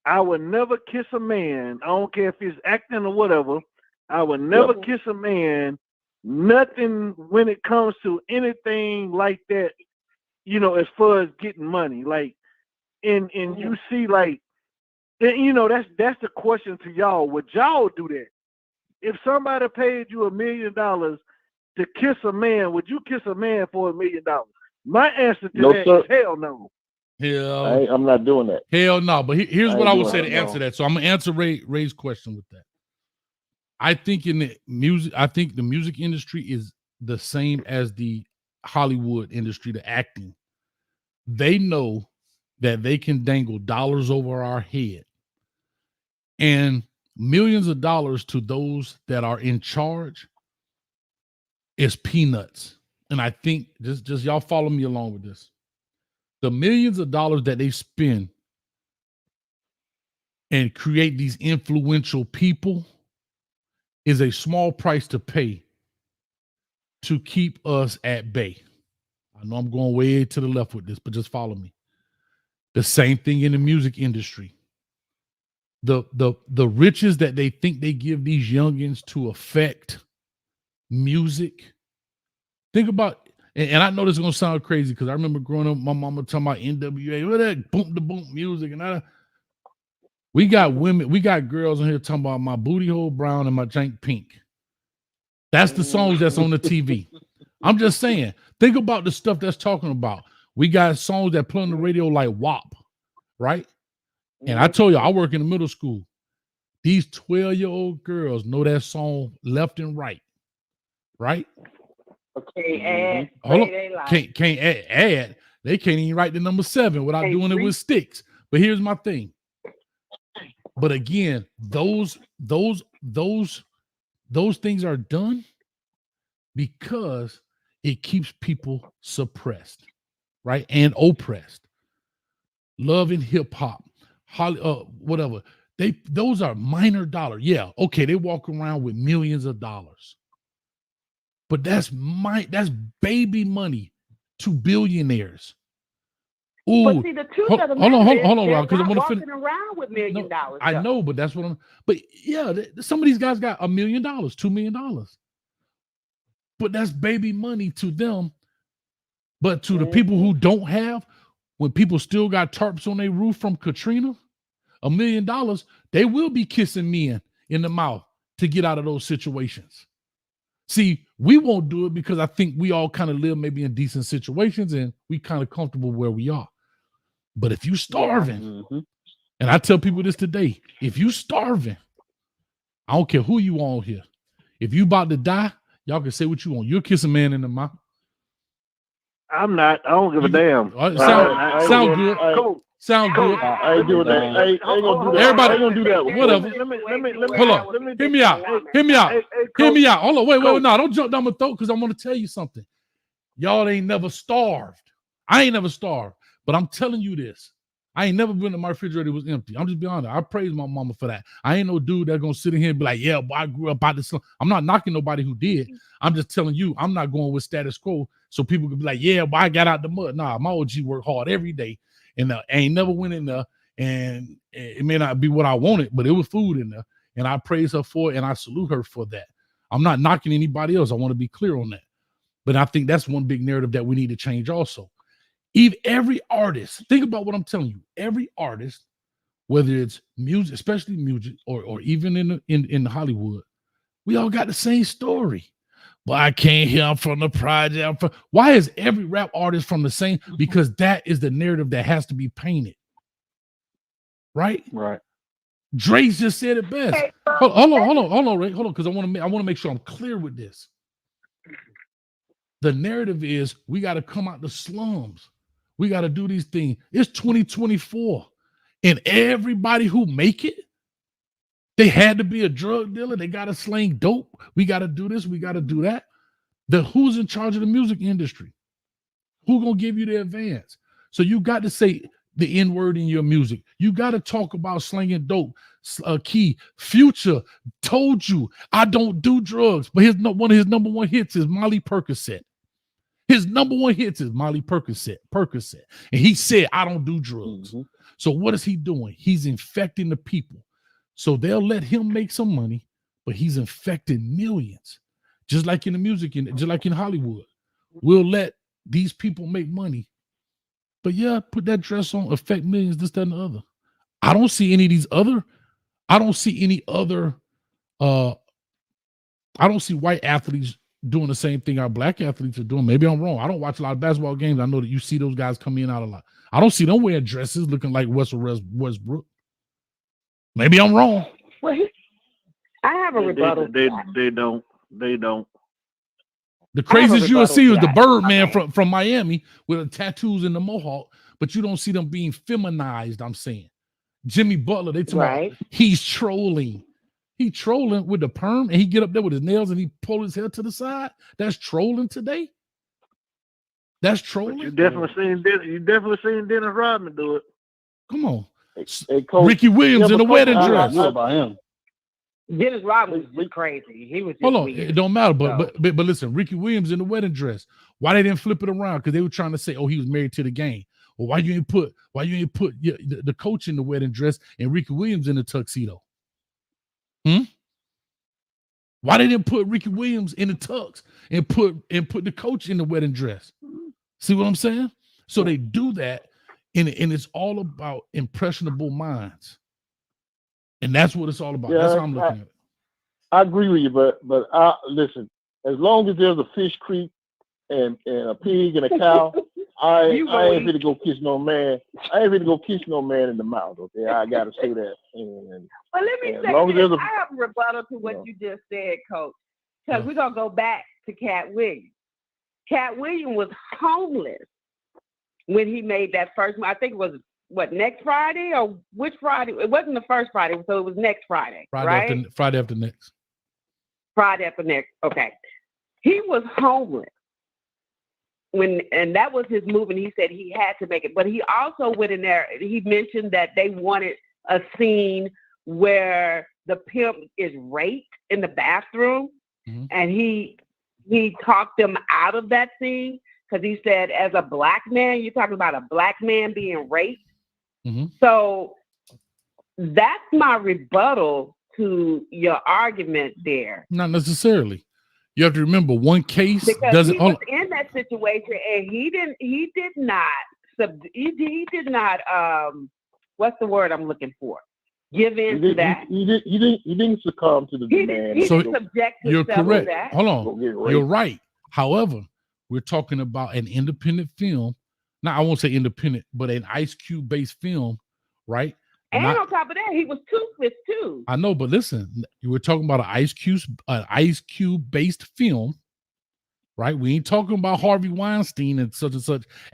I would never kiss a man. I don't care if he's acting or whatever. I would never kiss a man. Nothing when it comes to anything like that, you know, as far as getting money. Like, and you see, like, and, you know, that's the question to y'all. Would y'all do that? If somebody paid you $1 million to kiss a man, would you kiss a man for $1 million? My answer to that is hell no. Hell, I'm not doing that. Hell no. But here's what I would say to answer that. So I'm gonna answer Ray's question with that. I think the music industry is the same as the Hollywood industry, the acting. They know that they can dangle dollars over our head and millions of dollars to those that are in charge is peanuts. And I think just y'all follow me along with this. The millions of dollars that they spend and create these influential people is a small price to pay to keep us at bay. I know I'm going way to the left with this, but just follow me. The same thing in the music industry. The riches that they think they give these youngins to affect music. Think about, and I know this is going to sound crazy because I remember growing up, my mama talking about NWA, what that boom the boom music, and we got women, we got girls on here talking about my booty hole brown and my jank pink. That's the songs that's on the TV. I'm just saying, think about the stuff that's talking about. We got songs that play on the radio like WAP, right? And I told you, I work in the middle school. These 12-year-old girls know that song left and right, right? Okay, Hold on. Can't add. They can't even write the number 7 without doing it with sticks. But here's my thing. But again, those things are done because it keeps people suppressed, right? And oppressed. Love and hip hop, whatever. Those are minor dollars. Yeah, okay, they walk around with millions of dollars. But that's baby money to billionaires. Ooh, but see, the truth of the matter hold on, is Rob, because I'm they're going to walking around with $1 million. I know, but that's what I'm. But yeah, some of these guys got $1 million, $2 million. But that's baby money to them. But to the people who don't have, when people still got tarps on their roof from Katrina, $1 million, they will be kissing men in the mouth to get out of those situations. See, we won't do it because I think we all kind of live maybe in decent situations and we kind of comfortable where we are. But if you starving, and I tell people this today, if you starving I don't care who you on here. If you about to die, y'all can say what you want. You'll kiss a man in the mouth. I'm not. I don't give a damn. Sound good. Sound good. I ain't doing that. I ain't gonna do that. Everybody, I ain't gonna do that. Whatever. Let me Hold on. Hear me out. Hear me out. Hear me out. Hold on. Wait. No, don't jump down my throat because I want to tell you something. Y'all ain't never starved. I ain't never starved. But I'm telling you this. I ain't never been to my refrigerator was empty. I'm just being honest. I praise my mama for that. I ain't no dude that's gonna sit in here and be like, yeah, boy, I grew up by this. I'm not knocking nobody who did. I'm just telling you, I'm not going with status quo. So people could be like, yeah, boy, I got out the mud. Nah, my OG worked hard every day. And I ain't never went in there. And it may not be what I wanted, but it was food in there. And I praise her for it. And I salute her for that. I'm not knocking anybody else. I want to be clear on that. But I think that's one big narrative that we need to change also. Every artist, think about what I'm telling you. Every artist, whether it's music, especially music, or even in Hollywood, we all got the same story. But I can't hear I'm from the project. Why is every rap artist from the same? Because that is the narrative that has to be painted. Right? Right. Dre's just said it best. Hold on, Ray. Hold on, because I want to make sure I'm clear with this. The narrative is we got to come out the slums. We got to do these things. It's 2024. And everybody who make it, they had to be a drug dealer. They got to sling dope. We got to do this. We got to do that. Who's in charge of the music industry? Who going to give you the advance? So you got to say the N-word in your music. You got to talk about slinging dope. Key Future told you, I don't do drugs. But one of his number one hits is Molly Percocet. His number one hits is Molly Percocet. And he said, I don't do drugs. Mm-hmm. So what is he doing? He's infecting the people. So they'll let him make some money, but he's infecting millions. Just like in the music, just like in Hollywood. We'll let these people make money. But yeah, put that dress on, affect millions, this, that, and the other. I don't see any white athletes doing the same thing our black athletes are doing. Maybe I'm wrong. I don't watch a lot of basketball games. I know that you see those guys come in out a lot. I don't see them wearing dresses looking like Westbrook. Maybe I'm wrong. Well, I have a rebuttal. They don't. The craziest you'll see is the Birdman from Miami with the tattoos and the mohawk, but you don't see them being feminized, I'm saying. Jimmy Butler, they talk about he's trolling. He trolling with the perm, and he get up there with his nails and he pull his hair to the side. That's trolling today. That's trolling. You definitely seen Dennis Rodman do it. Come on, hey, Coach, Ricky Williams in a wedding dress. About him. Dennis Rodman was crazy. He was. Hold on, it don't matter. But listen, Ricky Williams in the wedding dress. Why they didn't flip it around? Because they were trying to say, oh, he was married to the game. Well, why you ain't put the coach in the wedding dress and Ricky Williams in the tuxedo? Why they didn't put Ricky Williams in the tux and put the coach in the wedding dress? See what I'm saying? So they do that, and it's all about impressionable minds, and that's what it's all about. That's how I'm looking at it. I agree with you, but listen. As long as there's a fish creek and a pig and a cow, I ain't going to go kiss no man. I ain't going to go kiss no man in the mouth. Okay, I got to say that. Well, let me say this. I have a rebuttal to what you just said, Coach, because we're going to go back to Katt Williams. Katt Williams was homeless when he made that first. I think it was next Friday or which Friday? It wasn't the first Friday, so it was next Friday. Friday after next. Friday after next. Okay, he was homeless. And that was his move, and he said he had to make it. But he also went in there. He mentioned that they wanted a scene where the pimp is raped in the bathroom, and he talked them out of that scene because he said, as a black man, you're talking about a black man being raped. So that's my rebuttal to your argument there. Not necessarily. You have to remember one case because doesn't. He was in that situation, and he did not. What's the word I'm looking for? Give in to that. He didn't succumb to the demand. So you're correct. Hold on, you're right. However, we're talking about an independent film. Now I won't say independent, but an Ice Cube based film, right? And on top of that, he was toothless too. I know, but listen, you were talking about an Ice Cube based film, right? We ain't talking about Harvey Weinstein and such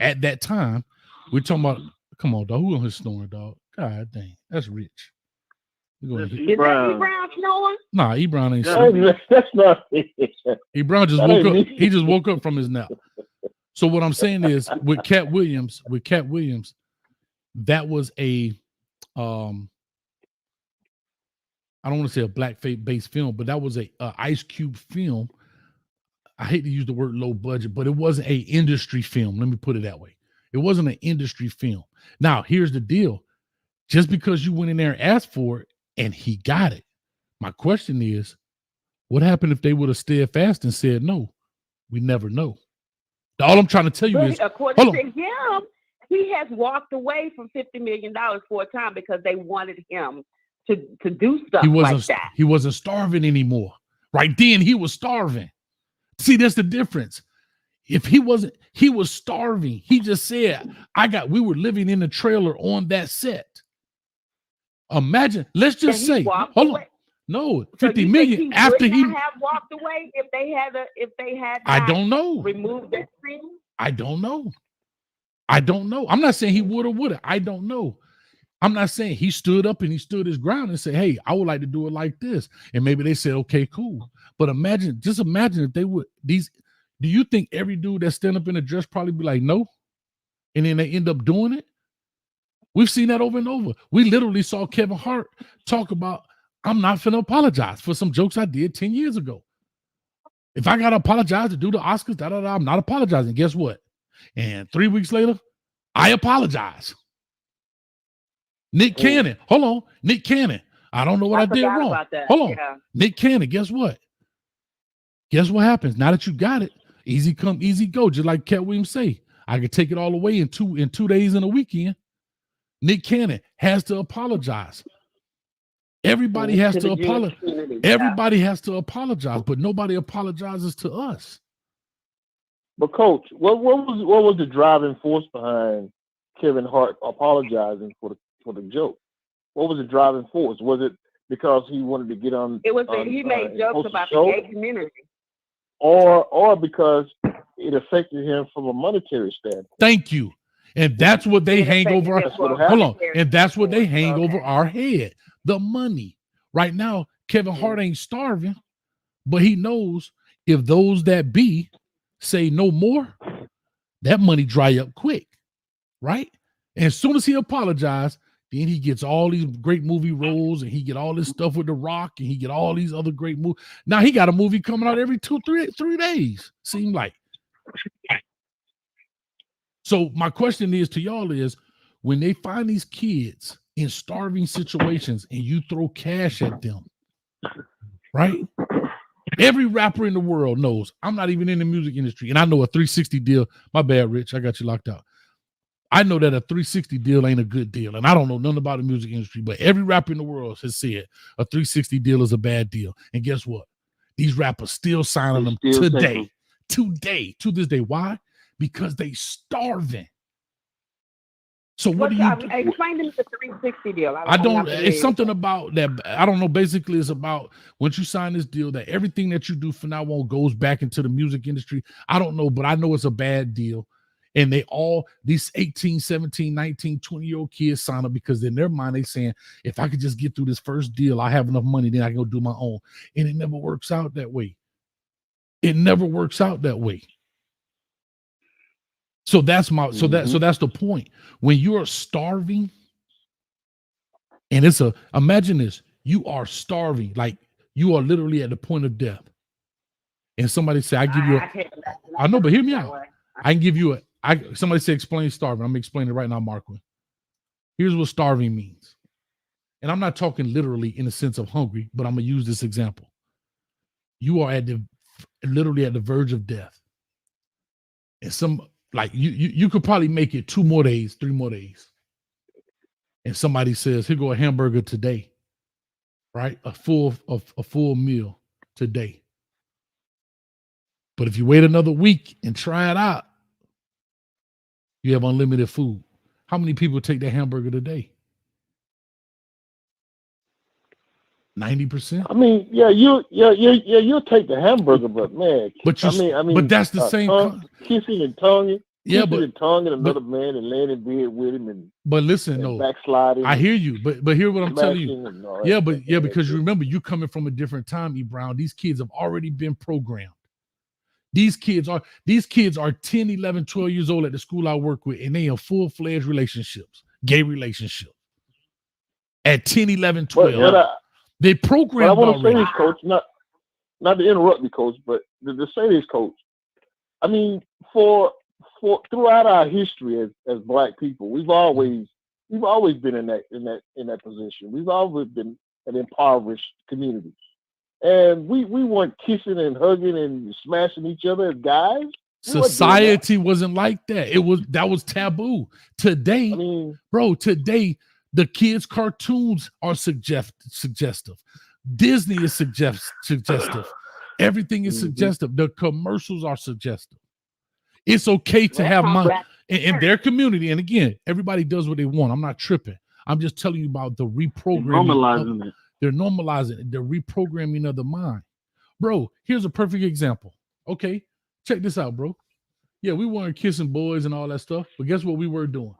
at that time. We're talking about, come on, dog. Who on his snoring, dog? God dang, that's rich. Is that E. Brown snoring? Nah, E. Brown ain't That's not E. Brown just woke up. He just woke up from his nap. So what I'm saying is, with Katt Williams, that was a I don't want to say a blackface based film, but that was a Ice Cube film. I hate to use the word low budget, but it wasn't a industry film. Let me put it that way. It wasn't an industry film. Now, here's the deal. Just because you went in there and asked for it and he got it, my question is, what happened if they would have stayed fast and said no? We never know. All I'm trying to tell you is, according to him, he has walked away from $50 million for a time because they wanted him to do stuff like that. He wasn't starving anymore. Right then, he was starving. See, that's the difference. If he wasn't, he was starving. He just said, we were living in a trailer on that set. Imagine, let's just say, hold on. No, 50 million after he have walked away if they had I don't know. Removed that scene. I don't know. I'm not saying he would or wouldn't. I don't know. I'm not saying he stood up and he stood his ground and said, hey, I would like to do it like this. And maybe they said, okay, cool. But just imagine if they would, do you think every dude that stand up in a dress probably be like, no? And then they end up doing it? We've seen that over and over. We literally saw Kevin Hart talk about, I'm not finna apologize for some jokes I did 10 years ago. If I gotta apologize to do the Oscars, I'm not apologizing. Guess what? And 3 weeks later, I apologize. Nick Cannon, hold on. Nick Cannon, I don't know what I did wrong. Hold on. Yeah. Nick Cannon, guess what? Guess what happens? Now that you got it, easy come, easy go. Just like Katt Williams say, I could take it all away in 2 days in a weekend. Nick Cannon has to apologize. Everybody has to apologize. Everybody has to apologize, but nobody apologizes to us. But Coach, what was the driving force behind Kevin Hart apologizing for the joke? What was the driving force? Was it because he wanted to get on? It was that he made jokes about the gay community, or because it affected him from a monetary standpoint. Thank you. And that's what they hang over. Hold on. And that's what they hang over our head. The money. Right now, Kevin Hart ain't starving, but he knows if those that be say no more, that money dry up quick. Right? And as soon as he apologized, then he gets all these great movie roles and he get all this stuff with The Rock and he get all these other great movies. Now he got a movie coming out every 3 days, seem like. So my question is to y'all is, when they find these kids in starving situations and you throw cash at them, right? Every rapper in the world knows, I'm not even in the music industry, and I know a 360 deal. My bad, Rich, I got you locked out. I know that a 360 deal ain't a good deal, and I don't know nothing about the music industry, but every rapper in the world has said a 360 deal is a bad deal. And guess what? These rappers still signing them today, to this day. Why? Because they starving. So what do you do? Explain to me the 360 deal. I don't. It's something about that. I don't know. Basically, it's about once you sign this deal that everything that you do from now on goes back into the music industry. I don't know, but I know it's a bad deal. And these 18, 17, 19, 20-year-old kids sign up because in their mind, they saying, if I could just get through this first deal, I have enough money, then I can go do my own. And it never works out that way. It never works out that way. So that's the point. When you are starving, and imagine this, you are starving, like you are literally at the point of death. And somebody say, I know, but hear me out. I can give you somebody say explain starving. I'm gonna explain it right now, Marquin. Here's what starving means. And I'm not talking literally in the sense of hungry, but I'm gonna use this example. You are literally at the verge of death. And like you could probably make it 2 more days, 3 more days. And somebody says, here go a hamburger today, right? A full meal today. But if you wait another week and try it out, you have unlimited food. How many people take that hamburger today? 90%. I mean, you'll take the hamburger, but man, but but that's the same kissing and tonguing. Yeah, kissing and tonguing another man and laying in bed with him and. But listen, and backsliding. I hear you, but hear what I'm telling you. That, because you remember you coming from a different time, E. Brown. These kids have already been programmed. These kids are 10, 11, 12 years old at the school I work with, and they are full-fledged relationships, gay relationships. At 10, 11, 12. They programmed. I want to say this, Coach, not to interrupt me, Coach, but to say this, Coach. I mean, for throughout our history as Black people, we've always been in that position. We've always been an impoverished community, and we weren't kissing and hugging and smashing each other as guys. Society wasn't like that. That was taboo. Today, today the kids' cartoons are suggestive. Disney is suggestive. Everything is suggestive. The commercials are suggestive. It's okay to have money in their community. And again, everybody does what they want. I'm not tripping. I'm just telling you about the reprogramming. They're normalizing it. They're reprogramming of the mind. Bro, here's a perfect example. Okay, check this out, bro. Yeah, we weren't kissing boys and all that stuff. But guess what we were doing?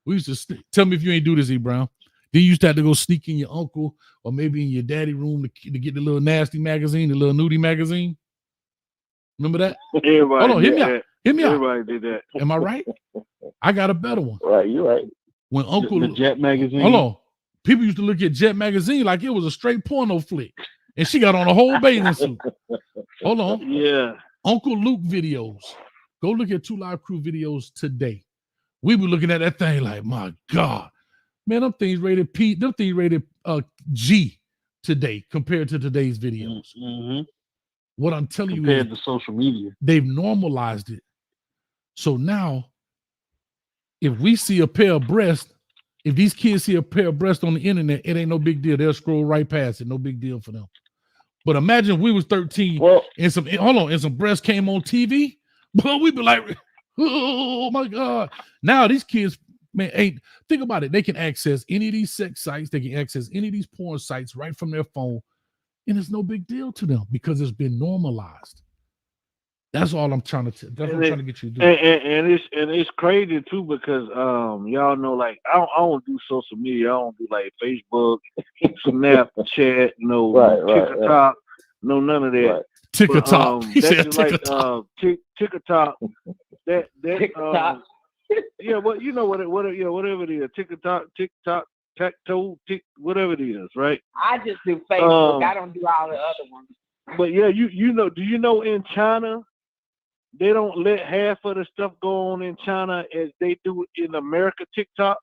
We used to tell me if you ain't do this, E. Brown. Then you used to have to go sneak in your uncle or maybe in your daddy room to get the little nasty magazine, the little nudie magazine. Remember that? Everybody Hold on, hit me out. Hit me out. Everybody did that. Am I right? I got a better one. Right, you're right. When Uncle the Jet magazine. Hold on. People used to look at Jet magazine like it was a straight porno flick. And she got on a whole bathing suit. Hold on. Yeah. Uncle Luke videos. Go look at 2 Live Crew videos today. We were looking at that thing like, my God. Man, them things rated P, them things rated G today compared to today's videos. Mm-hmm. What I'm telling you is compared to social media, they've normalized it. So now, if we see a pair of breasts, if these kids see a pair of breasts on the internet, it ain't no big deal. They'll scroll right past it. No big deal for them. But imagine if we was 13 and some breasts came on TV, but we'd be like, oh my God. Now these kids, man, think about it. They can access any of these sex sites. They can access any of these porn sites right from their phone. And it's no big deal to them because it's been normalized. That's all I'm trying to get you to do. And it's crazy too because y'all know, like I don't do social media. I don't do like Facebook, Snapchat, TikTok, no none of that. Right. TikTok. He said TikTok. TikTok. That TikTok. Yeah, well, you know whatever it is, TikTok, Tacto, whatever it is, right? I just do Facebook. I don't do all the other ones. But yeah, you know, do you know in China they don't let half of the stuff go on in China as they do in America? TikTok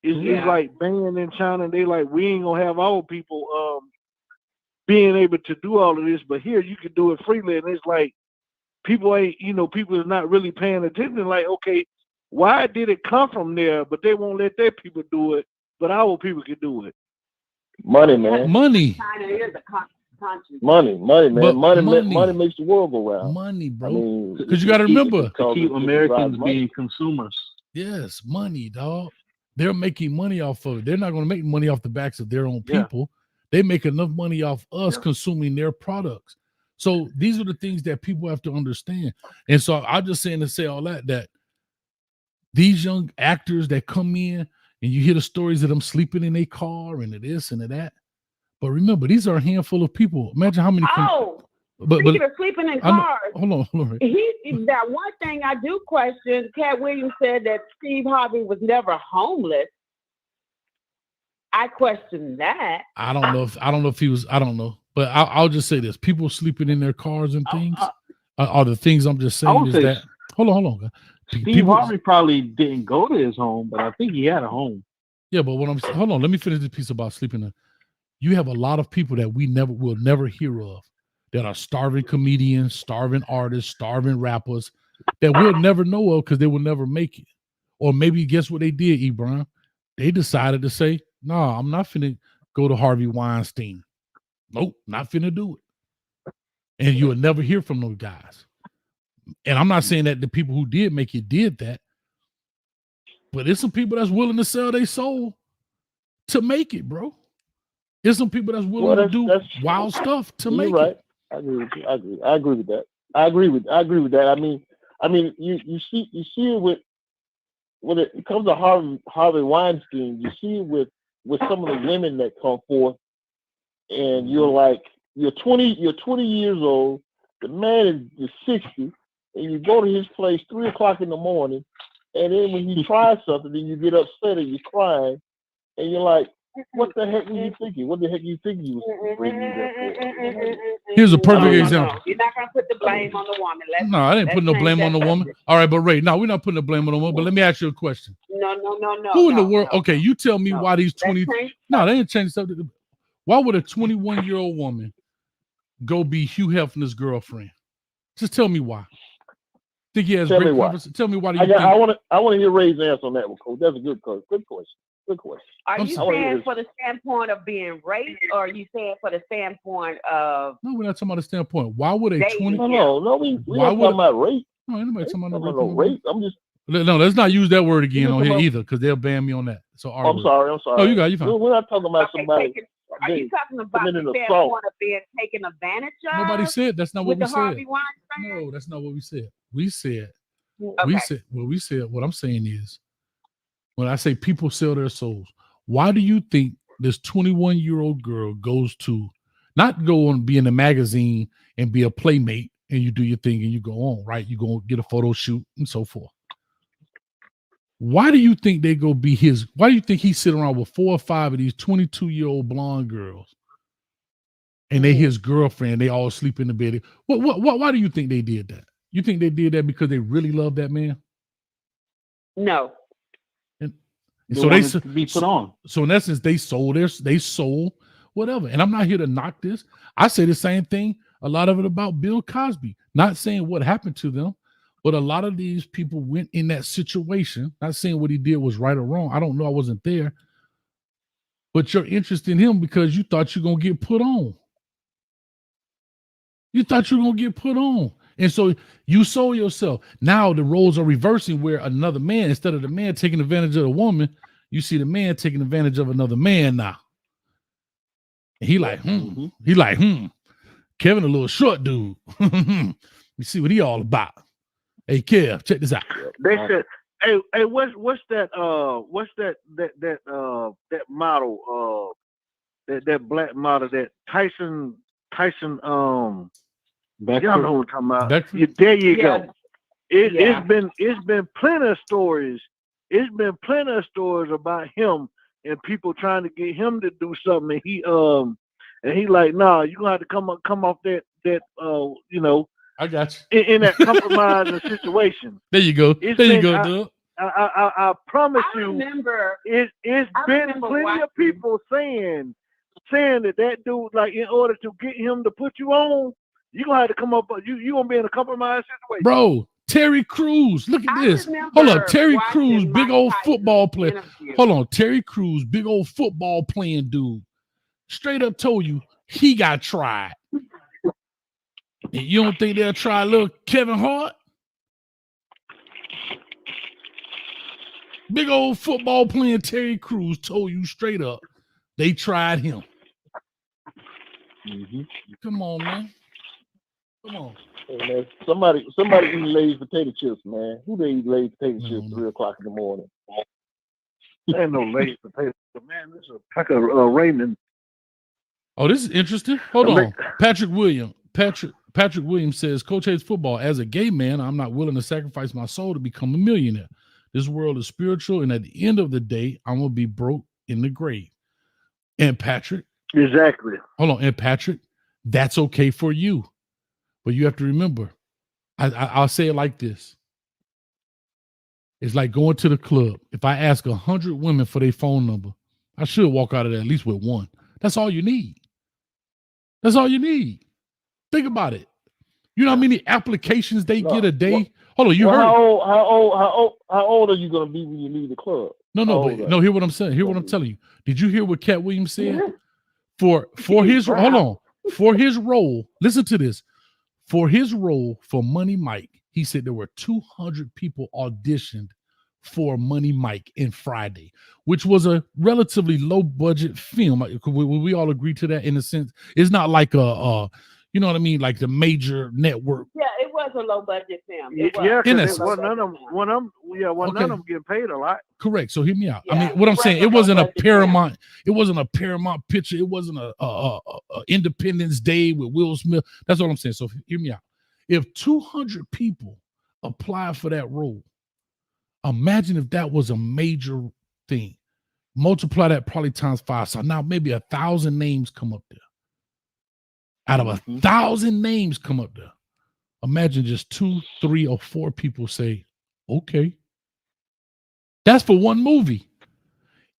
is like banned in China. They like, we ain't gonna have our people being able to do all of this, but here you can do it freely. And it's like people is not really paying attention. Like, okay, why did it come from there? But they won't let their people do it, but our people can do it. Money, man. Money. China is a country. Money, man. But money makes the world go round. Money, bro. I mean, because you got to remember, to keep Americans being consumers. Yes, money, dog. They're making money off of it. They're not going to make money off the backs of their own people. They make enough money off us consuming their products. So these are the things that people have to understand. And so I'm just saying to say all that these young actors that come in and you hear the stories of them sleeping in their car and this and that. But remember, these are a handful of people. Imagine how many. Speaking of sleeping in cars. Hold on. That one thing I do question. Katt Williams said that Steve Harvey was never homeless. I question that. I don't know if he was. I don't know. But I'll just say this: people sleeping in their cars and things are the things I'm just saying. Is that hold on? Steve Harvey probably didn't go to his home, but I think he had a home. Yeah, but what I'm saying, hold on, let me finish this piece about sleeping in. You have a lot of people that we will never hear of that are starving comedians, starving artists, starving rappers that we'll never know of because they will never make it. Or maybe guess what they did, E. Brown? They decided to say, no, I'm not finna go to Harvey Weinstein. Nope, not finna do it. And you will never hear from those guys. And I'm not saying that the people who did make it did that, but there's some people that's willing to sell their soul to make it, bro. There's some people that's willing to do wild stuff to make it. I agree with you. I agree with that. I agree with that. I mean, you see it with when it comes to Harvey Weinstein. You see it with some of the women that come forth, and you're like, you're 20 years old. The man is 60, and you go to his place 3 o'clock in the morning, and then when he tries something, then you get upset and you're crying, and you're like, what the heck were you thinking? What the heck you think you was bringing me there for? Here's a perfect example. You're not gonna put the blame on the woman. No, I didn't put no blame on the woman. All right, but Ray, no, we're not putting the blame on the woman. But let me ask you a question. No. Who in the world? Okay, you tell me why these 20. No, they didn't change stuff. Why would a 21-year-old woman go be Hugh Hefner's girlfriend? Just tell me why. Think he has great conversation? Tell me why do you think? I want to hear Ray's answer on that one, Coach. That's a good question. Good question. Are you saying for the standpoint of being raped, or are you saying for the standpoint of? No, we're not talking about the standpoint. Why would a 20? No, we not talking about rape. No, anybody talking about no rape. I'm just. No, let's not use that word again on here either, because they'll ban me on that. So I'm sorry. No, you got you fine. We're not talking about somebody. Are you talking about the standpoint of being taken advantage of? Nobody said that's not what we said. Harvey Weinstein? No, that's not what we said. We said okay. What I'm saying is, when I say people sell their souls, why do you think this 21-year-old girl goes to not go on be in a magazine and be a playmate and you do your thing and you go on, right? You go get a photo shoot and so forth. Why do you think they go be his? Why do you think he sit around with 4 or 5 of these 22-year-old blonde girls and they his girlfriend? They all sleep in the bed. Why do you think they did that? You think they did that because they really love that man? No. So they be put on. So in essence, they sold whatever. And I'm not here to knock this. I say the same thing. A lot of it about Bill Cosby. Not saying what happened to them, but a lot of these people went in that situation. Not saying what he did was right or wrong. I don't know. I wasn't there. But you're interested in him because you thought you're gonna get put on. You thought you were gonna get put on. And so you sold yourself. Now the roles are reversing where another man, instead of the man taking advantage of the woman, you see the man taking advantage of another man now. And he like, Kevin a little short dude. You see what he all about. Hey, Kev, check this out. They said, hey, what's that model, that black model, that Tyson, y'all know what I'm talking about. There you go. It's been plenty of stories. It's been plenty of stories about him and people trying to get him to do something. And he like, nah, you're gonna have to come off that I got you. In that compromising situation. There you go. Doug. I promise you, it's been plenty of people saying that dude, like, in order to get him to put you on, you're gonna have to come up. You gonna be in a compromised situation, bro. Terry Crews, look at this. Hold on, Terry Crews, big old football player. Hold on, Terry Crews, big old football playing dude. Straight up told you he got tried. And you don't think they'll try little Kevin Hart? Big old football playing Terry Crews told you straight up they tried him. Mm-hmm. Come on, man. Come on. Hey, man, somebody eating Lay's potato chips, man. Who they eat Lay's potato chips 3 o'clock in the morning? Ain't no Lay's potato chips, man. This is a pack of Raymond. Oh, this is interesting. Hold on. Patrick Williams says, Coach hates football. As a gay man, I'm not willing to sacrifice my soul to become a millionaire. This world is spiritual, and at the end of the day, I'm going to be broke in the grave. And Patrick. Exactly. Hold on. And Patrick, that's okay for you. But you have to remember, I'll say it like this. It's like going to the club. If I ask 100 women for their phone number, I should walk out of there at least with one. That's all you need. That's all you need. Think about it. You know how many applications they get a day? Hold on, you heard? How old are you gonna be when you leave the club? No. Hear what I'm saying. Hear what I'm telling you. Did you hear what Katt Williams said? For his role, listen to this. For his role for Money Mike, he said there were 200 people auditioned for Money Mike and Friday, which was a relatively low budget film. We all agree to that in a sense. It's not like you know what I mean, like the major network. Yeah, it was a low budget film. Yeah, because In none of them get paid a lot. Correct. So hear me out. Yeah, I mean, what I'm saying, it wasn't a budget Paramount. It wasn't a Paramount picture. It wasn't a Independence Day with Will Smith. That's what I'm saying. So hear me out. If 200 people apply for that role, imagine if that was a major thing. Multiply that probably times 5. So now maybe 1,000 names come up there. Out of 1,000 names come up there. Imagine just 2, 3, or 4 people say, okay. That's for one movie.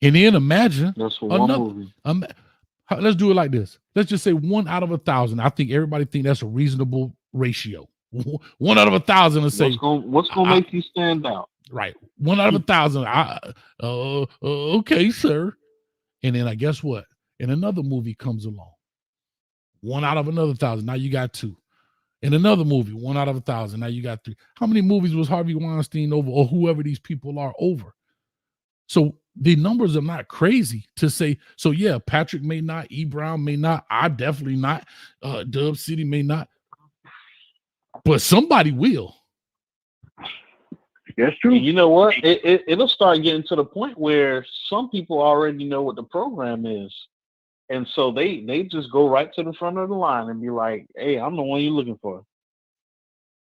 And then imagine that's for one movie. Let's do it like this. Let's just say 1 out of 1,000. I think everybody think that's a reasonable ratio. 1 out of 1,000 will say, what's gonna make you stand out? Right. 1 out of 1,000. Okay, sir. And then I guess what? And another movie comes along. 1 out of another 1,000. Now you got 2. In another movie, 1 out of 1,000. Now you got 3. How many movies was Harvey Weinstein over, or whoever these people are over? So the numbers are not crazy to say. So yeah, Patrick may not, E. Brown may not, I definitely not, Dub City may not, but somebody will. That's true. And you know what? It'll start getting to the point where some people already know what the program is. And so they just go right to the front of the line and be like, hey, I'm the one you're looking for.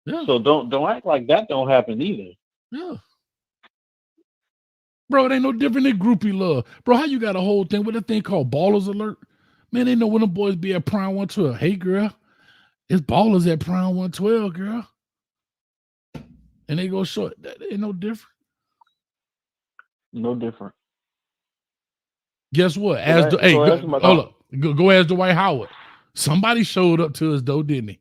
Yeah. So don't act like that don't happen either. Yeah. Bro, it ain't no different than groupie love. Bro, how you got a whole thing with a thing called Ballers Alert? Man, they know when the boys be at Prime 112. Hey, girl, it's Ballers at Prime 112, girl. And they go short. That ain't no different. No different. Guess what? Hold up. Go ask Dwight Howard. Somebody showed up to us though, didn't he?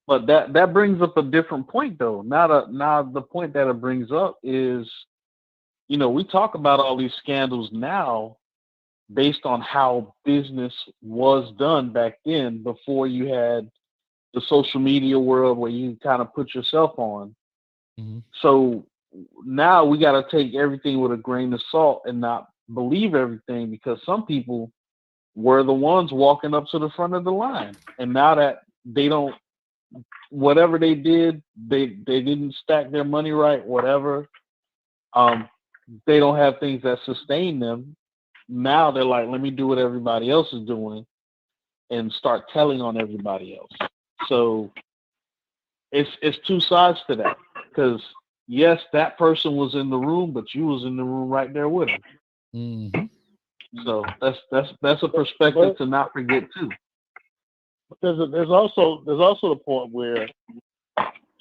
But that brings up a different point though. Now the point that it brings up is, you know, we talk about all these scandals now based on how business was done back then before you had the social media world where you kind of put yourself on. Mm-hmm. So now we got to take everything with a grain of salt and not believe everything, because some people were the ones walking up to the front of the line, and now that they don't, whatever they did, they didn't stack their money right, whatever, they don't have things that sustain them. Now they're like, let me do what everybody else is doing and start telling on everybody else. So it's two sides to that, because yes, that person was in the room, but you was in the room right there with him. Mm-hmm. So that's a perspective to not forget too. There's also the point where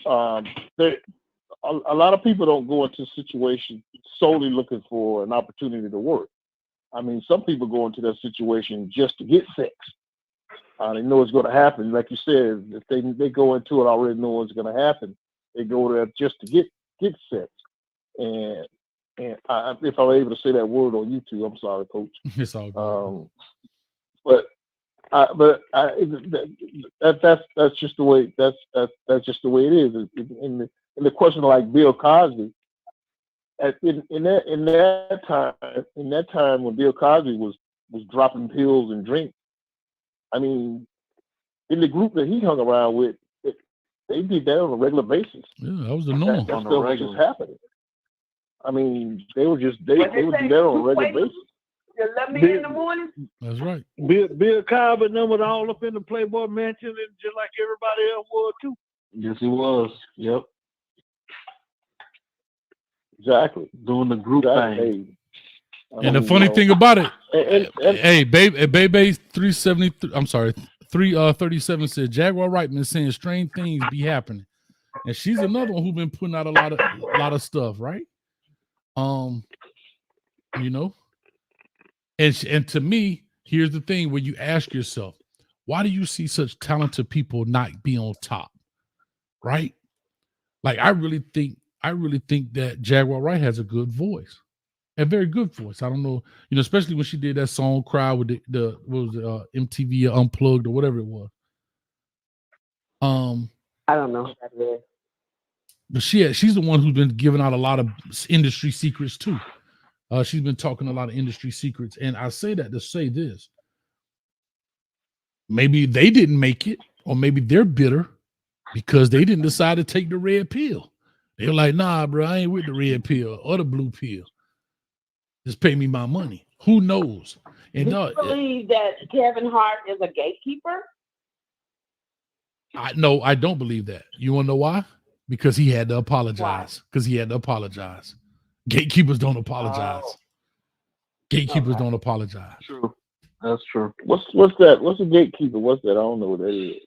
a lot of people don't go into a situation solely looking for an opportunity to work. I mean, some people go into that situation just to get sex. They know it's going to happen. Like you said, if they go into it already know it's going to happen, they go there just to get sex. And if I'm able to say that word on YouTube, I'm sorry, Coach. It's all good. That's just the way. That's just the way it is. In the question of like Bill Cosby, in that time when Bill Cosby was dropping pills and drink, I mean, in the group that he hung around with, they did that on a regular basis. Yeah, that was the norm. That stuff was just happening. I mean, they would do that on a regular basis. You let me in the morning. That's right. Bill Cosby and them was all up in the Playboy Mansion, and just like everybody else was too. Yes, he was. Yep. Exactly. Doing the group thing. And the funny thing about it, hey, Babe 373. I'm sorry, 337 said Jaguar Reitman saying strange things be happening, and she's another one who's been putting out a lot of stuff, right? You know, and to me, here's the thing where you ask yourself, why do you see such talented people not be on top, right? Like I really think that Jaguar Wright has a good voice. A very good voice. I don't know, you know, especially when she did that song "Cry" with the what was it, MTV Unplugged or whatever it was. I don't know who that is. But she's the one who's been giving out a lot of industry secrets too. She's been talking a lot of industry secrets, and I say that to say this: maybe they didn't make it, or maybe they're bitter because they didn't decide to take the red pill. They were like, "Nah, bro, I ain't with the red pill or the blue pill. Just pay me my money." Who knows? And do you believe that Kevin Hart is a gatekeeper? I don't believe that. You want to know why? Because he had to apologize. Because he had to apologize. Gatekeepers don't apologize. Gatekeepers don't apologize. True. That's true. What's that? What's a gatekeeper? What's that? I don't know what that is.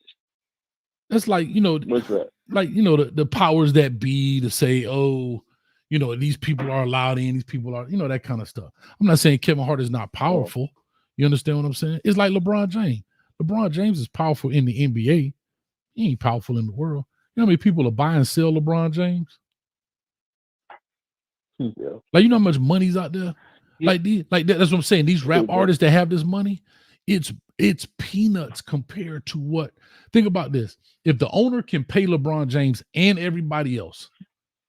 That's like, what's that? Like, the powers that be to say, oh, these people are allowed in, these people are, that kind of stuff. I'm not saying Kevin Hart is not powerful. You understand what I'm saying? It's like LeBron James. LeBron James is powerful in the NBA. He ain't powerful in the world. You know how many people are buy and sell LeBron James? Yeah. Like, you know how much money's out there? Yeah. That's what I'm saying. These rap artists that have this money, it's peanuts compared to what. Think about this. If the owner can pay LeBron James and everybody else,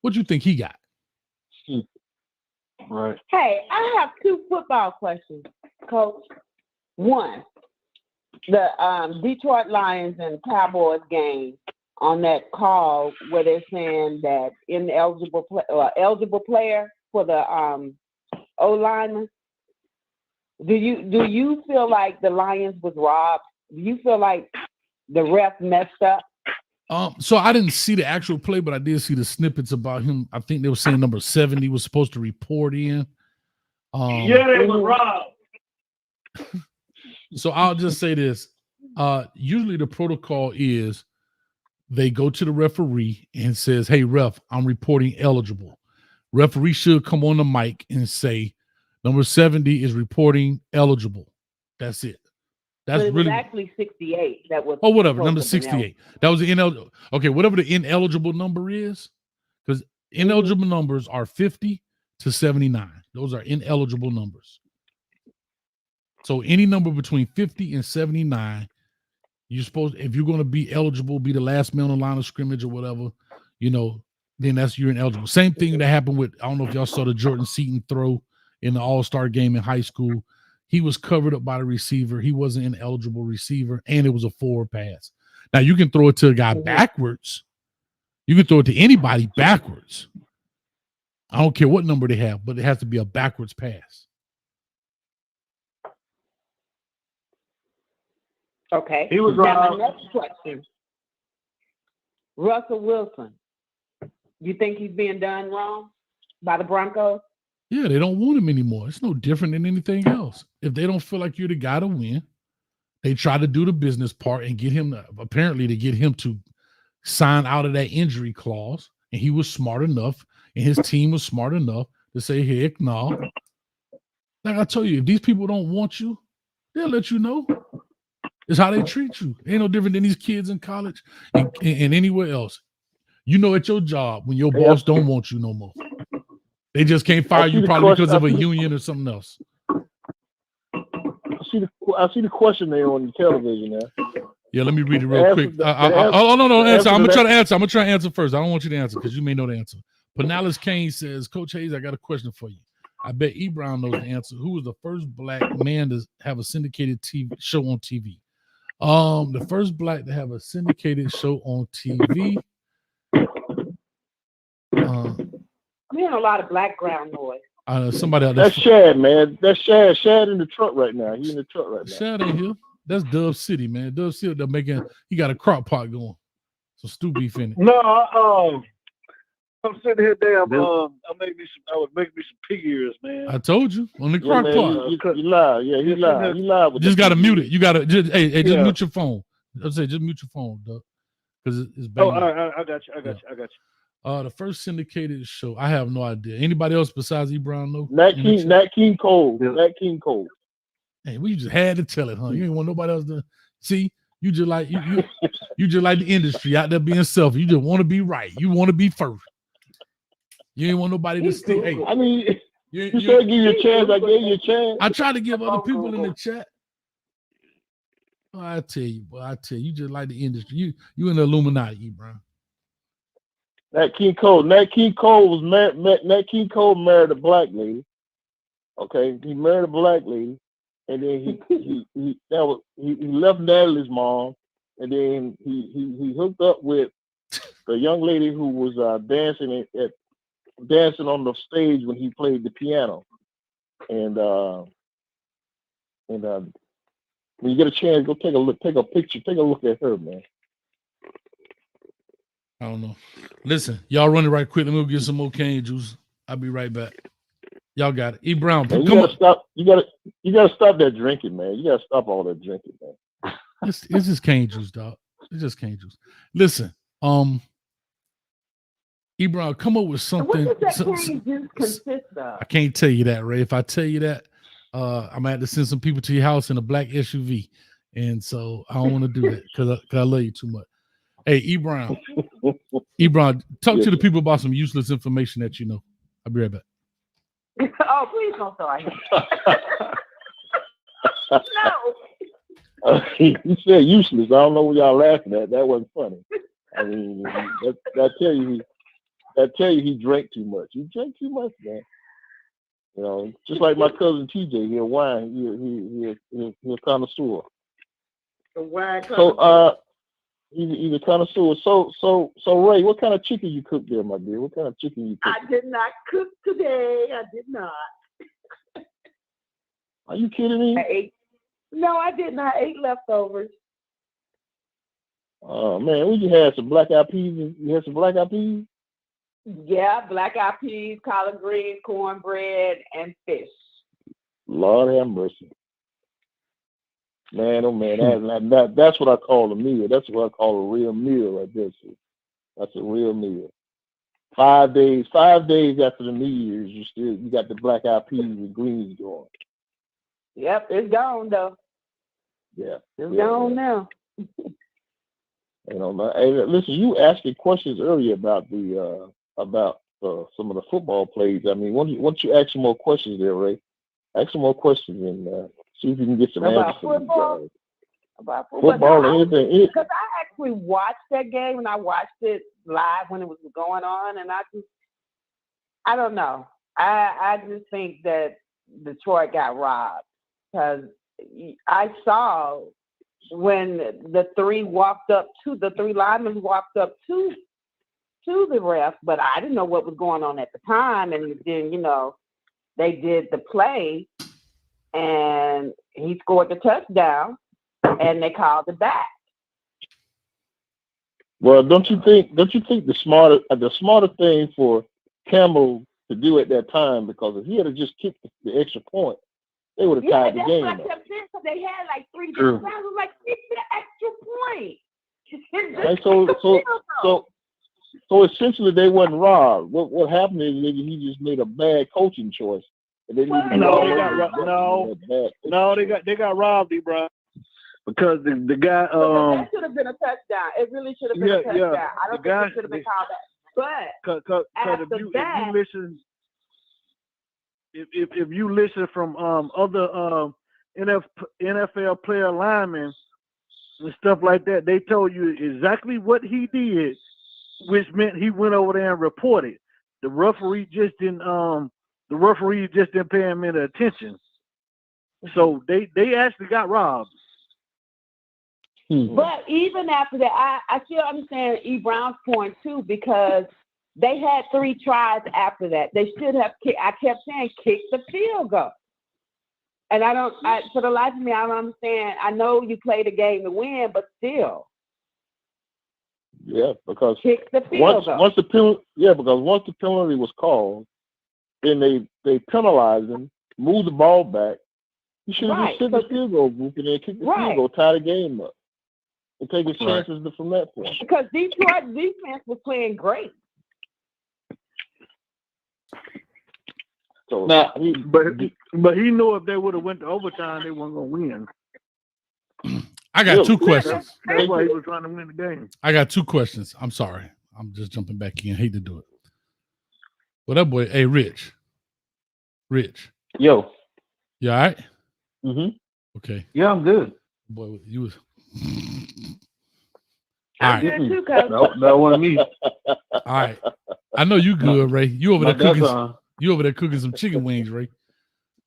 what do you think he got? Right. Hey, I have 2 football questions, Coach. One, the Detroit Lions and Cowboys game, on that call where they're saying that eligible player for the O-lineman. Do you feel like the Lions was robbed? Do you feel like the ref messed up? So I didn't see the actual play, but I did see the snippets about him. I think they were saying number 70 was supposed to report in. They were robbed. So I'll just say this. Usually the protocol is they go to the referee and says, "Hey, ref, I'm reporting eligible." Referee should come on the mic and say, "Number 70 is reporting eligible." That's it. That's but it really was actually 68. That was whatever. Number 68. That was the ineligible. Okay, whatever the ineligible number is, because ineligible numbers are 50 to 79. Those are ineligible numbers. So any number between 50 and 79, you're supposed, if you're going to be eligible, be the last man on the line of scrimmage or whatever, then you're ineligible. Same thing that happened with, I don't know if y'all saw the Jordan Seaton throw in the All-Star game in high school. He was covered up by the receiver. He wasn't an eligible receiver, and it was a forward pass. Now, you can throw it to a guy backwards. You can throw it to anybody backwards. I don't care what number they have, but it has to be a backwards pass. Okay. He was now, my next question. Russell Wilson. You think he's being done wrong by the Broncos? Yeah, they don't want him anymore. It's no different than anything else. If they don't feel like you're the guy to win, they try to do the business part and get him to sign out of that injury clause. And he was smart enough, and his team was smart enough to say, heck no. Like I told you, if these people don't want you, they'll let you know. It's how they treat you. Ain't no different than these kids in college and anywhere else. At your job when your boss don't want you no more. They just can't fire you probably because of a union or something else. I see the question there on the television now. Yeah, let me read it real quick. No, answer. I'm gonna try to answer first. I don't want you to answer because you may know the answer. Panales Kane says, Coach Hayes, I got a question for you. I bet E. Brown knows the answer. Who was the first black man to have a syndicated TV show on TV? The first black to have a syndicated show on TV. I'm hearing a lot of background noise. Somebody out there. That's Shad, man. That's Shad. Shad in the truck right now. He's in the truck right now. Shad ain't here. That's Dove City, man. Dove City, they're making. He got a crock pot going. So stew beef in it. No, I'm sitting here, damn. I was making me some pig ears, man. I told you on the crock pot. You lied. Yeah, he lied. He lied. You just gotta mute it. You gotta just mute your phone. I say just mute your phone, Doug, because it's bad. Oh, I got you. The first syndicated show, I have no idea. Anybody else besides E. Brown know? Nat King Cole. Nat King Cole. Hey, we just had to tell it, huh? You ain't want nobody else to see. You just like you just like the industry out there being selfish. You just want to be right. You want to be first. You ain't want nobody to stick. Hey, I mean, you said give you a chance. I gave you a chance. I try to give other people in the chat. Oh, I tell you, you just like the industry. You in the Illuminati, E. Brown. Nat King Cole was married. Nat King Cole married a black lady. Okay, he married a black lady, and then he left Natalie's mom, and then he hooked up with the young lady who was dancing on the stage when he played the piano, and when you get a chance, go take a look, take a picture, take a look at her, man. I don't know. Listen, y'all running right quick. Let me go get some more cane juice. I'll be right back. Y'all got it. E. Brown, Man, come on. Stop. You gotta stop that drinking, man. You gotta stop all that drinking, man. It's just cane juice, dog. It's just cane juice. Listen, E. Brown, come up with something. What does that cane juice consist of? I can't tell you that, Ray. If I tell you that, I'm gonna have to send some people to your house in a black SUV, and so I don't want to do that because I love you too much. Hey, E. Brown, talk to the people about some useless information that you know. I'll be right back. Oh, please don't start here. No. He said useless. I don't know what y'all laughing at. That wasn't funny. I mean, that tell you he drank too much. He drank too much, man. You know, just like my cousin TJ, he'll wine. He's a connoisseur. The wine connoisseur. So, he's a connoisseur. So Ray, what kind of chicken you cook there, my dear? What kind of chicken you cook? I did not cook today. I did not. Are you kidding me? No, I did not. I ate leftovers. Oh man, you had some black eyed peas. You had some black eyed peas? Yeah, black eyed peas, collard greens, cornbread, and fish. Lord have mercy. Man, oh man, that's what I call a meal. That's what I call a real meal right there. That's a real meal. 5 days after the New Year's, you got the black eyed peas and greens going. Yep, it's gone though. Yeah, it's gone now. You know, hey, listen, you asked me questions earlier about some of the football plays. I mean, once you ask some more questions there, Ray, ask some more questions and see if you can get some answers. About football and anything. Because I actually watched that game and I watched it live when it was going on, and I don't know. I just think that Detroit got robbed because I saw when the three linemen walked up to the ref, but I didn't know what was going on at the time. And then, they did the play and he scored the touchdown and they called it back. Well, don't you think the smarter thing for Campbell to do at that time, because if he had just kicked the extra point, they would have tied the game up. That's what I kept saying, because they had like 3 different times. I was like, kick the extra point. So essentially, they wasn't robbed. What happened is he just made a bad coaching choice. And they got robbed, bro. Because the guy. That should have been a touchdown. It really should have been a touchdown. Yeah. I don't think it should have been called back. But if you listen from other NFL player linemen and stuff like that, they told you exactly what he did, which meant he went over there and reported. The referee just didn't pay him any attention. So they actually got robbed. But even after that, I still understand E. Brown's point too, because they had 3 tries after that. They should have kicked. I kept saying, kick the field goal. And for the life of me, I don't understand. I know you play the game to win, but still. Yeah, because kick the field goal. Once the penalty was called, then they penalized him, moved the ball back. You should have just hit the field goal group and then kick the field goal, tie the game up, and take his chances from that point. Because Detroit's defense was playing great. So, but he knew if they would have went to overtime, they weren't going to win. I got 2 questions. That's why he was trying to win the game. I got 2 questions. I'm sorry. I'm just jumping back in. Hate to do it. Well, that boy, hey, Rich. Yo. You all right? Mm-hmm. Okay. Yeah, I'm good. Boy, you was. All right. Good too, Coach. No, that wasn't me. All right. I know you good, Ray. You over there No, that's, cooking. You over there cooking some chicken wings, Ray.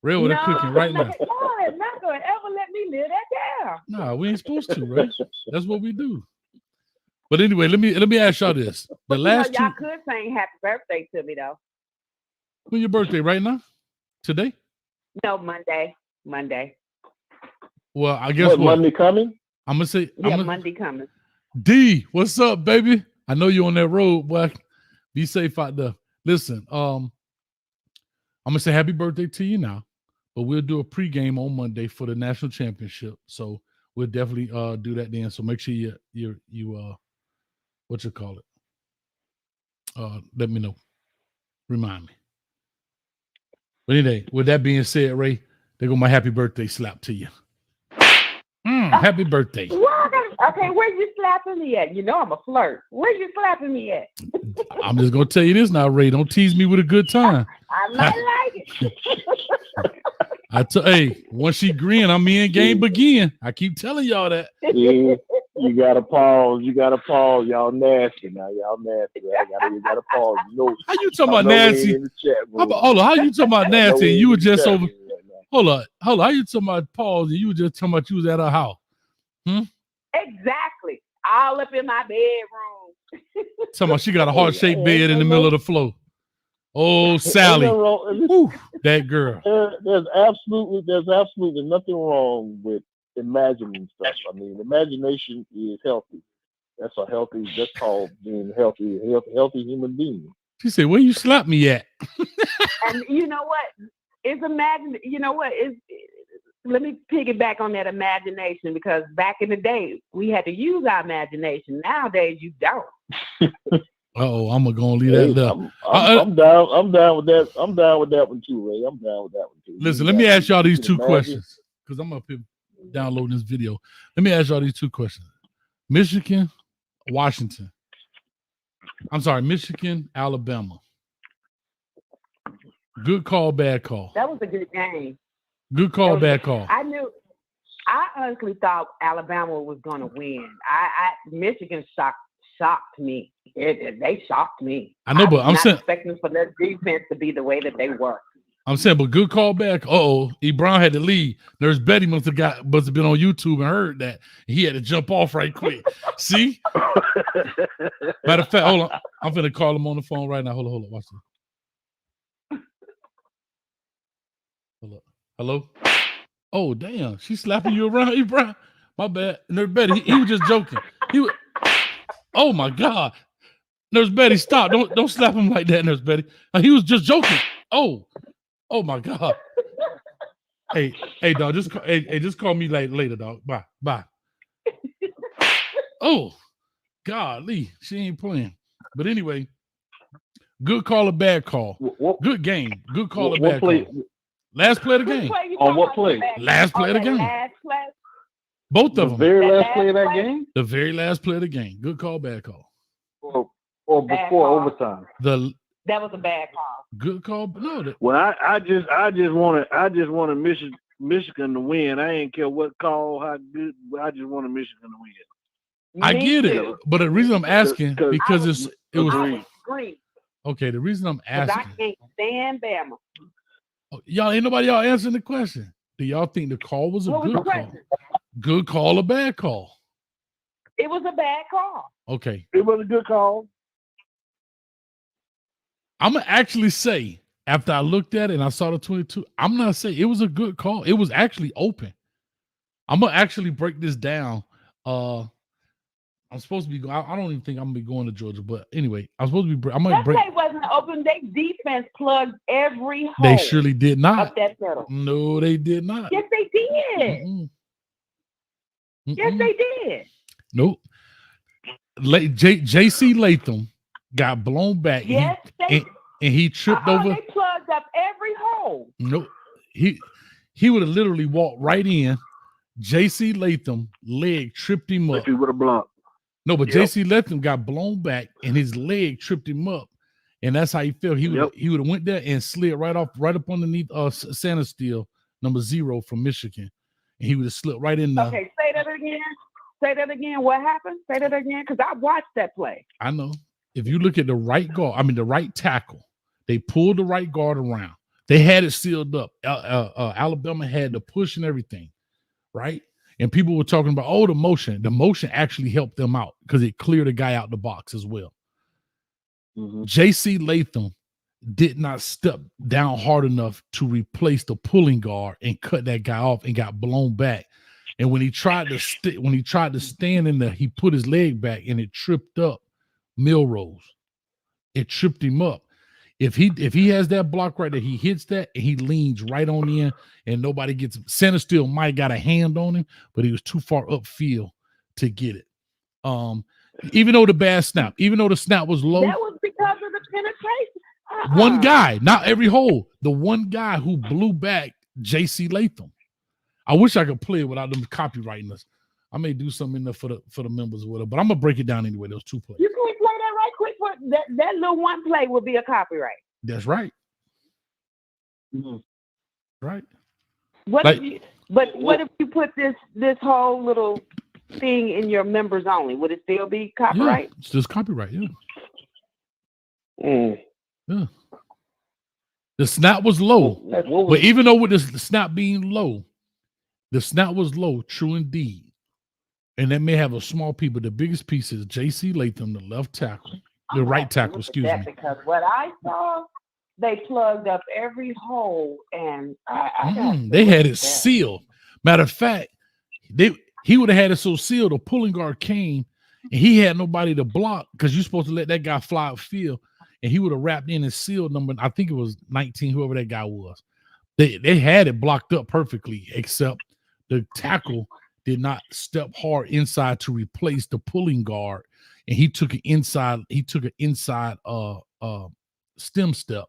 Ray over there cooking right now. No, it's not going to ever let me live that down. No, we ain't supposed to, Ray. That's what we do. But anyway, let me ask y'all this. The last y'all could sing happy birthday to me, though. When your birthday, right now? Today? No, Monday. Well, I guess what? Monday coming? I'm going to say. Monday coming. D, what's up, baby? I know you on that road, boy. Be safe out there. Listen, I'm going to say happy birthday to you now, but we'll do a pregame on Monday for the national championship. So we'll definitely do that then. So make sure you what you call it? Let me know. Remind me. But anyway, with that being said, Ray, there go my happy birthday slap to you. Happy birthday. What? Okay, where you slapping me at? You know I'm a flirt. Where you slapping me at? I'm just going to tell you this now, Ray. Don't tease me with a good time. I might like it. Hey, once she grin, I'm in game begin. I keep telling y'all that. Yeah, you gotta pause. Y'all nasty now. Y'all nasty. You gotta pause. You know, how you talking about nasty? Hold on. How you talking about nasty? And you were just over. Hold on. How you talking about pause? And you were just talking about you was at her house. Exactly. All up in my bedroom. Talking about she got a heart-shaped bed in the middle of the floor. Oh, Sally. Whew, that girl. There's absolutely nothing wrong with imagining stuff. I mean, imagination is healthy. That's called being healthy human being. She said, "Where you slap me at?" And you know what? Let me piggyback on that imagination, because back in the day we had to use our imagination. Nowadays you don't. I'm gonna leave that there. I'm down with that. I'm down with that one too, Ray. I'm down with that one too. Listen, let me ask y'all these two questions, because I'm up here downloading this video. Let me ask y'all these two questions. Michigan, Washington. I'm sorry, Michigan, Alabama. Good call, bad call. That was a good game. Good call, bad call. I honestly thought Alabama was going to win. Michigan shocked me. They shocked me. I know, but I'm saying, expecting for their defense to be the way that they were. I'm saying, but good call back. E. Brown had to leave. Nurse Betty must have been on YouTube and heard that. He had to jump off right quick. See? Matter of fact, hold on. I'm finna call him on the phone right now. Hold on. Watch this. Hold up. Hello? Oh, damn. She's slapping you around, E. Brown. My bad. Nurse Betty, he was just joking. Oh, my God. Nurse Betty, stop. Don't slap him like that, Nurse Betty. He was just joking. Oh my God. Hey, dog, just call me later, dog. Bye. Oh, golly, she ain't playing. But anyway, good call or bad call. Good game. Good call or bad call. Last play of the game. On what play? Last play of the game. Both of them. The very last play of that game? The very last play of the game. Good call, bad call. Or before overtime. That was a bad call. Good call. No. Well, I just wanted Michigan to win. I ain't care what call, how good. I just wanted Michigan to win. I get it, but the reason I'm asking because it was green. Okay, the reason I'm asking, I can't stand Bama. Y'all ain't nobody answering the question. Do y'all think the call was a good call? Good call or bad call? It was a bad call. Okay, it was a good call. I'm gonna actually say, after I looked at it and I saw the 22, I'm gonna say it was a good call. It was actually open. I'm gonna actually break this down. I'm supposed to be. I don't even think I'm gonna be going to Georgia, but anyway, I'm supposed to be. I might break. That play wasn't open. They defense plugged every hole. They surely did not. Up that middle. No, they did not. Yes, they did. Yes, they did. Nope. J.C. Latham got blown back. Yes, and he tripped over. They plugged up every hole. Nope. He would have literally walked right in. J.C. Latham leg tripped him up. If he would have blocked. No, but J.C. Latham got blown back and his leg tripped him up, and that's how he felt. He would have went there and slid right up underneath Santa Steele, number 0 from Michigan, and he would have slipped right in there. Okay, say that again. Say that again. What happened? Say that again, because I watched that play. I know. If you look at the right guard, I mean the right tackle, they pulled the right guard around. They had it sealed up. Alabama had the push and everything, right? And people were talking about, oh, the motion. The motion actually helped them out because it cleared the guy out the box as well. J.C. Latham did not step down hard enough to replace the pulling guard and cut that guy off and got blown back. And when he tried to stand in there, he put his leg back and it tripped up Milrose. It tripped him up. If he has that block right there, he hits that and he leans right on in and nobody gets him. Center still might got a hand on him, but he was too far upfield to get it. Even though the snap was low. That was because of the penetration. One guy, not every hole. The one guy who blew back J.C. Latham. I wish I could play it without them copywriting us. I may do something in there for the members or whatever, but I'm gonna break it down anyway. Those two plays. You can't play that right quick. That little one play would be a copyright. That's right. Right. What if you put this whole little thing in your members only? Would it still be copyright? Yeah, it's just copyright. Yeah. Yeah. The snap was low, but even though with the snap being low, the snap was low, true indeed. And that may have a small piece, but the biggest piece is J.C. Latham, the left tackle, the right tackle, excuse me. Because what I saw, they plugged up every hole, and they had it sealed. Matter of fact, he would have had it so sealed, the pulling guard came, and he had nobody to block because you're supposed to let that guy fly upfield, and he would have wrapped in and sealed number, I think it was 19, whoever that guy was. They had it blocked up perfectly, except the tackle did not step hard inside to replace the pulling guard, and he took an inside stem step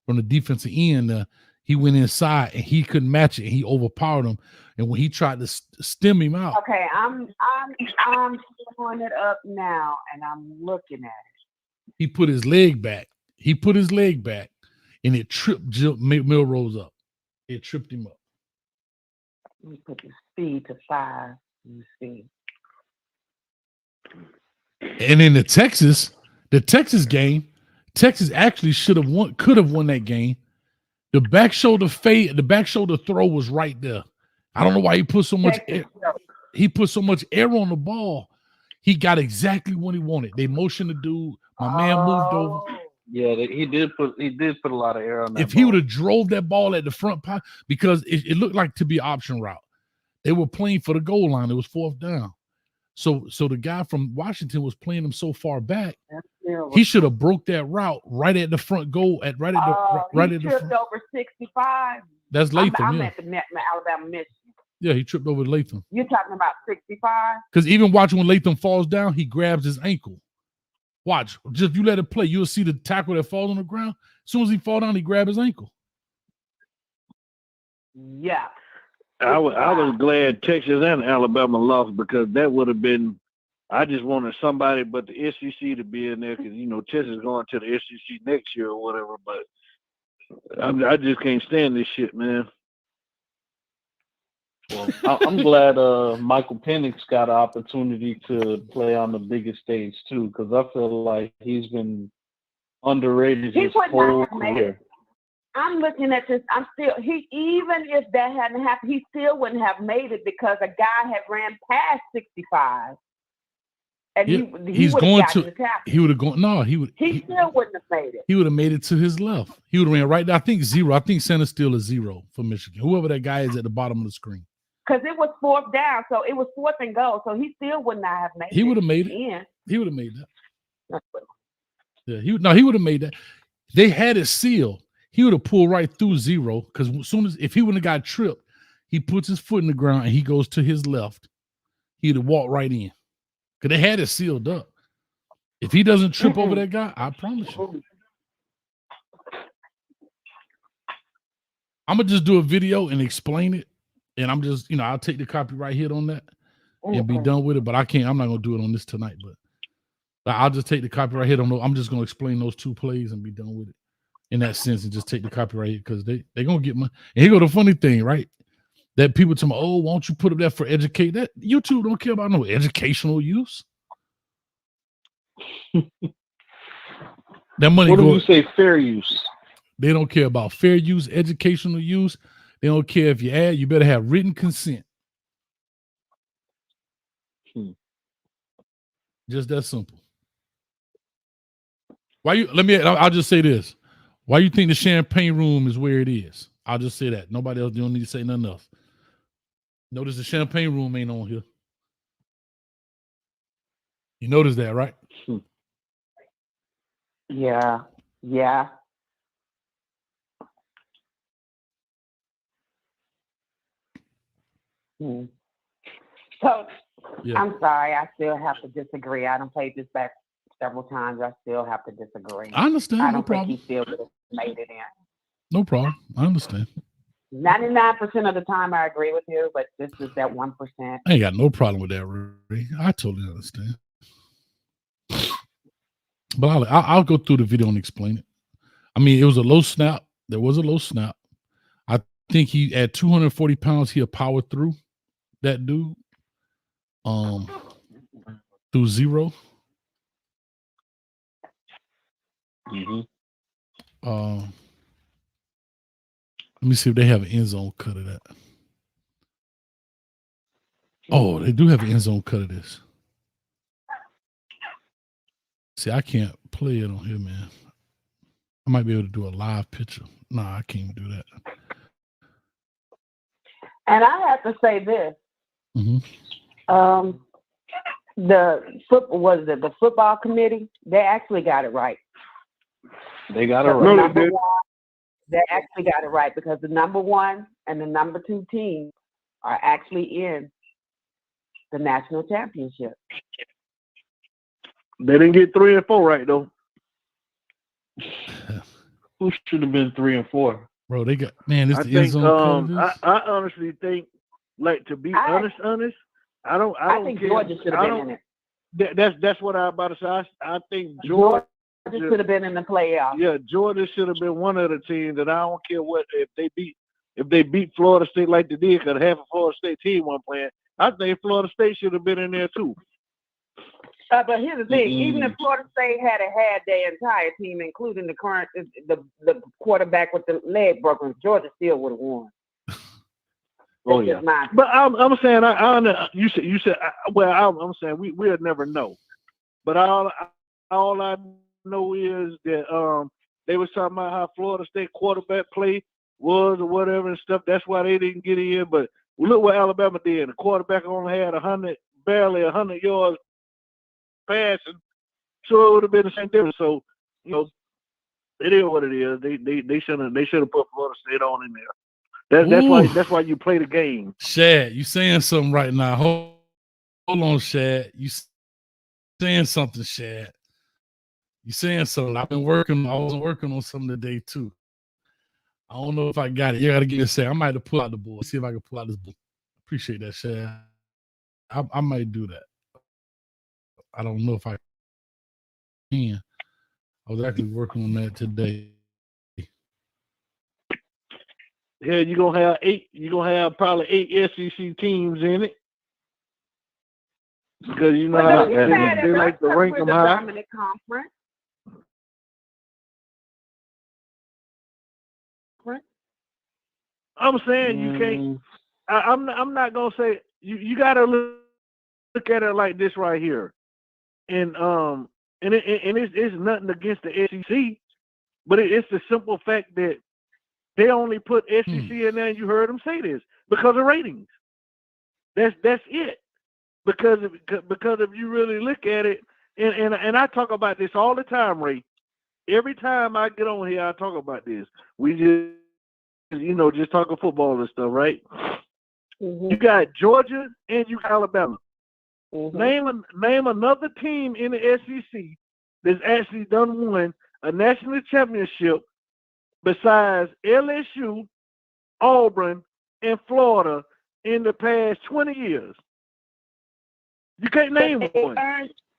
from the defensive end. He went inside and he couldn't match it, and he overpowered him. And when he tried to stem him out, okay, I'm pulling it up now, and I'm looking at it. he put his leg back. And it tripped Milrose up. It tripped him up. Let me put the speed to 5. Let me see. And in the Texas game, Texas actually could have won that game. The back shoulder throw was right there. I don't know why he put so much air. He put so much air on the ball. He got exactly what he wanted. They motioned the dude. My man moved over. Yeah, he did put a lot of air on that. If he would have drove that ball at the front pocket, because it looked like to be an option route. They were playing for the goal line. It was 4th down. So the guy from Washington was playing him so far back. He should have broke that route right at the front goal at the tripped over 65. That's Latham. I'm at the Alabama Michigan. Yeah, he tripped over Latham. You're talking about 65? Because even watching when Latham falls down, he grabs his ankle. Watch. Just if you let it play, you'll see the tackle that falls on the ground. As soon as he falls down, he grabs his ankle. Yeah. I was glad Texas and Alabama lost, because that would have been. I just wanted somebody but the SEC to be in there, because Texas is going to the SEC next year or whatever. But I just can't stand this shit, man. Well, I'm glad Michael Penix got an opportunity to play on the biggest stage too, because I feel like he's been underrated his whole career. I'm looking at this. Even if that hadn't happened, he still wouldn't have made it, because a guy had ran past 65. And he would have gone. No, he would. He still wouldn't have made it. He would have made it to his left. He would have ran right there. I think 0. I think center still is 0 for Michigan. Whoever that guy is at the bottom of the screen. Because it was 4th down, so it was 4th and goal. So he still would not have made it. He would have made it. He would have made that. Yeah, he would have made that. They had it sealed. He would have pulled right through 0, because if he wouldn't have got tripped, he puts his foot in the ground and he goes to his left. He'd have walked right in. Because they had it sealed up. If he doesn't trip over that guy, I promise you. I'm going to just do a video and explain it. And I'm just, I'll take the copyright hit on that and be done with it. But I'm not going to do it on this tonight. But I'll just take the copyright hit on those. I'm just going to explain those 2 plays and be done with it in that sense, and just take the copyright hit, because they're going to get money. And here go the funny thing, right? that people tell me, oh, won't you put up that for educate? That YouTube don't care about no educational use. That money What do go. you say? Fair use. They don't care about fair use, educational use. They don't care if you add. You better have written consent. Just that simple. Why you? I'll just say this. Why you think the champagne room is where it is? I'll just say that. Nobody else don't need to say nothing else. Notice the champagne room ain't on here. You notice that, right? Yeah. So Yeah. I'm sorry, I still have to disagree. I done played this back several times. I still have to disagree. I understand. I No don't problem. think he still would have made it in. No problem. I understand. 99% of the time I agree with you, but this is that 1%. I ain't got no problem with that, Ray. I totally understand. But I'll go through the video and explain it. I mean, it was a low snap. There was a low snap. I think he at 240 pounds, he'll power through that dude. Through zero. Let me see if they have an end zone cut of that. Oh, they do have an end zone cut of this. See, I can't play it on here, man. I might be able to do a live picture. Nah, I can't do that. And I have to say this. Mm-hmm. The football committee, they actually got it right. They got it right. They actually got it right because the number 1 and the number 2 teams are actually in the national championship. They didn't get 3 and 4 right though. Who should have been 3 and 4? Bro, they got this. I The end think. zone I honestly think, like, to be honest, I don't think care. Georgia should have been in it. That's what I was about to say. I think Georgia should have been in the playoffs. Yeah, Georgia should have been one of the teams, and I don't care what if they beat Florida State like they did, because half of Florida State team wasn't playing. I think Florida State should have been in there too. But here's the thing: even if Florida State had their entire team, including the current the quarterback with the leg broken, Georgia still would have won. Oh yeah, but I'm saying you said I'm saying we'll never know. But all I know is that they was talking about how Florida State quarterback play was or whatever and stuff. That's why they didn't get in. But look what Alabama did. The quarterback only had barely 100 yards passing, so it would have been the same difference. So it is what it is. They should have put Florida State on in there. That's why you play the game. Shad, you saying something right now. Hold on, Shad. You saying something, Shad. You saying something. I was working on something today too. I don't know if I got it. You gotta give me a second. I might have to pull out the board. See if I can pull out this book. Appreciate that, Shad. I might do that. I don't know if I can. I was actually working on that today. Yeah, you're gonna have 8. You're gonna have probably 8 SEC teams in it, because you know how they like to rank them high. Dominant conference. I'm saying you can't. I'm not gonna say you got to look at it like this right here, and it's nothing against the SEC, but it's the simple fact that they only put SEC in there, and you heard them say this, because of ratings. That's it. Because if you really look at it, and I talk about this all the time, Ray. Every time I get on here, I talk about this. We just talking football and stuff, right? Mm-hmm. You got Georgia and you got Alabama. Mm-hmm. Name another team in the SEC that's actually won a national championship besides LSU, Auburn, and Florida in the past 20 years. You can't name one.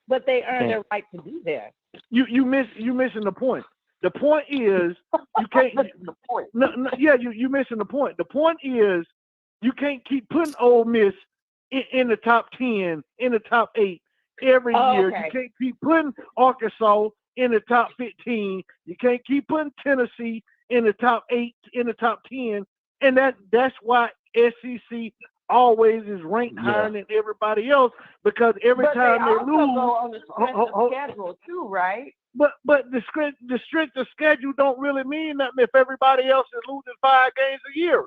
But they earned their right to be there. You're missing the point. The point is you can't. the point. No, you're missing the point. The point is You can't keep putting Ole Miss in the top 10, in the top 8 every year. Okay. You can't keep putting Arkansas in the top 15. You can't keep putting Tennessee in the top 8, in the top 10. And that's why SEC always is ranked higher than everybody else, because every time they also lose, go on the strength of schedule too, right? But the strength of schedule don't really mean nothing if everybody else is losing 5 games a year.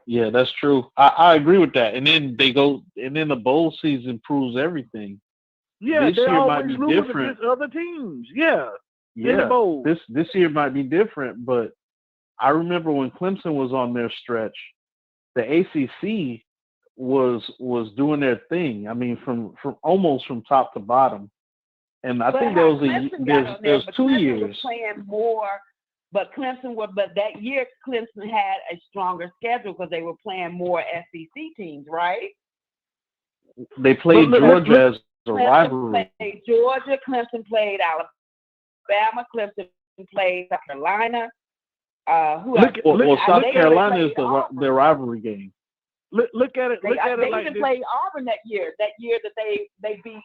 Yeah, that's true. I agree with that. And then the bowl season proves everything. Yeah, this they're year always might be losing different. against other teams. Yeah. In the Yeah, bowl. this year might be different, but I remember when Clemson was on their stretch, the ACC was doing their thing. I mean, from almost from top to bottom. And I think there was 2 years. Was playing more, but but that year Clemson had a stronger schedule because they were playing more SEC teams, right? They played Georgia as a rivalry. Played Georgia, Clemson played Alabama, Clemson played South Carolina. South Carolina is their rivalry game. Look at it. They even played Auburn that year. That year that they beat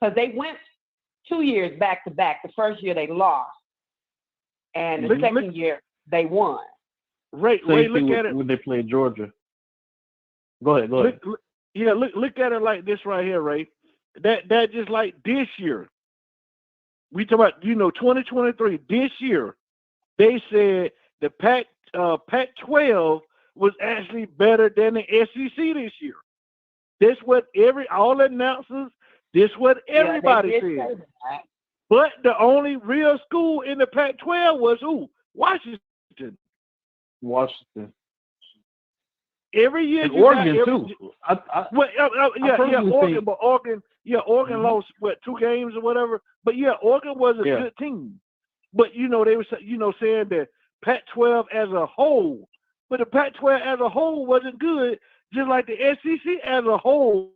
because they went 2 years back to back. The first year they lost, and the second year they won. Ray, look at it when they played Georgia. Go ahead. Look at it like this right here, Ray. That just like this year. We talk about 2023. This year, they said the Pac-12 was actually better than the SEC this year. This what all announcers. This what everybody said. But the only real school in the Pac-12 was who? Washington. Every year and Oregon too. Oregon, but Oregon lost 2 games or whatever. But Oregon was a good team. But they were saying that Pac-12 as a whole, but the Pac-12 as a whole wasn't good. Just like the SEC as a whole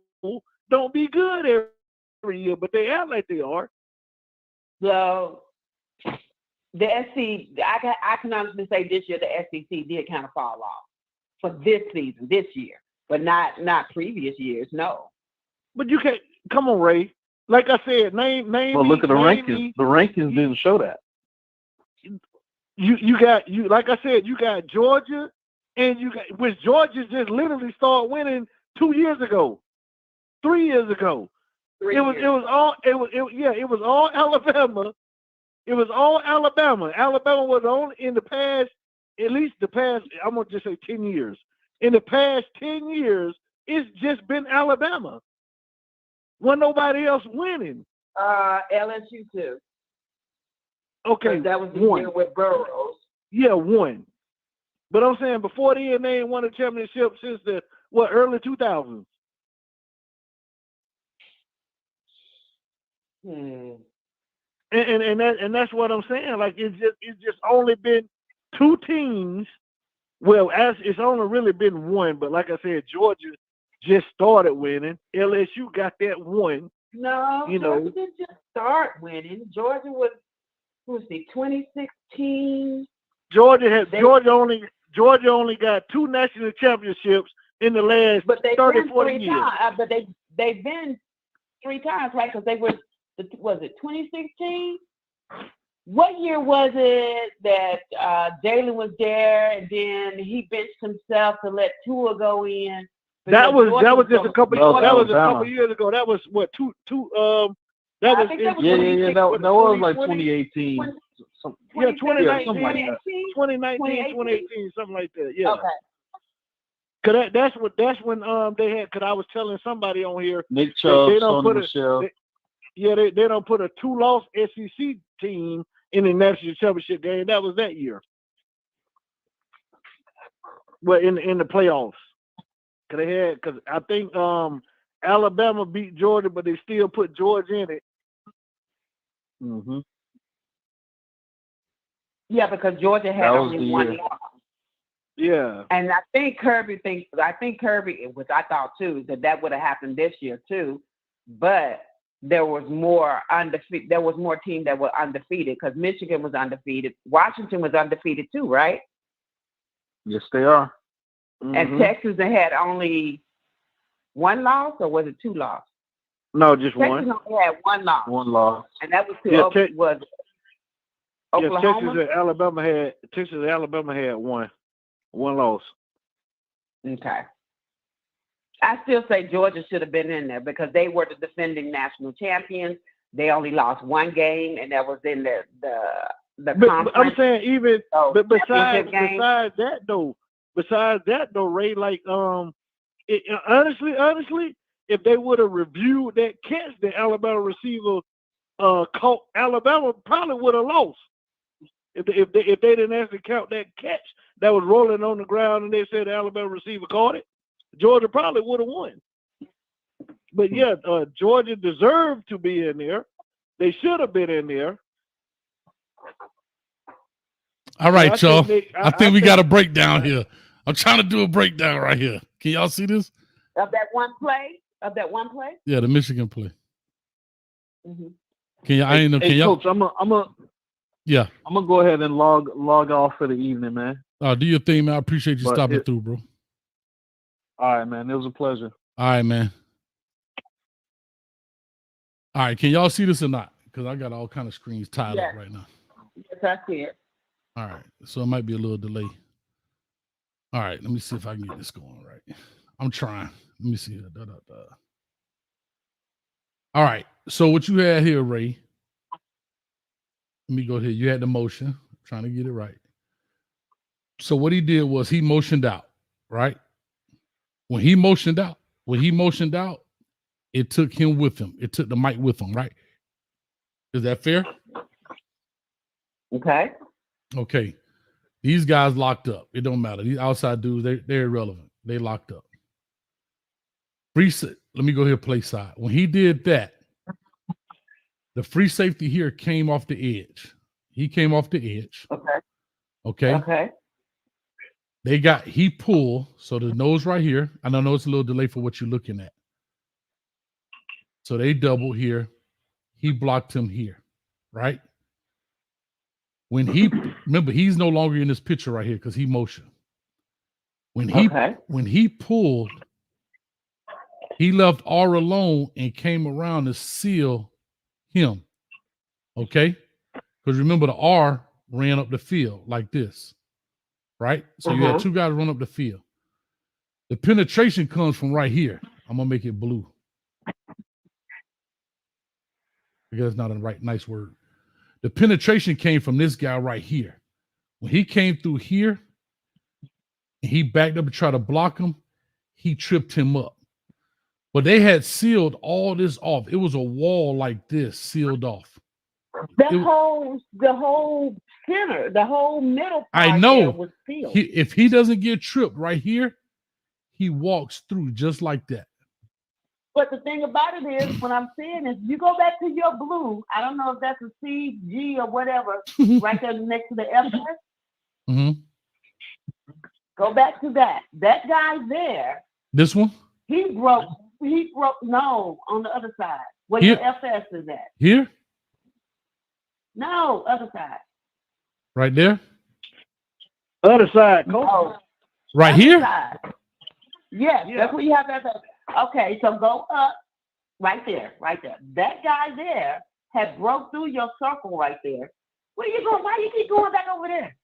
don't be good every year, but they act like they are. So the SEC, I can honestly say this year the SEC did kind of fall off for this season, this year, but not previous years. No. But you can't. Come on, Ray. Like I said, name. Well, look at the rankings. The rankings didn't show that. You got like I said, you got Georgia, and which Georgia just literally started winning 2 years ago, 3 years ago. It was all Alabama. It was all Alabama. Alabama was on in the past, at least the past. I'm gonna just say 10 years. In the past 10 years, it's just been Alabama. Wasn't nobody else winning. LSU too. Okay, that was the one year with Burrows. Yeah, one. But I'm saying before then, they ain't won a championship since the early 2000s. And that's what I'm saying. Like it's just only been 2 teams. Well, it's only really been one. But like I said, Georgia just started winning. LSU got that one. No, Georgia didn't just start winning. Georgia was 2016. Georgia only got 2 national championships in the last 30, 40 years. But they've been 3 times, right? Because they was it 2016? What year was it that Jalen was there and then he benched himself to let Tua go in? That was just a couple. That was a couple years ago. That was what two. That was that was like 2018. 2019, 2018, something like that. Yeah. Okay. Cause that's when they had. Cause I was telling somebody on here. Nick Chubb, Sony Michel. They don't put a 2-loss SEC team in the national championship game. That was that year. Well, in the playoffs. Because I think Alabama beat Georgia, but they still put Georgia in it. Mm-hmm. Yeah, because Georgia had only 1 loss. Yeah. And I think Kirby, which I thought too, that would have happened this year too, but there was more undefeated. There was more teams that were undefeated because Michigan was undefeated. Washington was undefeated too, right? Yes, they are. And Texas had only one loss, or was it 2 losses? No, just Texas one. only had 1 loss. One loss. And that was to was Oklahoma. Texas and Alabama had one loss. Okay. I still say Georgia should have been in there because they were the defending national champions. They only lost 1 game, and that was in the conference. But I'm saying even but besides game. that though, Ray, like honestly, if they would have reviewed that catch the Alabama receiver caught, Alabama probably would have lost. If they didn't actually count that catch that was rolling on the ground and they said the Alabama receiver caught it, Georgia probably would have won. But yeah, Georgia deserved to be in there. They should have been in there. All right, y'all. I think we got a breakdown here. I'm trying to do a breakdown right here. Can y'all see this? Of that one play? Yeah, the Michigan play. Mm-hmm. Can y'all? I ain't know. Can y'all? Coach, I'm gonna go ahead and log off for the evening, man. Do your thing, man. I appreciate you stopping through, bro. All right, man. It was a pleasure. All right, man. All right, can y'all see this or not? Because I got all kind of screens tied up right now. Yes, I see it. All right, so it might be a little delay. All right, let me see if I can get this going right. I'm trying. Let me see. All right, so what you had here, Ray. Let me go here. You had the motion. I'm trying to get it right. So what he did was he motioned out, right? When he motioned out, it took him with him. It took the mic with him, right? Is that fair? Okay. Okay. These guys locked up. It don't matter. These outside dudes, they're irrelevant. They locked up. Let me go here, play side. When he did that, the free safety here came off the edge. He came off the edge. Okay. He pulled, so the nose right here. And I know it's a little delay for what you're looking at. So they double here. He blocked him here, right? When remember, he's no longer in this picture right here because he motioned. When he pulled, he left R alone and came around to seal him. Okay? Because remember, the R ran up the field like this, right? So you had 2 guys run up the field. The penetration comes from right here. I'm gonna make it blue. Because it's not a nice word. The penetration came from this guy right here. When he came through here, and he backed up and tried to block him, he tripped him up. But they had sealed all this off. It was a wall like this, sealed off. The whole center, the whole middle part I know. there was sealed. If he doesn't get tripped right here, he walks through just like that. But the thing about it is, what I'm saying is, you go back to your blue. I don't know if that's a C, G, or whatever, right there next to the FS. Mm-hmm. Go back to that. That guy there. This one? He broke. No, on the other side, where Here? your FS is at. Here? No, other side. Right there? Other side, no. Right other here? Side. Yes, that's where you have FS. Okay, so go up right there. That guy there had broke through your circle right there. Where you going? Why do you keep going back over there?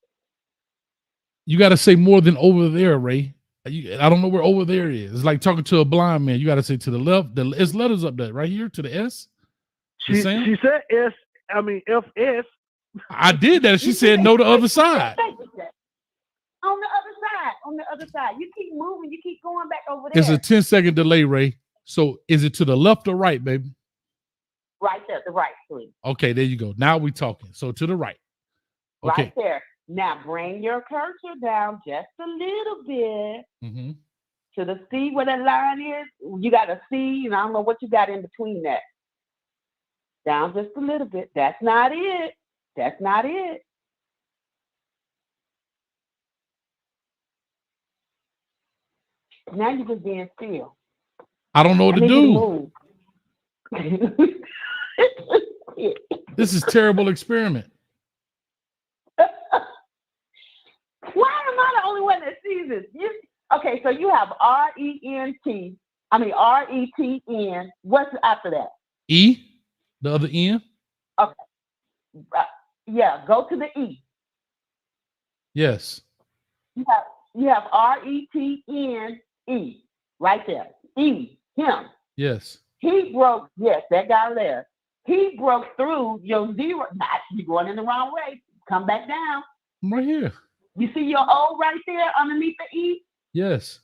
You got to say more than over there, Ray. I don't know where over there is. It's like talking to a blind man. You got to say to the left. It's letters up there, right here to the S. She said S. I mean FS. I did that. She said no, the other side. On the other side. You keep moving. You keep going back over there. It's a 10-second delay, Ray. So is it to the left or right, baby? Right there, the right, please. Okay, there you go. Now we talking. So to the right. Okay. Right there. Now bring your cursor down just a little bit to the C where that line is. You got a C, and I don't know what you got in between that. Down just a little bit. That's not it. Now you're just being still. I don't know what to do. This is terrible experiment. Why am I the only one that sees this? Okay, So you have R-E-N-T. I mean R-E-T-N. What's after that? E, the other N. Okay. Yeah, go to the E. Yes. You have R-E-T-N-E right there. E, him. Yes. He broke, yes, that guy there. He broke through your zero. Not you going in the wrong way. Come back down. I'm right here. You see your O right there underneath the E? Yes.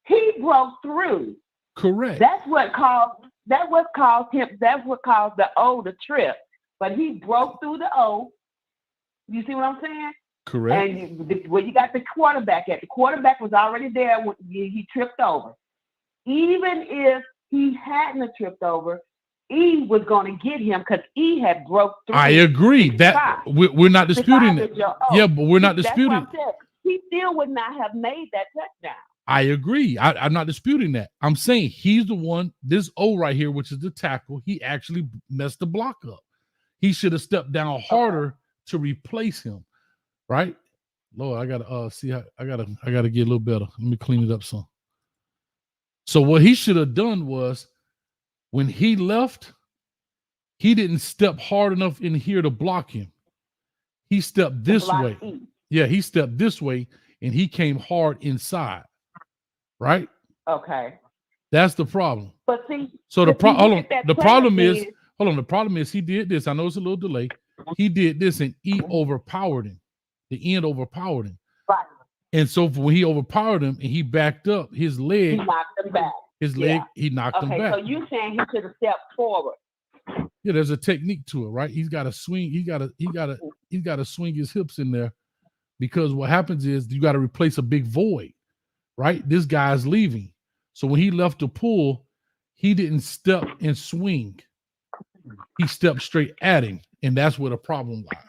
He broke through. Correct. That's what caused the O to trip. But he broke through the O. You see what I'm saying? Correct. And where you got the quarterback at, the quarterback was already there when he tripped over. Even if he hadn't have tripped over, E was going to get him because E had broke through. I agree that we're not disputing that. Yeah, but we're not disputing. He still would not have made that touchdown. I agree. I'm not disputing that. I'm saying he's the one, this O right here, which is the tackle, he actually messed the block up. He should have stepped down harder to replace him. Right? Lord, I gotta see how I gotta get a little better. Let me clean it up some. So what he should have done was when he left, he didn't step hard enough in here to block him. He stepped this way. Yeah, he stepped this way and he came hard inside. Right? Okay. That's the problem. But see, so the problem is the problem is he did this. I know it's a little delay. He did this and E overpowered him. The end overpowered him. Right. And so when he overpowered him and he backed up, his leg. He knocked him back. His leg, he knocked him back. Okay, so you're saying he should have stepped forward. Yeah, there's a technique to it, right? He's got to swing. He's got to swing his hips in there, because what happens is you got to replace a big void, right? This guy's leaving, so when he left the pool, he didn't step and swing. He stepped straight at him, and that's where the problem lies.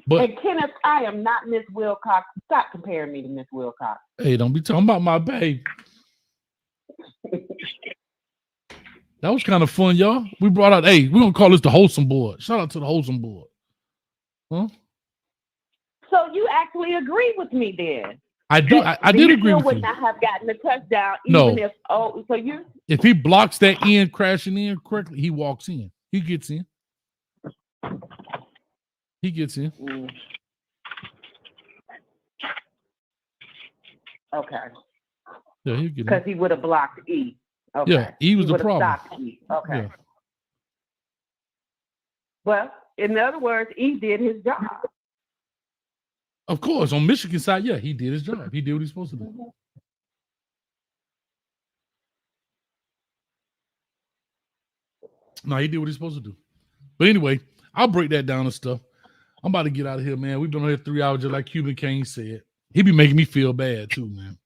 But and Kenneth, I am not Miss Wilcox. Stop comparing me to Miss Wilcox. Hey, don't be talking about my babe. That was kind of fun, y'all. We brought out, we're going to call this the Wholesome Board. Shout out to the Wholesome Board. Huh? So you actually agree with me then? I do. I did agree with you. He would not have gotten the touchdown No. even if, if he blocks that end crashing in correctly, he walks in. He gets in. He gets in. Okay. Yeah, he'll get in. Because he would have blocked E. Okay. Yeah, E was the problem. E. Okay. Yeah. Well, in other words, E did his job. Of course, on Michigan side, yeah, he did his job. He did what he's supposed to do. No, he did what he's supposed to do. But anyway, I'll break that down and stuff. I'm about to get out of here, man. We've been on here 3 hours, just like Cuban Kane said. He be making me feel bad too, man.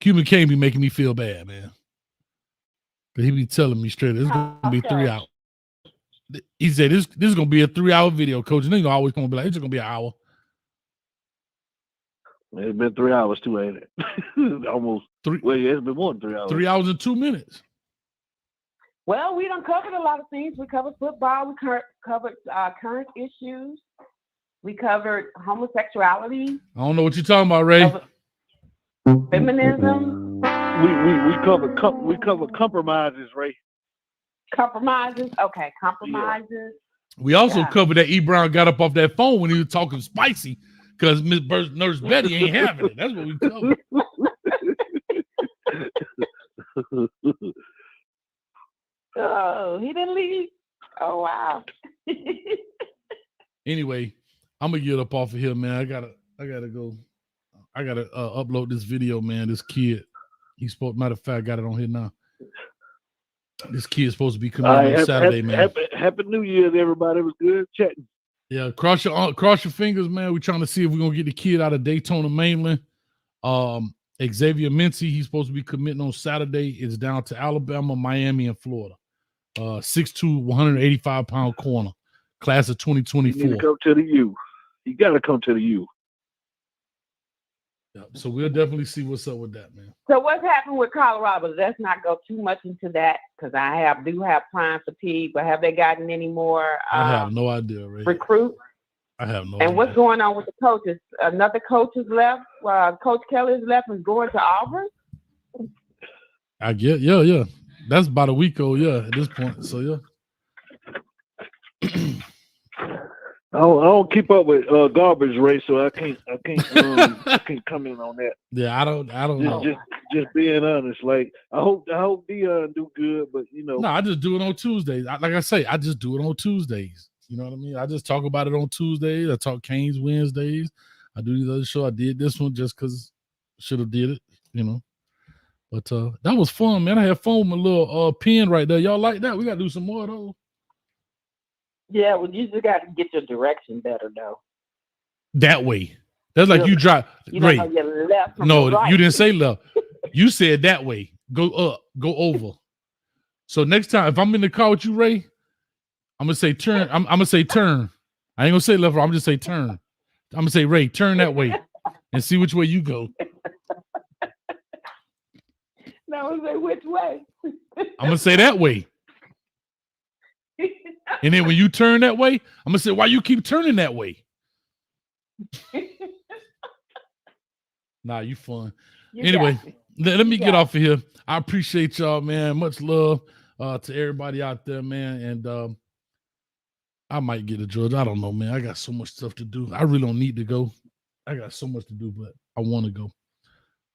Cuban Kane be making me feel bad, man. But he be telling me straight, it's gonna be 3 hours. He said this is gonna be a 3-hour video, coach. And then you're always gonna be like, it's just gonna be an hour. It's been 3 hours too, ain't it? Almost 3. Well, yeah, it's been more than 3 hours. 3 hours and 2 minutes. Well, we done covered a lot of things. We covered football. We covered current issues. We covered homosexuality. I don't know what you're talking about, Ray. Feminism. We covered compromises, Ray. Compromises. Okay, compromises. Yeah. We also covered that E. Brown got up off that phone when he was talking spicy because Nurse Betty ain't having it. That's what we covered. Oh, he didn't leave. Oh, wow. Anyway, I'm gonna get up off of here, man. I gotta go. I gotta upload this video, man. This kid, matter of fact, I got it on here now. This kid's supposed to be coming on Saturday, man. Happy New Year, everybody. It was good chatting. Yeah, cross your fingers, man. We're trying to see if we're gonna get the kid out of Daytona, Mainland. Xavier Mincy, he's supposed to be committing on Saturday. It's down to Alabama, Miami, and Florida. 6'2", 185-pound corner, class of 2024. You need to come to the U. You got to come to the U. Yeah, so we'll definitely see what's up with that, man. So what's happened with Colorado? Let's not go too much into that because I do have prime fatigue, but have they gotten any more I have no idea, Ray. recruits? I have no And idea. what's going on with the coaches? Another coach has left. Coach Kelly has left and going to Auburn. I get, yeah. That's about a week old, yeah, at this point. So yeah. I don't keep up with garbage Ray, so I can't comment on that. Yeah, I don't know. Just being honest. Like I hope Dion do good, but No, I just do it on Tuesdays. Like I say, I just do it on Tuesdays. You know what I mean? I just talk about it on Tuesdays. I talk Canes Wednesdays. I do these other show. I did this one just because should have did it, But that was fun, man. I had fun with my little pen right there. Y'all like that? We got to do some more of those. Yeah, well, you just got to get your direction better, though. That way. That's like you drive. You don't know your left from No, your right. you didn't say left. You said that way. Go up, go over. So next time, if I'm in the car with you, Ray, I'm gonna say turn. I'm gonna say turn. I ain't gonna say left. I'm just say turn. I'm gonna say Ray, turn that way, and see which way you go. No, say which way. I'm gonna say that way. And then when you turn that way, I'm gonna say, why you keep turning that way? Nah, you fun. Anyway, let me get off of here. I appreciate y'all, man. Much love to everybody out there, man. And I might get to Georgia. I don't know, man. I got so much stuff to do. I really don't need to go. I got so much to do, but I want to go.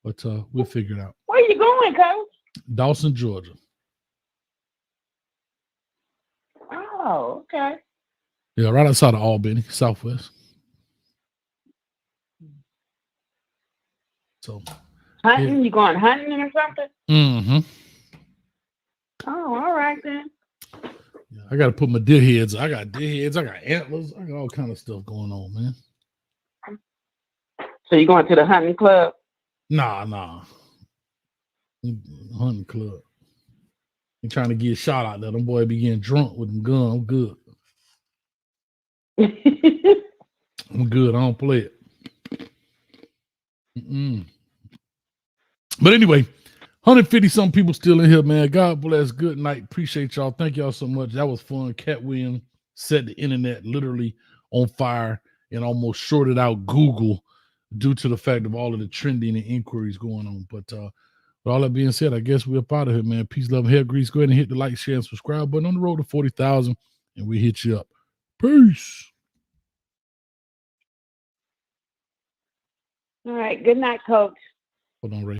But we'll figure it out. Where you going, Coach? Dawson, Georgia. Oh, okay. Yeah, right outside of Albany, Southwest. So hunting? You going hunting or something? Mm-hmm. Oh, all right then. Yeah, I got to put my deer heads. I got deer heads. I got antlers. I got all kind of stuff going on, man. So you going to the hunting club? Nah. Hunting club. You trying to get a shot out there. Them boy be getting drunk with them gun. I'm good. I'm good. I don't play it. But anyway, 150 some people still in here, man. God bless. Good night. Appreciate y'all. Thank y'all so much. That was fun. Katt Williams set the internet literally on fire and almost shorted out Google due to the fact of all of the trending and inquiries going on. But with all that being said, I guess we're up out of here, man. Peace, love, and hair grease. Go ahead and hit the like, share, and subscribe button on the road to 40,000, and we hit you up. Peace. All right. Good night, Coach. Hold on, Ray.